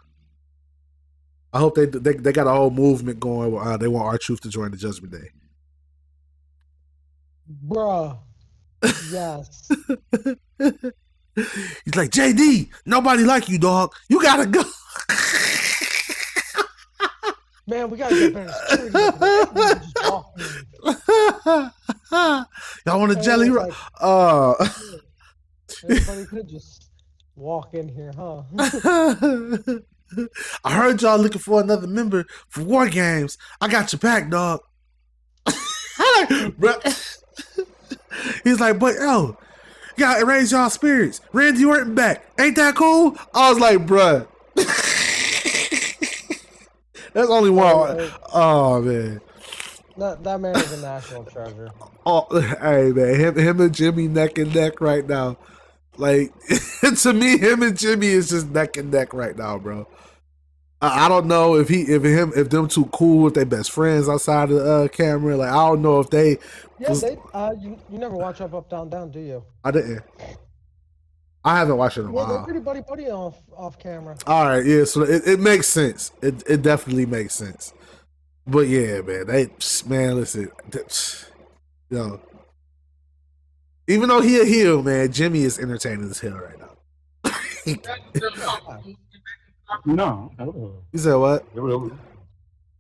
I hope they got a whole movement going. They want R-Truth to join the Judgment Day. Bruh. Yes. He's like, JD, nobody like you, dog. You gotta go. Man, we gotta get better security. Y'all want a jelly roll? Everybody could just walk in here, huh? I heard y'all looking for another member for War Games. I got your back, dog. He's like, but you gotta raise y'all spirits. Randy Orton back. Ain't that cool? I was like, bruh. That's only one. Oh, man. That man is a national treasure. Oh, hey, man. Him and Jimmy neck and neck right now. Like, to me, him and Jimmy is just neck and neck right now, bro. I don't know if them two cool, if they best friends outside of the camera. Like, I don't know if they. Yeah, you never watch Up, Down, Down, do you? I didn't. I haven't watched it in a while. They're pretty buddy off camera. All right, yeah, so it makes sense. It definitely makes sense. But yeah, man, listen, even though he a heel, man, Jimmy is entertaining as hell right now. No. You said what?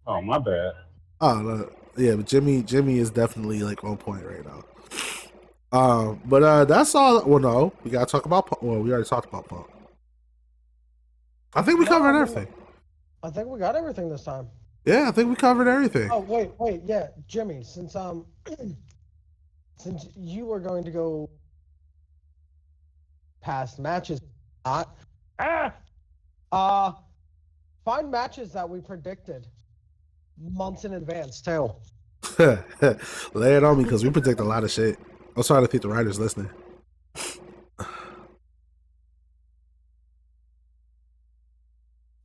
Oh, my bad. Oh no, yeah, but Jimmy is definitely like on point right now. But that's all. Well, no, we gotta talk about Punk. Well, we already talked about Punk. I think we covered everything. I think we got everything this time. Yeah, I think we covered everything. Oh wait, yeah, Jimmy. Since since you were going to go past matches, not uh, find matches that we predicted months in advance too. Lay it on me because we predict a lot of shit. I'm sorry to think the writers listening.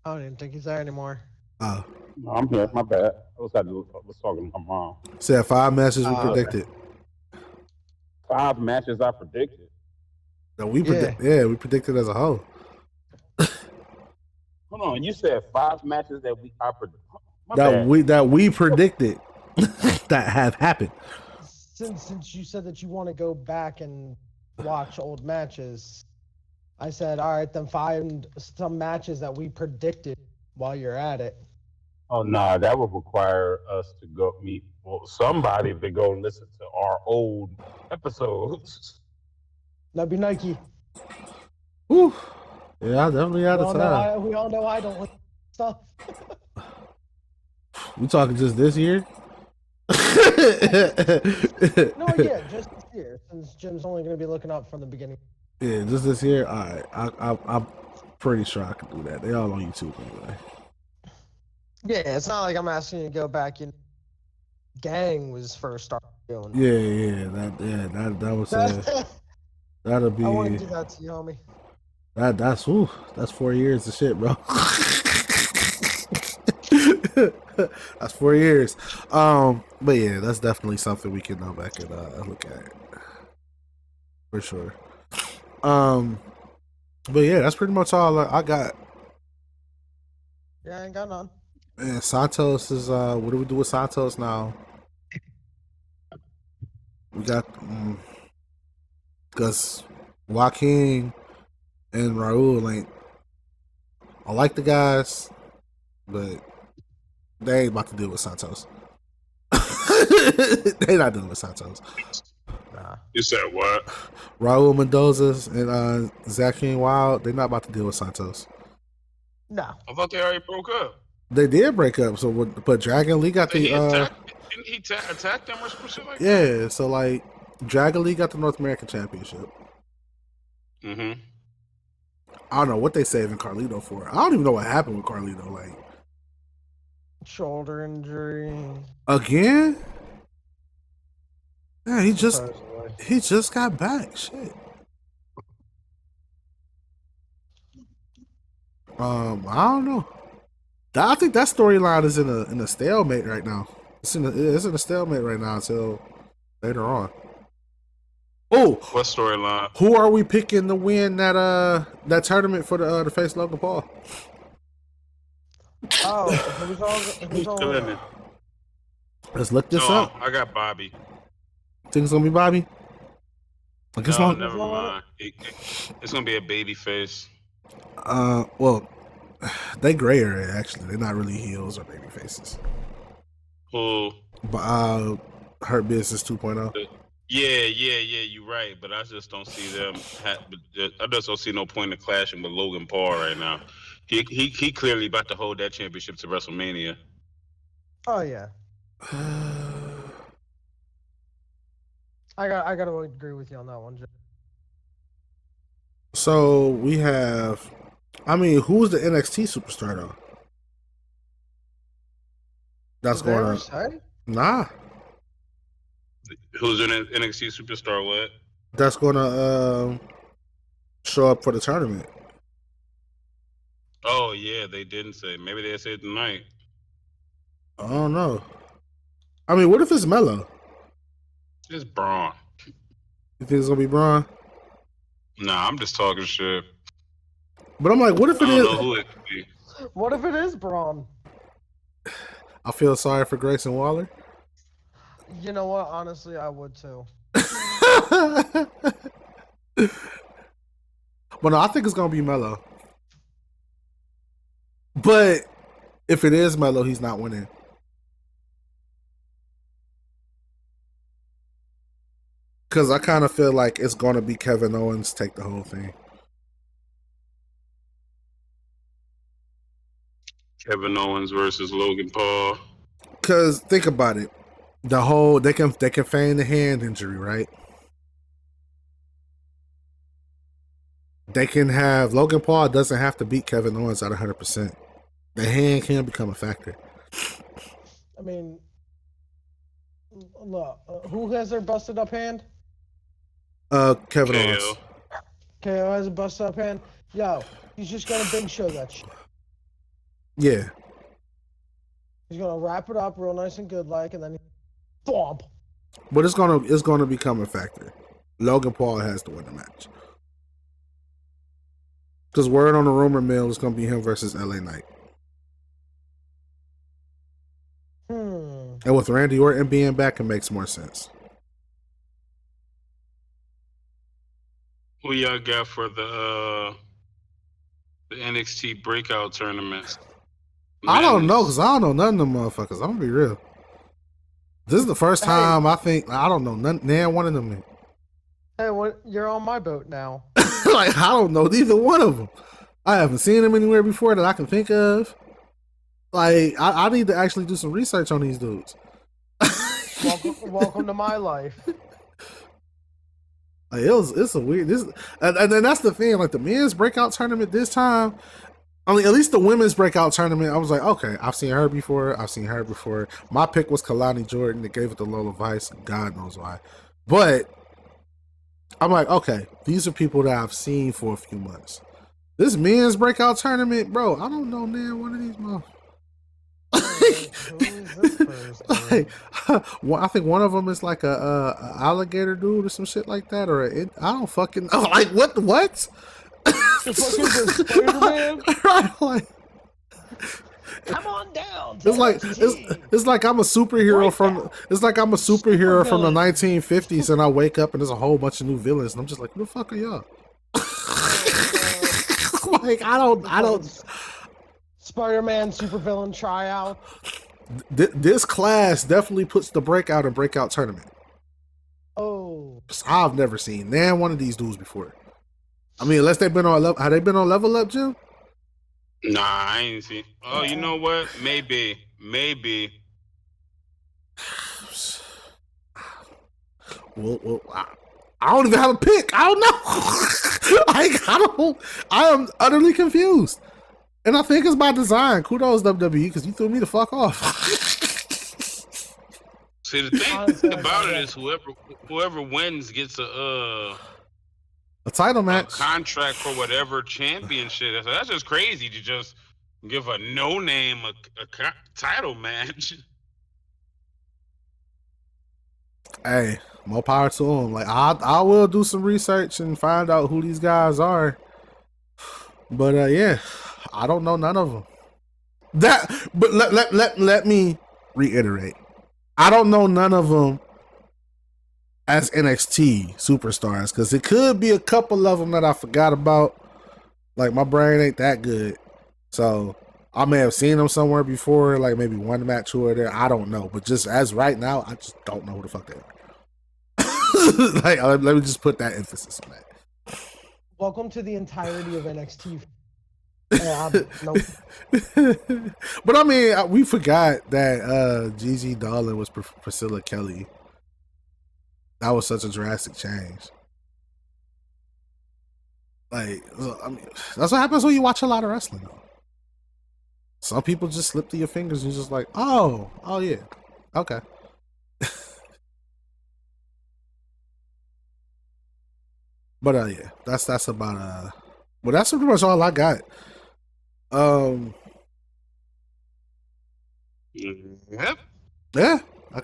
I don't even think he's there anymore. Oh, No, I'm here. My bad. I was talking to my mom. said 5 matches we Okay. predicted. 5 matches I predicted. That we predict. Yeah, we predicted as a whole. Hold on, you said 5 matches that I predicted. My bad. That we predicted that have happened. Since you said that you want to go back and watch old matches, I said, all right, then find some matches that we predicted while you're at it. Oh nah, that would require us to go meet somebody to go listen to our old episodes. That'd be Nike. Whew. Yeah, I definitely out of time. We all know I don't listen to stuff. We talking just this year? No, yeah, just this year, since Jim's only going to be looking up from the beginning. Yeah, just this year. All right, I'm pretty sure I can do that. They all on YouTube anyway. Yeah, it's not like I'm asking you to go back and Gang was first started doing. That was that'll be. I want to do that to you, homie. That's 4 years of shit, bro. That's 4 years. But yeah, that's definitely something we can go back and look at for sure. But yeah, that's pretty much all I got. Yeah, I ain't got none. And Santos is what do we do with Santos now? We got because Joaquin and Raul ain't. I like the guys, but they ain't about to deal with Santos. They not dealing with Santos. Nah. You said what? Raul Mendoza and Zaquin Wild, they're not about to deal with Santos. No. I thought they already broke up. They did break up, so but Dragon Lee got the Didn't he attack them or some shit like that? yeah. So like Dragon Lee got the North American Championship. Mm-hmm. I don't know what they saving Carlito for. I don't even know what happened with Carlito. Like Shoulder injury. again? Yeah, he Supposedly. just got back. Shit. I don't know. I think that storyline is in a stalemate right now. It's in a stalemate right now until later on. Oh, What storyline? who are we picking to win that tournament for the face Logan Paul? Oh, who's all Let's look this up. I got Bobby. Think it's gonna be Bobby? I guess No, not. never mind. It's gonna be a baby face. Well, they gray area actually. They're not really heels or baby faces. Who? But Hurt Business 2.0. Yeah, you're right. But I just don't see them. I just don't see no point in clashing with Logan Paul right now. He clearly about to hold that championship to WrestleMania. Oh yeah. I gotta agree with you on that one, Jim. So we have. I mean, who's the NXT superstar though? That's Did they going ever on. say? Nah, Who's an NXT superstar? What? that's gonna show up for the tournament. Oh yeah, they didn't say. Maybe they said tonight. I don't know. I mean, what if it's Mello? It's Braun. You think it's gonna be Braun? Nah, I'm just talking shit. But I'm like, what if I it don't is? know who it could be. What if it is Braun? I feel sorry for Grayson Waller. You know what? Honestly, I would too. But no, I think it's gonna be Mello. But if it is Mello, he's not winning. Because I kind of feel like it's gonna be Kevin Owens take the whole thing. Kevin Owens versus Logan Paul. Cause think about it, they can feign the hand injury, right? They can have Logan Paul doesn't have to beat Kevin Owens at 100%. The hand can become a factor. I mean, look, who has their busted up hand? Kevin KO. Owens. KO has a busted up hand. Yo, he's just gonna big show that shit. Yeah. He's gonna wrap it up real nice and good, like, and then bump. But it's gonna become a factor. Logan Paul has to win the match. Because word on the rumor mill is gonna be him versus LA Knight. And with Randy Orton being back, it makes more sense. Who y'all got for the NXT breakout tournaments? I don't know, because I don't know none of them motherfuckers. I'm gonna be real. This is the first time I don't know none one of them. Hey, you're on my boat now. Like, I don't know neither one of them. I haven't seen them anywhere before that I can think of. Like, I need to actually do some research on these dudes. Welcome to my life. Like, it's a weird and then that's the thing. Like, the men's breakout tournament this time, I mean, at least the women's breakout tournament, I was like, okay, I've seen her before. My pick was Kalani Jordan. That gave it to Lola Vice. God knows why. But I'm like, okay, these are people that I've seen for a few months. This men's breakout tournament, bro, I don't know one of these motherfuckers. Who is this person? I think one of them is like a alligator dude or some shit like that, I don't fucking know. Like, what? The fucking Spider-Man? Right, like, come on down. it's like I'm a superhero from the 1950s, and I wake up and there's a whole bunch of new villains, and I'm just like, who the fuck are y'all? Like, I don't. Spider-Man supervillain tryout. This class definitely puts the breakout and breakout tournament. Oh, I've never seen one of these dudes before. I mean, unless they've been on level. Have they been on Level Up, Jim? Nah, I ain't seen. Oh, you know what? Maybe. Well, I don't even have a pick. I don't know. I am utterly confused. And I think it's by design. Kudos, WWE, because you threw me the fuck off. See, the thing about it is whoever wins gets a title match, contract for whatever championship. That's just crazy to just give a no-name a title match. Hey, more power to them. Like, I will do some research and find out who these guys are. But yeah, I don't know none of them. But let me reiterate. I don't know none of them as NXT superstars, because it could be a couple of them that I forgot about. Like, my brain ain't that good, so I may have seen them somewhere before, like maybe one match or there. I don't know, but just as right now, I just don't know who the fuck they are. Like, let me just put that emphasis on that. welcome to the entirety of NXT. But I mean, we forgot that Gigi Dolan was Priscilla Kelly. That was such a drastic change. Like, I mean, that's what happens when you watch a lot of wrestling, though. Some people just slip through your fingers and you're just like, oh yeah, okay. But yeah, that's about well, that's pretty much all I got. Yep. Yeah, I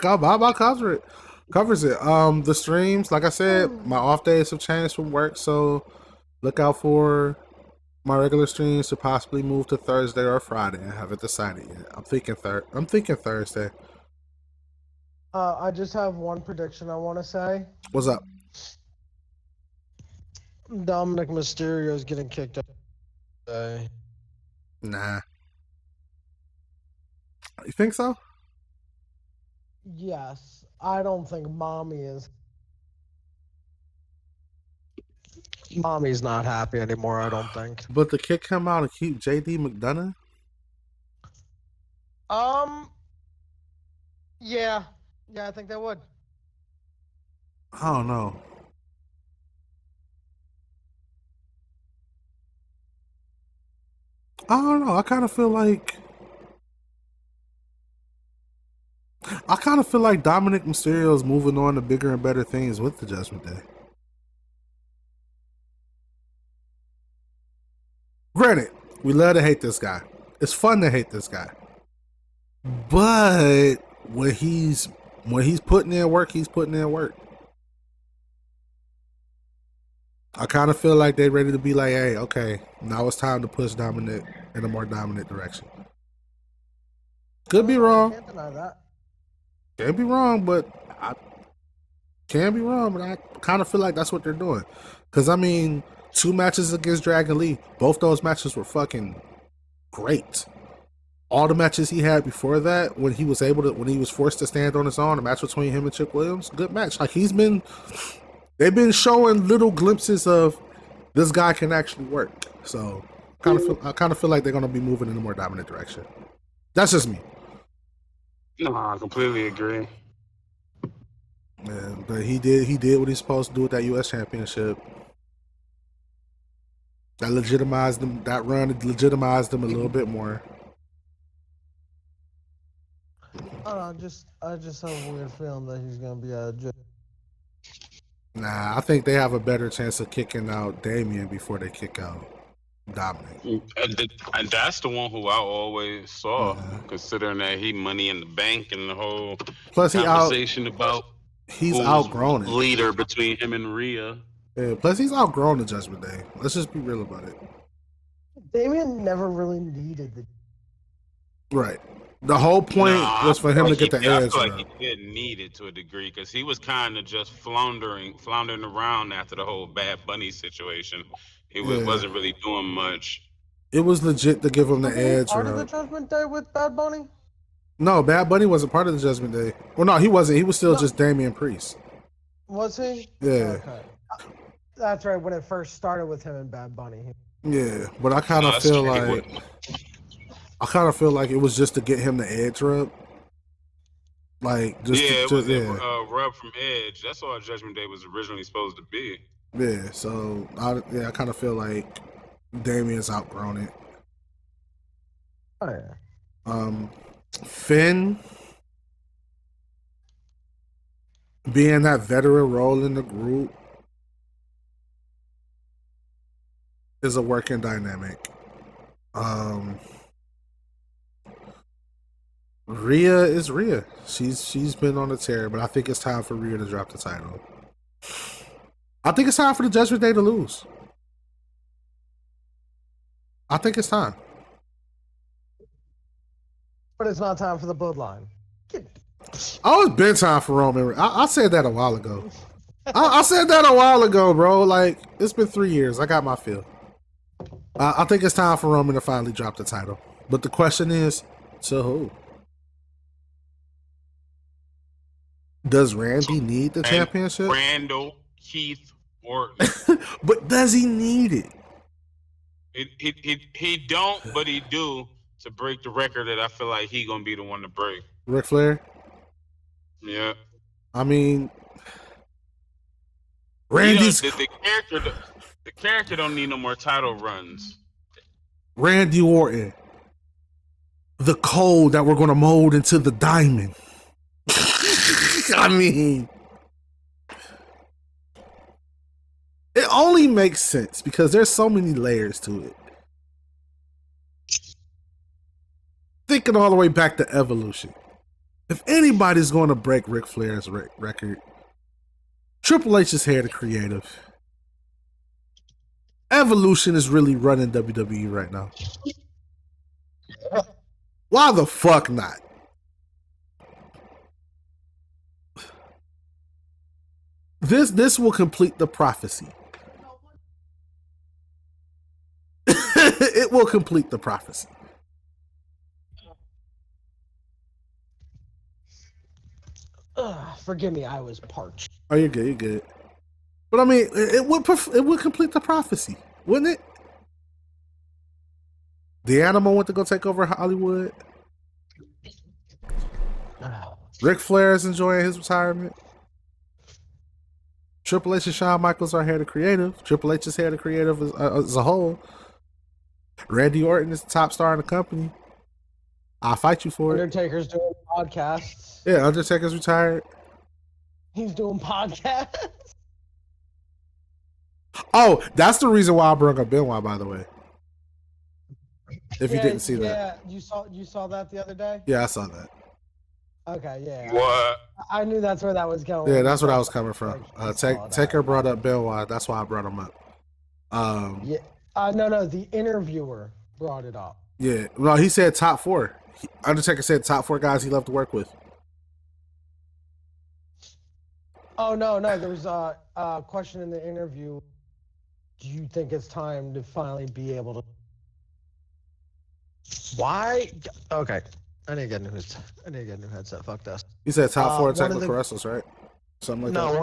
covers it. The streams, like I said, my off days have changed from work, so look out for my regular streams to possibly move to Thursday or Friday. I haven't decided yet. I'm thinking Thursday. I just have one prediction I want to say. What's up? Dominic Mysterio is getting kicked out today. Nah. You think so? Yes, I don't think Mommy is. Mommy's not happy anymore, I don't think. But to kick him out and keep JD McDonough? Yeah, I think they would. I don't know. I don't know. I kind of feel like Dominic Mysterio is moving on to bigger and better things with the Judgment Day. Granted, we love to hate this guy. It's fun to hate this guy. But when he's putting in work, he's putting in work. I kind of feel like they're ready to be like, hey, okay, now it's time to push Dominic in a more dominant direction. Could be I wrong. can't deny that. Can be wrong, but I kind of feel like that's what they're doing. Because, I mean, 2 matches against Dragon Lee, both those matches were fucking great. All the matches he had before that, when he was forced to stand on his own, the match between him and Chip Williams, good match. Like, they've been showing little glimpses of this guy can actually work. So, I kind of feel like they're going to be moving in a more dominant direction. That's just me. No, I completely agree. Man, but he did what he's supposed to do with that U.S. Championship. That legitimized him. That run legitimized him a little bit more. I just have a weird feeling that he's gonna be Nah, I think they have a better chance of kicking out Damian before they kick out Dominic. And that's the one who I always saw, considering that he Money in the Bank and the whole conversation about he's outgrown it. Leader between him and Rhea. Yeah, plus he's outgrown the Judgment Day. Let's just be real about it. Damien never really needed the. Right. The whole point was for him to get the edge. I feel like he didn't need it to a degree because he was kind of just floundering around after the whole Bad Bunny situation. He wasn't really doing much. It was legit to give him the edge. Part of the Judgment Day with Bad Bunny? No, Bad Bunny wasn't part of the Judgment Day. Well, no, he wasn't. He was still just Damian Priest. Was he? Yeah. Okay. That's right. When it first started with him and Bad Bunny. Yeah, but I kind of feel like it was just to get him the edge rub. Like just rub from Edge. That's all Judgment Day was originally supposed to be. Yeah, so I kind of feel like Damien's outgrown it. Oh yeah. Finn being that veteran role in the group is a working dynamic. Rhea is Rhea. She's been on a tear, but I think it's time for Rhea to drop the title. I think it's time for the Judgment Day to lose. I think it's time. But it's not time for the Bloodline. Oh, it's been time for Roman. I said that a while ago. I said that a while ago, bro. Like, it's been 3 years. I got my feel. I think it's time for Roman to finally drop the title. But the question is, to who? Does Randy need the championship? Randall, Keith, Orton. But does he need it? He don't, but he do to break the record that I feel like he gonna be the one to break. Ric Flair? Yeah. I mean, Randy's the character don't need no more title runs. Randy Orton, the coal that we're gonna mold into the diamond. I mean, it only makes sense because there's so many layers to it. Thinking all the way back to Evolution. If anybody's going to break Ric Flair's record, Triple H is here to creative. Evolution is really running WWE right now. Why the fuck not? This will complete the prophecy. It will complete the prophecy. Forgive me, I was parched. Oh, you're good. You're good. But I mean, it would complete the prophecy, wouldn't it? The Animal went to go take over Hollywood. Ric Flair is enjoying his retirement. Triple H and Shawn Michaels are head of creative. Triple H is head of creative as a whole. Randy Orton is the top star in the company. I'll fight you for it. Undertaker's doing podcasts. Yeah, Undertaker's retired. He's doing podcasts. Oh, that's the reason why I brought up Benoit, by the way. If you didn't see that. Yeah, you saw that the other day? Yeah, I saw that. Okay, yeah. What? I knew that's where that was going. Yeah, that's where I was coming from. Taker brought up Benoit. That's why I brought him up. Yeah. No, the interviewer brought it up. Yeah. No, he said top 4. Undertaker said top 4 guys he loved to work with. Oh, no. There was a question in the interview. Do you think it's time to finally be able to... Why? Okay. I need to get a new headset. Fuck this. He said top 4 one of technical the- wrestles, right? Something like No, that.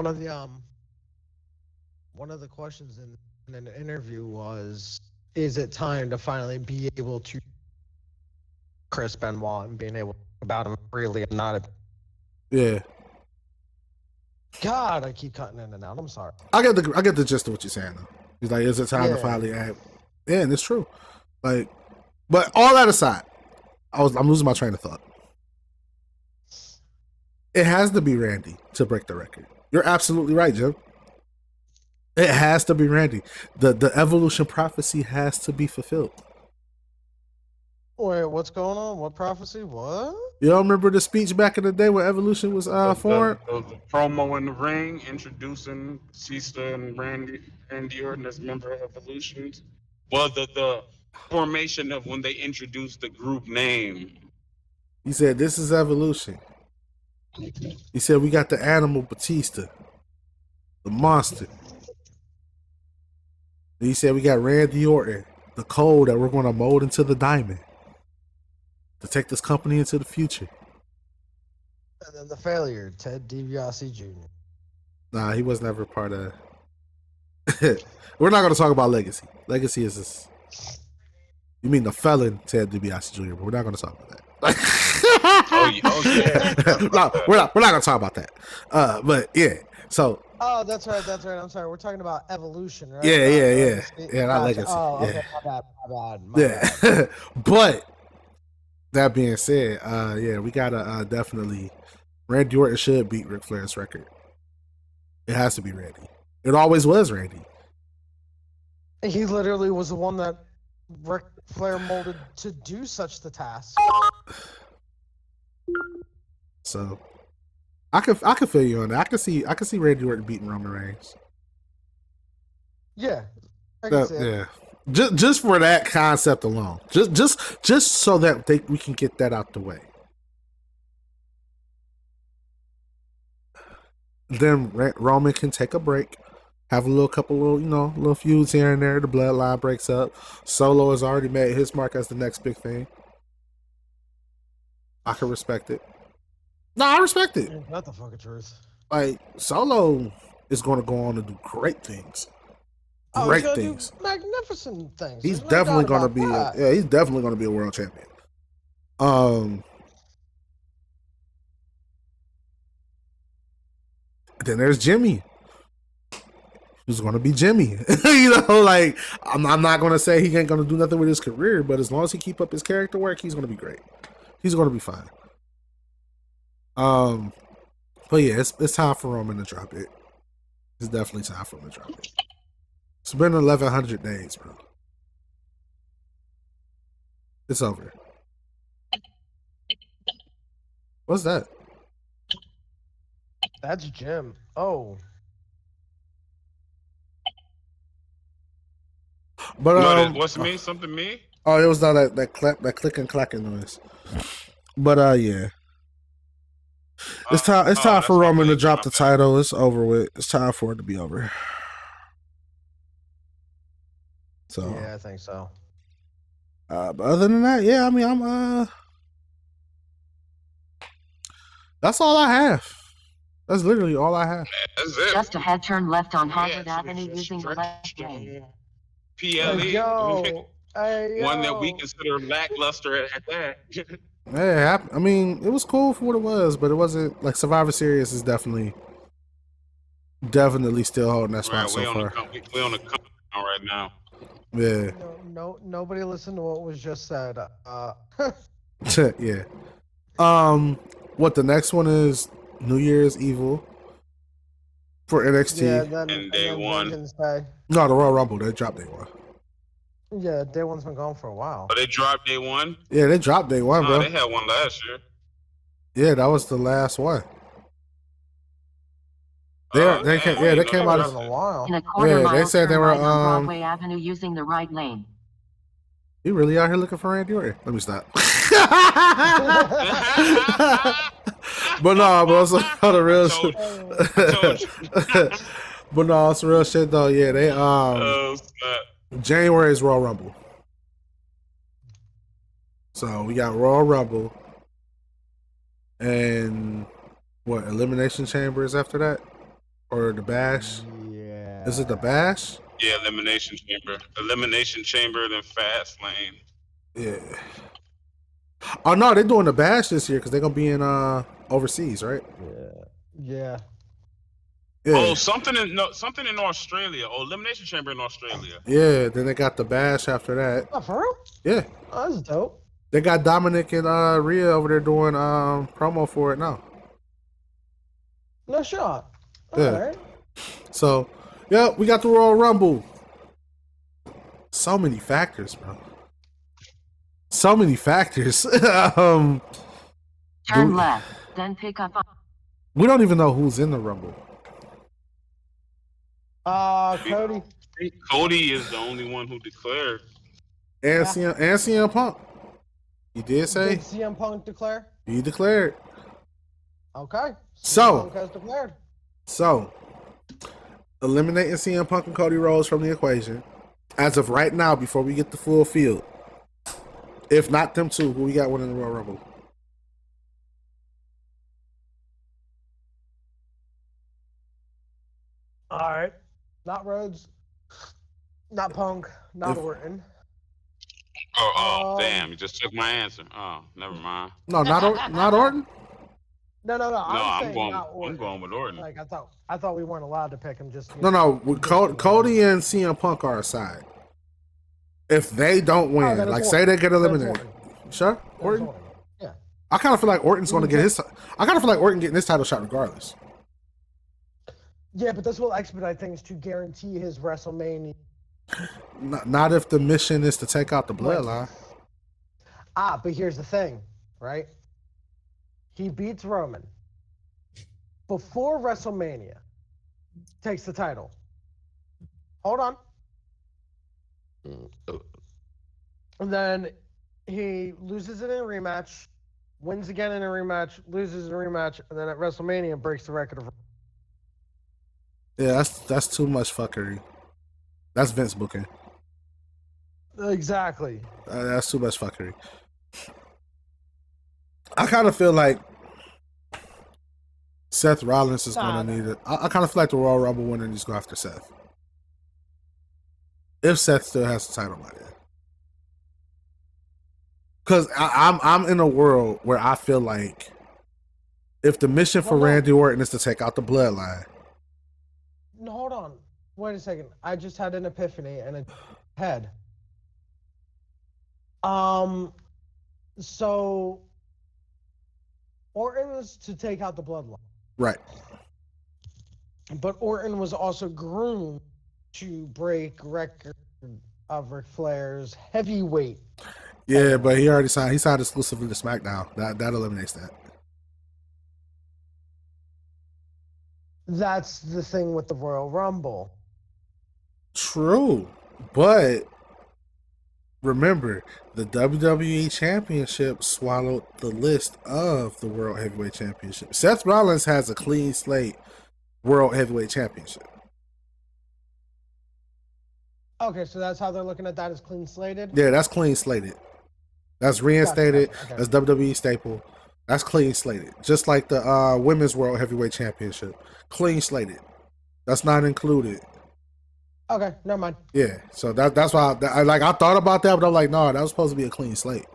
one of the questions in an interview was, is it time to finally be able to Chris Benoit and being able to talk about him freely and not... Yeah. God, I keep cutting in and out. I'm sorry. I get the gist of what you're saying though. He's like, is it time to Yeah. finally act? Yeah, and it's true. Like, but all that aside, I'm losing my train of thought. It has to be Randy to break the record. You're absolutely right, Jim. It has to be Randy. The evolution prophecy has to be fulfilled. Wait, what's going on? What prophecy? What? You don't remember the speech back in the day when Evolution was formed? The promo in the ring introducing Batista and Randy Orton as member of Evolution. Well, the formation of when they introduced the group name. He said, "This is Evolution." He said, "We got the animal Batista, the monster." And he said, "We got Randy Orton, the coal that we're going to mold into the diamond to take this company into the future." And then the failure, Ted DiBiase Jr. Nah, he was never part of. We're not going to talk about Legacy. Legacy is this. You mean the felon Ted DiBiase Jr., but we're not going to talk about that. Oh yeah. No, we're not going to talk about that. But yeah, so. Oh, that's right. I'm sorry. We're talking about Evolution, right? Yeah, yeah. Legacy. Yeah, not Gotcha. Legacy. Oh, okay. Yeah. My bad. Yeah. But that being said, yeah, we gotta definitely Randy Orton should beat Ric Flair's record. It has to be Randy. It always was Randy. He literally was the one that Ric Flair molded to do such the task. So I could feel you on that. I can see Randy Orton beating Roman Reigns. Yeah. I can see it. Yeah. Just for that concept alone. Just so that we can get that out the way. Then Roman can take a break, have a couple little feuds here and there. The bloodline breaks up. Solo has already made his mark as the next big thing. I can respect it. No, I respect it. Ain't that the fucking truth? Like, Solo is going to go on to do great things. Great he's things. do magnificent things. He's There's no definitely doubt going to about be. that. He's definitely going to be a world champion. Then there's Jimmy. Who's going to be Jimmy? Like I'm not going to say he ain't going to do nothing with his career, but as long as he keep up his character work, he's going to be great. He's going to be fine. But yeah, it's time for Roman to drop it. It's definitely time for him to drop it. It's been 1,100 days, bro. It's over. What's that? That's Jim. Oh. But What's me? Something me? Oh, it was not that click and clacking noise. But yeah. It's time. It's time for Roman to drop the title. It's over with. It's time for it to be over. So Yeah, I think so. but other than that, yeah, I mean, I'm that's all I have. That's literally all I have. That's it. Just a head turn left on Harvard Yeah, Avenue it's using the straight left lane. PLE. Hey, yo. Hey, yo. One that we consider lackluster at that. Yeah, I mean, it was cool for what it was, but it wasn't like Survivor Series is definitely still holding that spot Right, so far. we on the come down right now. Yeah, Nobody listened to what was just said. yeah. What the next one is? New Year's Evil for NXT. Yeah, then And day one. Vengeance Day. No, the Royal Rumble. They dropped day one. Yeah, day one's been going for a while. Oh, they dropped day one? Yeah, they dropped day one, No, bro. they had one last year. Yeah, that was the last one. They damn, came. I Yeah, they didn't came know out. It's been a while. In a quarter Yeah, mile, they said they turn were, right on Broadway Avenue using the right lane. You really out here looking for Randy Orton? Let me stop. But no, but also the real shit. I told you. But no, it's real shit though. Yeah, they Oh, snap. January is Royal Rumble. So we got Royal Rumble and what Elimination Chambers after that, or the Bash? Yeah. Is it the Bash? Yeah, Elimination Chamber, then Fast Lane. Yeah. Oh no, they're doing the Bash this year because they're gonna be in overseas, right? Yeah. Yeah. Oh, something in Australia. Oh, Elimination Chamber in Australia. Yeah. Then they got the Bash after that. Oh, for real? Yeah. Oh, that's dope. They got Dominic and Rhea over there doing promo for it now. No shot. Yeah. Alright. So, yeah, we got the Royal Rumble. So many factors, bro. So many factors. Turn Do- left, then pick up on We don't even know who's in the Rumble. Cody. Cody is the only one who declared. And CM Punk. He did say Did CM Punk declare? he declared. Okay. So- Punk has declared. So, eliminating CM Punk and Cody Rhodes from the equation. As of right now, before we get the full field. If not them two, who we got winning the Royal Rumble? Alright. Not Rhodes. Not Punk. Not If- Orton. Oh, Um, damn! You just took my answer. Oh, never mind. No, not Orton. No. No, I'm saying going. not Orton. I'm going with Orton. Like I thought we weren't allowed to pick him. Just No. With Cody and CM Punk are aside. If they don't win, then it's like Orton. say they get Then it's eliminated, sure, That's Orton. Yeah. I kind of feel like Orton's going to get his. I kind of feel like Orton getting his title shot regardless. Yeah, but this will expedite things to guarantee his WrestleMania. Not if the mission is to take out the bloodline. But here's the thing, right? He beats Roman before WrestleMania, takes the title. Hold on. And then he loses it in a rematch, wins again in a rematch, loses in a rematch, and then at WrestleMania breaks the record of. Yeah, that's too much fuckery. That's Vince booking. Exactly. That's too much fuckery. I kind of feel like Seth Rollins is going to need it. I kind of feel like the Royal Rumble winner needs to go after Seth. If Seth still has the title by then. Because I'm in a world where I feel like if the mission for Randy Orton is to take out the bloodline. No, hold on. Wait a second. I just had an epiphany and a head. So Orton was to take out the bloodline, Right. but Orton was also groomed to break record of Ric Flair's heavyweight. Yeah, but he already signed. He signed exclusively to SmackDown. That eliminates that. That's the thing with the Royal Rumble. True, but remember, the WWE Championship swallowed the list of the World Heavyweight Championship. Seth Rollins has a clean slate World Heavyweight Championship. Okay, so that's how they're looking at that as clean slated? Yeah, that's clean slated. That's reinstated. Gotcha, okay. That's WWE staple. That's clean slated. Just like the Women's World Heavyweight Championship. Clean slated. That's not included. Okay, never mind. Yeah, so that's why I thought about that, but I'm like, no, that was supposed to be a clean slate.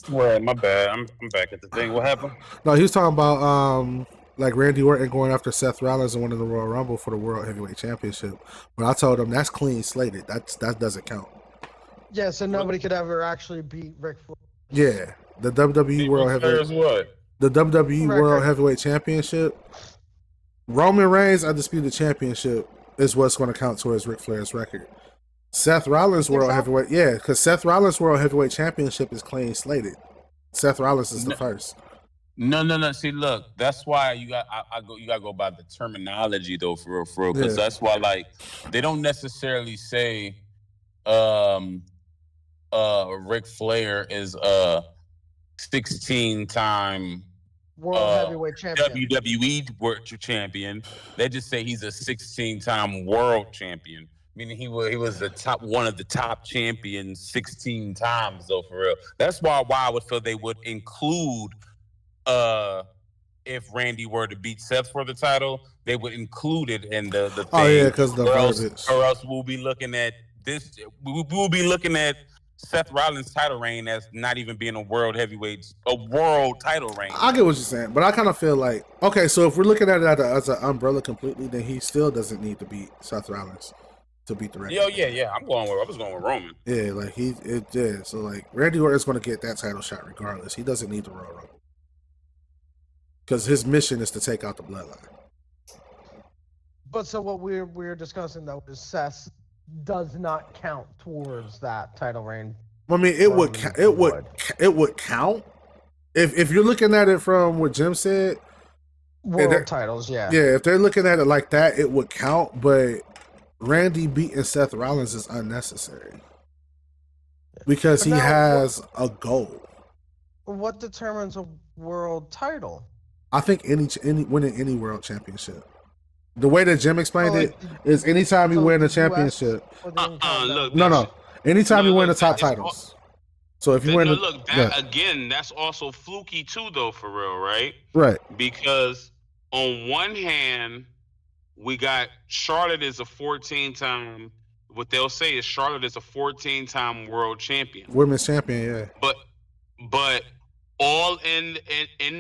Right, my bad. I'm back at the thing. What happened? No, he was talking about like Randy Orton going after Seth Rollins and winning the Royal Rumble for the World Heavyweight Championship. But I told him that's clean slated. That doesn't count. Yeah, so nobody could ever actually beat Ric Flair. Yeah, the WWE World Heavyweight, What? the WWE World Record. Heavyweight Championship. Roman Reigns Undisputed Championship is what's going to count towards Ric Flair's record. Seth Rollins Think World so? Heavyweight, yeah, because Seth Rollins World Heavyweight Championship is clean slated. Seth Rollins is the first. No. See, look, that's why you got you gotta go by the terminology though, for real, because Yeah. that's why like they don't necessarily say Ric Flair is a 16-time World Heavyweight Champion. WWE World Champion. They just say he's a 16-time World Champion, meaning he was the top one of the top champions 16 times though, for real. That's why I would feel they would include if Randy were to beat Seth for the title, they would include it in the thing. Oh yeah, because the or else verbiage. we'll be looking at this. We'll be looking at Seth Rollins' title reign as not even being a world title reign. I get what you're saying, but I kind of feel like, okay, so if we're looking at it as an umbrella completely, then he still doesn't need to beat Seth Rollins to beat the record. Yeah. I was going with Roman. Yeah, like so like Randy Orton's going to get that title shot regardless. He doesn't need the Royal Rumble because his mission is to take out the Bloodline. But so what we're discussing though is Seth does not count towards that title reign. I mean, it would count if you're looking at it from what Jim said. World titles, yeah. Yeah, if they're looking at it like that, it would count. But Randy beating Seth Rollins is unnecessary because he has a goal. What determines a world title? I think any winning any world championship. The way that Jim explained it is anytime you win a championship. Look, No. Anytime you win the top titles. So if you win, again, that's also fluky too, though, for real, right? Right. Because on one hand, we got Charlotte is a 14-time. What they'll say is Charlotte is a 14-time world champion, Women's champion, yeah. But all in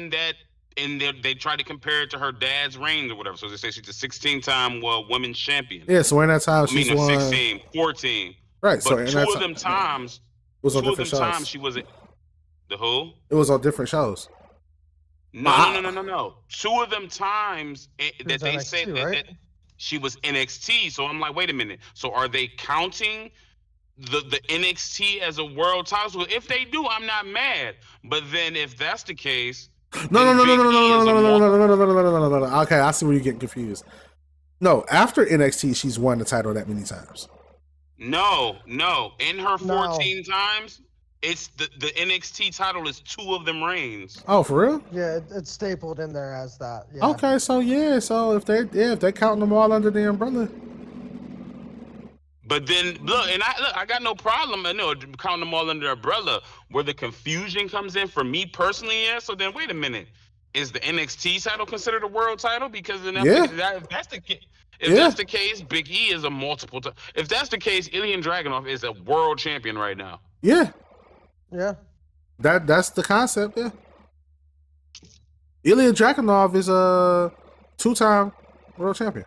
that. And they try to compare it to her dad's reign or whatever. So they say she's a 16-time women's champion. Yeah, so in that time she's won 16, 14. Right. But So in two that of them times, was on different shows. she was the who? It was on different shows. No. Two of them times that they NXT, say right? that she was NXT. So I'm like, wait a minute. So are they counting the NXT as a world title? So if they do, I'm not mad. But then if that's the case. No. Okay, I see where you're getting confused. No, after NXT, she's won the title that many times. No. In her 14 times, it's the NXT title is two of them reigns. Oh, for real? Yeah, it's stapled in there as that. Yeah. Okay, so if they're counting them all under the umbrella. But then I got no problem. Counting them all under the umbrella. Where the confusion comes in for me personally, yeah. So then wait a minute, is the NXT title considered a world title? Because if that's the case, Big E is a multiple. If that's the case, Ilya Dragunov is a world champion right now. Yeah. Yeah. That's the concept. Yeah. Ilya Dragunov is a 2-time world champion.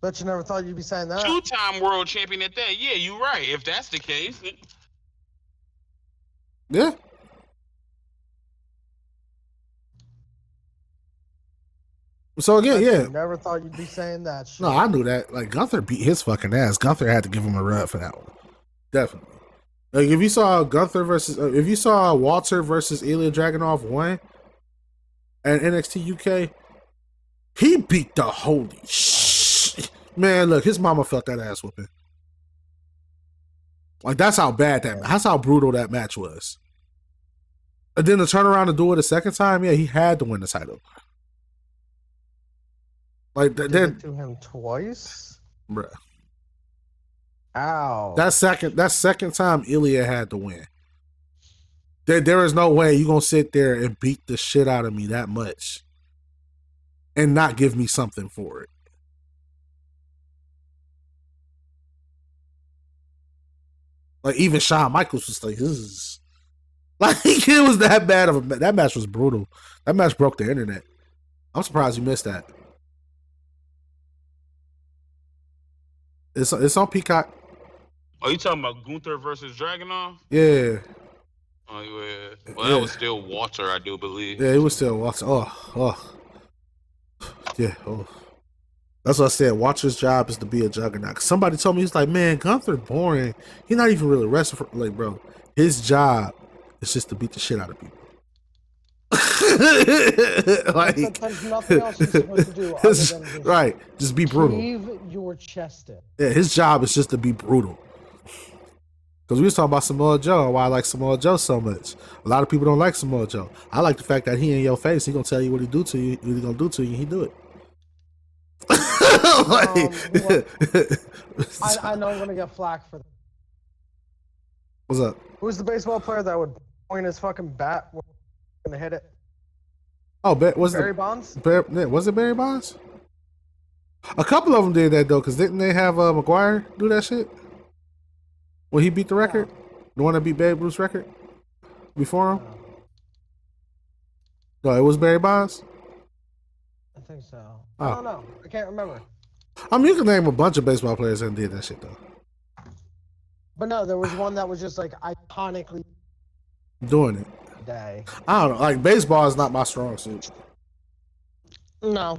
Bet you never thought you'd be saying that. 2-time world champion at that. Yeah, you're right. If that's the case. Yeah. So again, yeah. Never thought you'd be saying that shit. No, I knew that. Like Gunther beat his fucking ass. Gunther had to give him a rub for that one. Definitely. Like if you saw Walter versus Ilya Dragunov 1 and NXT UK, he beat the holy shit. Man, look, his mama felt that ass whooping. Like that's how brutal that match was. And then to turn around and do it a second time, yeah, he had to win the title. Like Did then it to him twice. Bruh. Ow. That second time Ilya had to win. There is no way you gonna sit there and beat the shit out of me that much and not give me something for it. Like even Shawn Michaels was like, "Ugh." Like it was that bad of a. That match was brutal. That match broke the internet. I'm surprised you missed that. It's on Peacock. Oh, you talking about Gunther versus Dragunov? Yeah, Oh, yeah. Well, Yeah. that was still Walter, I do believe. yeah, it was still watching. Yeah. Oh. That's what I said. Watcher's job is to be a juggernaut. Somebody told me, he's like, man, Gunther boring. He's not even really wrestling for, like, bro. His job is just to beat the shit out of people. Like, There's nothing else he's supposed to do other than just right, just be brutal. heave your chest in. Yeah, his job is just to be brutal. Because we was talking about Samoa Joe and why I like Samoa Joe so much. A lot of people don't like Samoa Joe. I like the fact that he in your face. He gonna tell you what he do to you. What he gonna do to you, and he do it. I know I'm gonna get flack for that. What's up? Who's the baseball player that would point his fucking bat when he's gonna hit it? Oh, was Barry it Bonds? was it Barry Bonds? A couple of them did that though, because didn't they have McGuire do that shit when he beat the record? The one that beat Babe Ruth's record before him? No, it was Barry Bonds. I think so. Oh. I don't know. I can't remember. I mean, you can name a bunch of baseball players that did that shit though. But no, there was one that was just like iconically Doing it. day. I don't know. Like baseball is not my strong suit. No.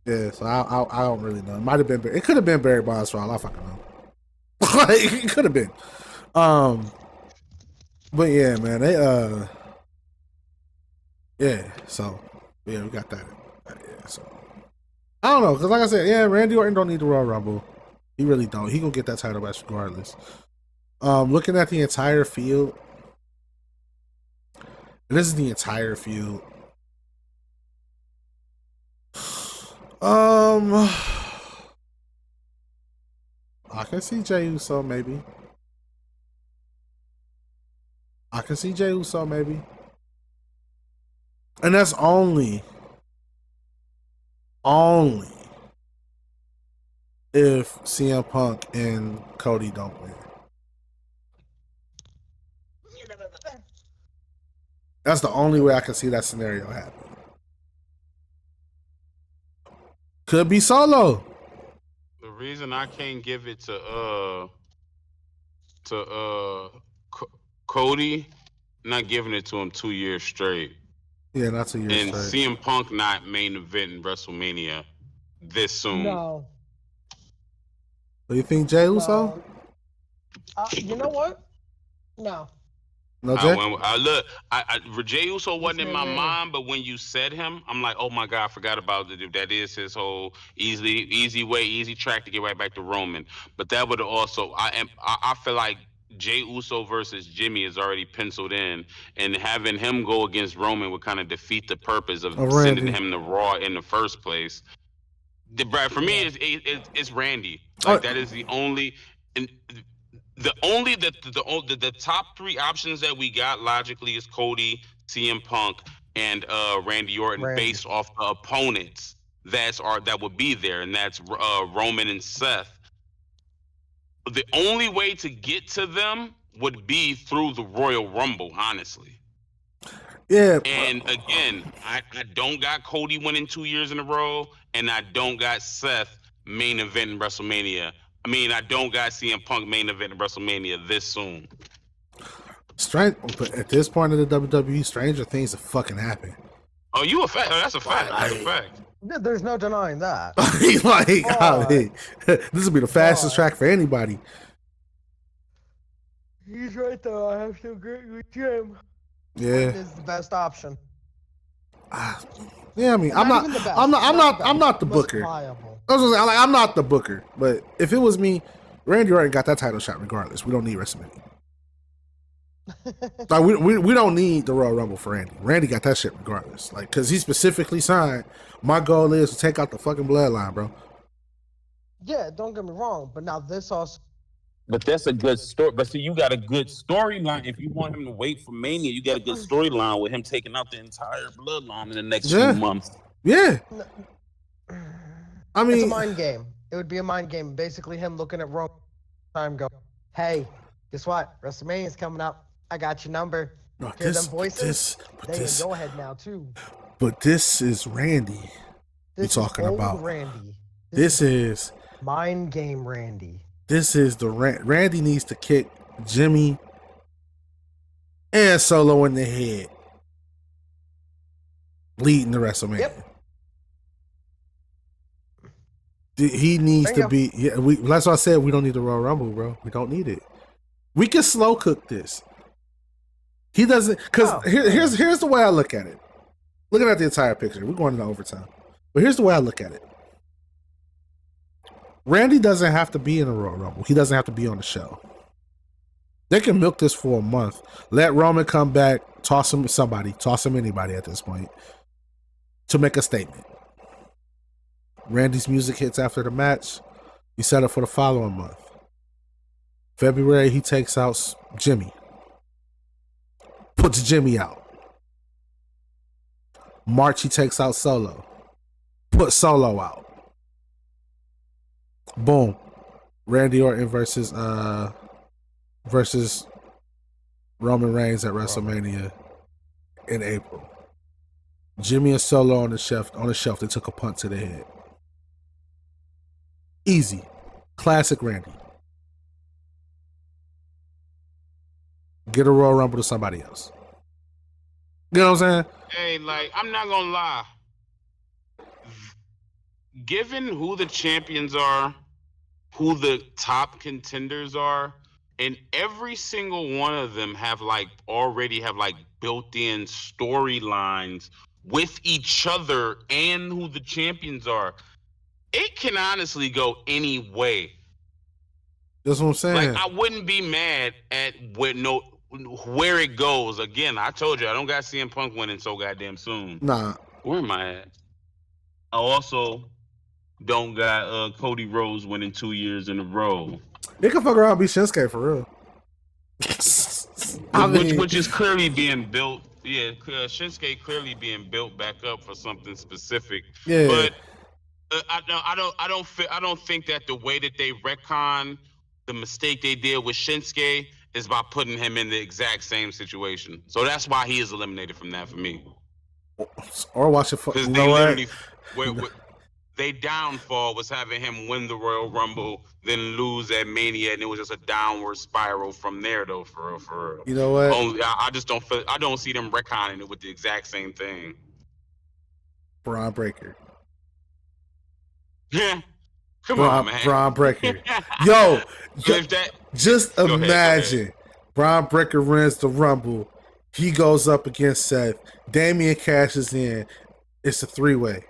Yeah, so I don't really know. It might have been. It could have been Barry Bonds for all I fucking know. Like, it could have been. But yeah, man, they yeah. So yeah, we got that. Yeah, so I don't know, because like I said, yeah, Randy Orton don't need the Royal Rumble. He really don't. He gonna get that title match regardless. Looking at the entire field, and this is the entire field. I can see Jey Uso maybe. And that's only if CM Punk and Cody don't win. That's the only way I can see that scenario happen. Could be Solo. The reason I can't give it to Cody, not giving it to him 2 years straight. Yeah, not 2 years And straight. CM Punk not main event in WrestleMania this soon. No. Do you think Jey Uso? No. You know what? No. No, Jey? Jey Uso wasn't in my Yeah. mind, but when you said him, I'm like, oh my God, I forgot about it. That is his whole easy track to get right back to Roman. But that would also, I feel like Jey Uso versus Jimmy is already penciled in, and having him go against Roman would kind of defeat the purpose of sending him to Raw in the first place. For me, it's Randy. Like that is the only. And the top three options that we got logically is Cody, CM Punk, and Randy Orton based off the opponents that would be there, and that's Roman and Seth. The only way to get to them would be through the Royal Rumble, honestly. Yeah. And again, I don't got Cody winning 2 years in a row, and I don't got Seth main event in WrestleMania. I mean, I don't got CM Punk main event in WrestleMania this soon. But at this point of the WWE, stranger things have fucking happened. Oh, you a fact? Oh, that's a fact. That's a fact. There's no denying that. This would be the fastest track for anybody. He's right though. I have to agree with Jim. Yeah, is the best option. Yeah, I mean, I'm not the booker. I'm not the booker, but if it was me, Randy Orton got that title shot regardless. We don't need WrestleMania. Like we don't need the Royal Rumble for Randy. Randy got that shit regardless. Like, cause he specifically signed. My goal is to take out the fucking bloodline, bro. Yeah, don't get me wrong, but now this also. But that's a good story. But see, you got a good storyline. If you want him to wait for Mania, you got a good storyline with him taking out the entire bloodline in the next few months. Yeah. I mean, it's a mind game. It would be a mind game. Basically, him looking at Roman time, go, "Hey, Guess what? WrestleMania's coming up. I got your number. No, Hear them voices? They in this, your head now too. but this is Randy. This talking is old about. Randy. This is mind game Randy. This is the Randy needs to kick Jimmy and Solo in the head, leading the WrestleMania. Yep. He needs There you to be. Yeah, that's why I said we don't need the Royal Rumble, bro. We don't need it. We can slow cook this. He doesn't, because here's the way I look at it. Looking at the entire picture, we're going into overtime, but here's the way I look at it. Randy doesn't have to be in the Royal Rumble. He doesn't have to be on the show. They can milk this for a month. Let Roman come back, toss him anybody at this point to make a statement. Randy's music hits after the match. You set up for the following month. February, he takes out Jimmy. Puts Jimmy out. March, he takes out Solo. Puts Solo out. Boom. Randy Orton versus Roman Reigns at WrestleMania in April. Jimmy and Solo on the shelf. They took a punt to the head. Easy. Classic Randy. Get a Royal Rumble to somebody else. You know what I'm saying? Hey, like, I'm not gonna lie. Given who the champions are, who the top contenders are, and every single one of them already have built-in storylines with each other and who the champions are, it can honestly go any way. That's what I'm saying. Like, I wouldn't be mad at where it goes. Again, I told you I don't got CM Punk winning so goddamn soon. Nah. Where am I at? I also don't got Cody Rhodes winning 2 years in a row. They can fuck around and be Shinsuke for real. Which is clearly being built. Yeah, Shinsuke clearly being built back up for something specific. Yeah. But I don't think that the way that they retcon the mistake they did with Shinsuke is by putting him in the exact same situation. So that's why he is eliminated from that for me. Or watch it for because they literally their downfall was having him win the Royal Rumble, then lose at Mania, and it was just a downward spiral from there, though. For real. You know what? I just don't feel. I don't see them retconning it with the exact same thing. Braun Breaker. Yeah. Come on, man. Braun Breaker. Yo, just imagine. Braun Breaker wins the Rumble. He goes up against Seth. Damian cashes in. It's a 3-way.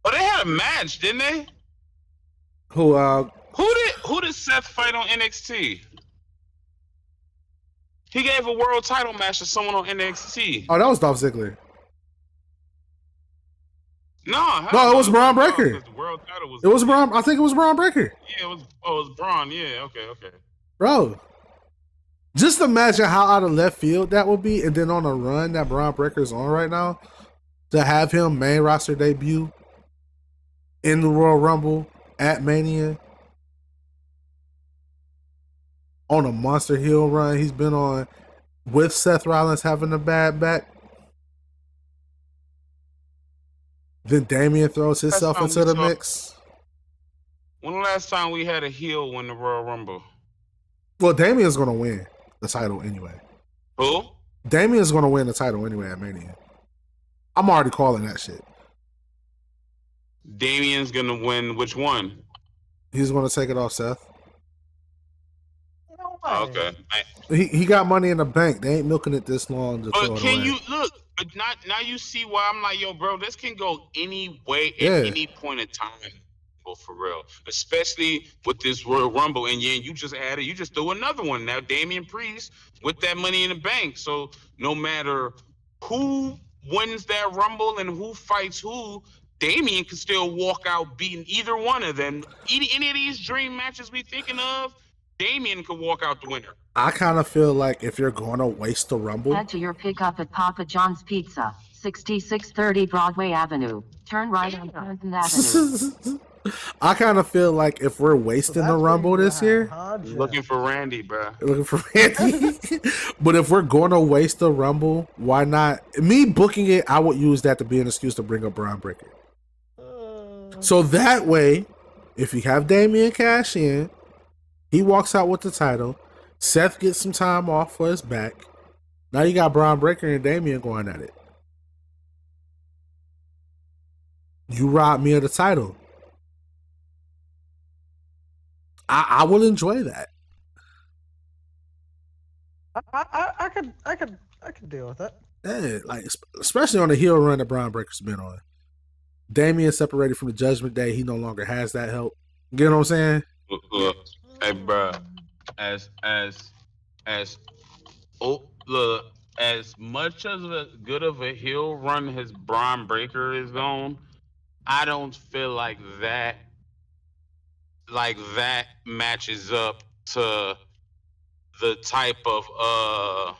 Oh, they had a match, didn't they? Who did Seth fight on NXT? He gave a world title match to someone on NXT. Oh, that was Dolph Ziggler. No, it was Braun Breaker. The world title was. It was Braun. I think it was Braun Breaker. Yeah, it was. Oh, it was Braun. Yeah, okay. Bro, just imagine how out of left field that would be, and then on a run that Braun Breaker's on right now, to have him main roster debut in the Royal Rumble at Mania on a Monster Hill run he's been on with Seth Rollins having a bad back. Then Damian throws himself into the mix. When the last time we had a heel win the Royal Rumble? Well, Damian's going to win the title anyway. Who? Damian's going to win the title anyway at Mania. I'm already calling that shit. Damian's going to win which one? He's going to take it off Seth. Okay. He got money in the bank. They ain't milking it this long to throw it away. Can you look? Now you see why I'm like, yo, bro, this can go any way at any point in time. For real, especially with this Royal Rumble, and you just threw another one now, Damian Priest with that money in the bank. So no matter who wins that Rumble and who fights who, Damian can still walk out beating either one of them. Any of these dream matches we thinking of, Damian could walk out the winner. I kind of feel like if you're going to waste the Rumble, head to your pickup at Papa John's Pizza, 6630 Broadway Avenue. Turn right on Clinton Avenue. I kind of feel like if we're So wasting that's the where Rumble you this at, year, huh, Jim? Looking for Randy, bro. looking for Randy. But if we're going to waste the Rumble, why not? Me booking it, I would use that to be an excuse to bring up Braun Breaker. So that way, if you have Damian cash in, he walks out with the title. Seth gets some time off for his back. Now you got Braun Breaker and Damian going at it. You robbed me of the title. I will enjoy that. I could deal with it. Yeah, like especially on the heel run that Braun Breaker's been on. Damian separated from the Judgment Day. He no longer has that help. You know what I'm saying? Look, hey, bro. As look, as much as a good of a heel run as Braun Breaker is on, I don't feel like that matches up to the type of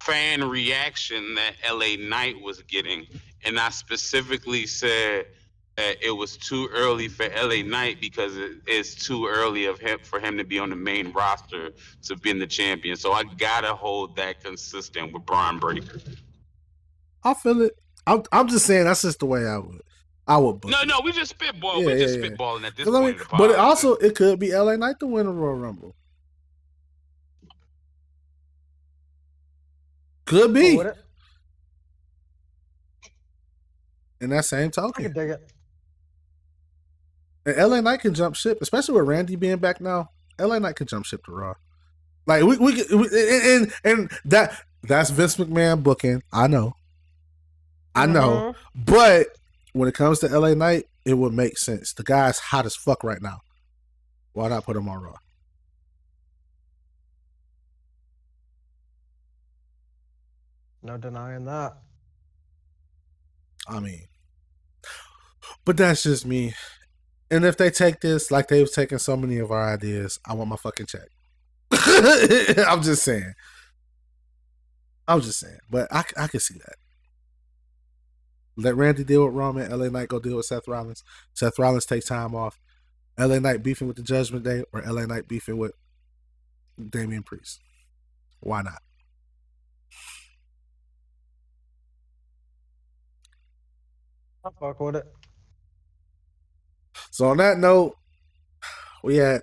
fan reaction that LA Knight was getting. And I specifically said that it was too early for LA Knight because it's too early for him to be on the main roster to be the champion. So I gotta hold that consistent with Braun Breaker. I feel it. I'm just saying that's just the way I would book it. No, we just spitball. Yeah, We're just yeah. spitballing at this 'Cause I point mean, in the pod. but it could be LA Knight to win the Royal Rumble. Could be. Would it? In that same I token. could dig it. And LA Knight can jump ship, especially with Randy being back now. LA Knight can jump ship to Raw. Like and that's Vince McMahon booking. I know. But when it comes to LA Knight, it would make sense. The guy's hot as fuck right now. Why not put him on Raw? No denying that. I mean, but that's just me. And if they take this like they've taken so many of our ideas, I want my fucking check. I'm just saying. But I can see that. Let Randy deal with Roman. LA Knight go deal with Seth Rollins. Seth Rollins take time off. LA Knight beefing with the Judgment Day or LA Knight beefing with Damian Priest. Why not? I'll fuck with it. So on that note, we had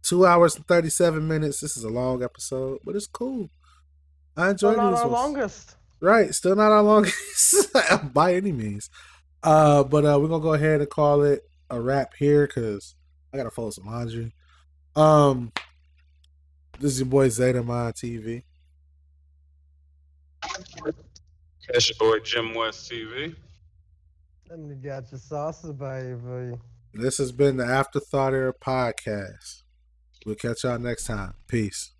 2 hours and 37 minutes. This is a long episode, but it's cool. I enjoyed Not this our one. longest. Right, still not our longest by any means. But we're gonna go ahead and call it a wrap here because I gotta fold some laundry. This is your boy Zeta Mind TV. That's your boy Jim West TV. And you got your sauces, baby. This has been the Afterthought Era podcast. We'll catch y'all next time. Peace.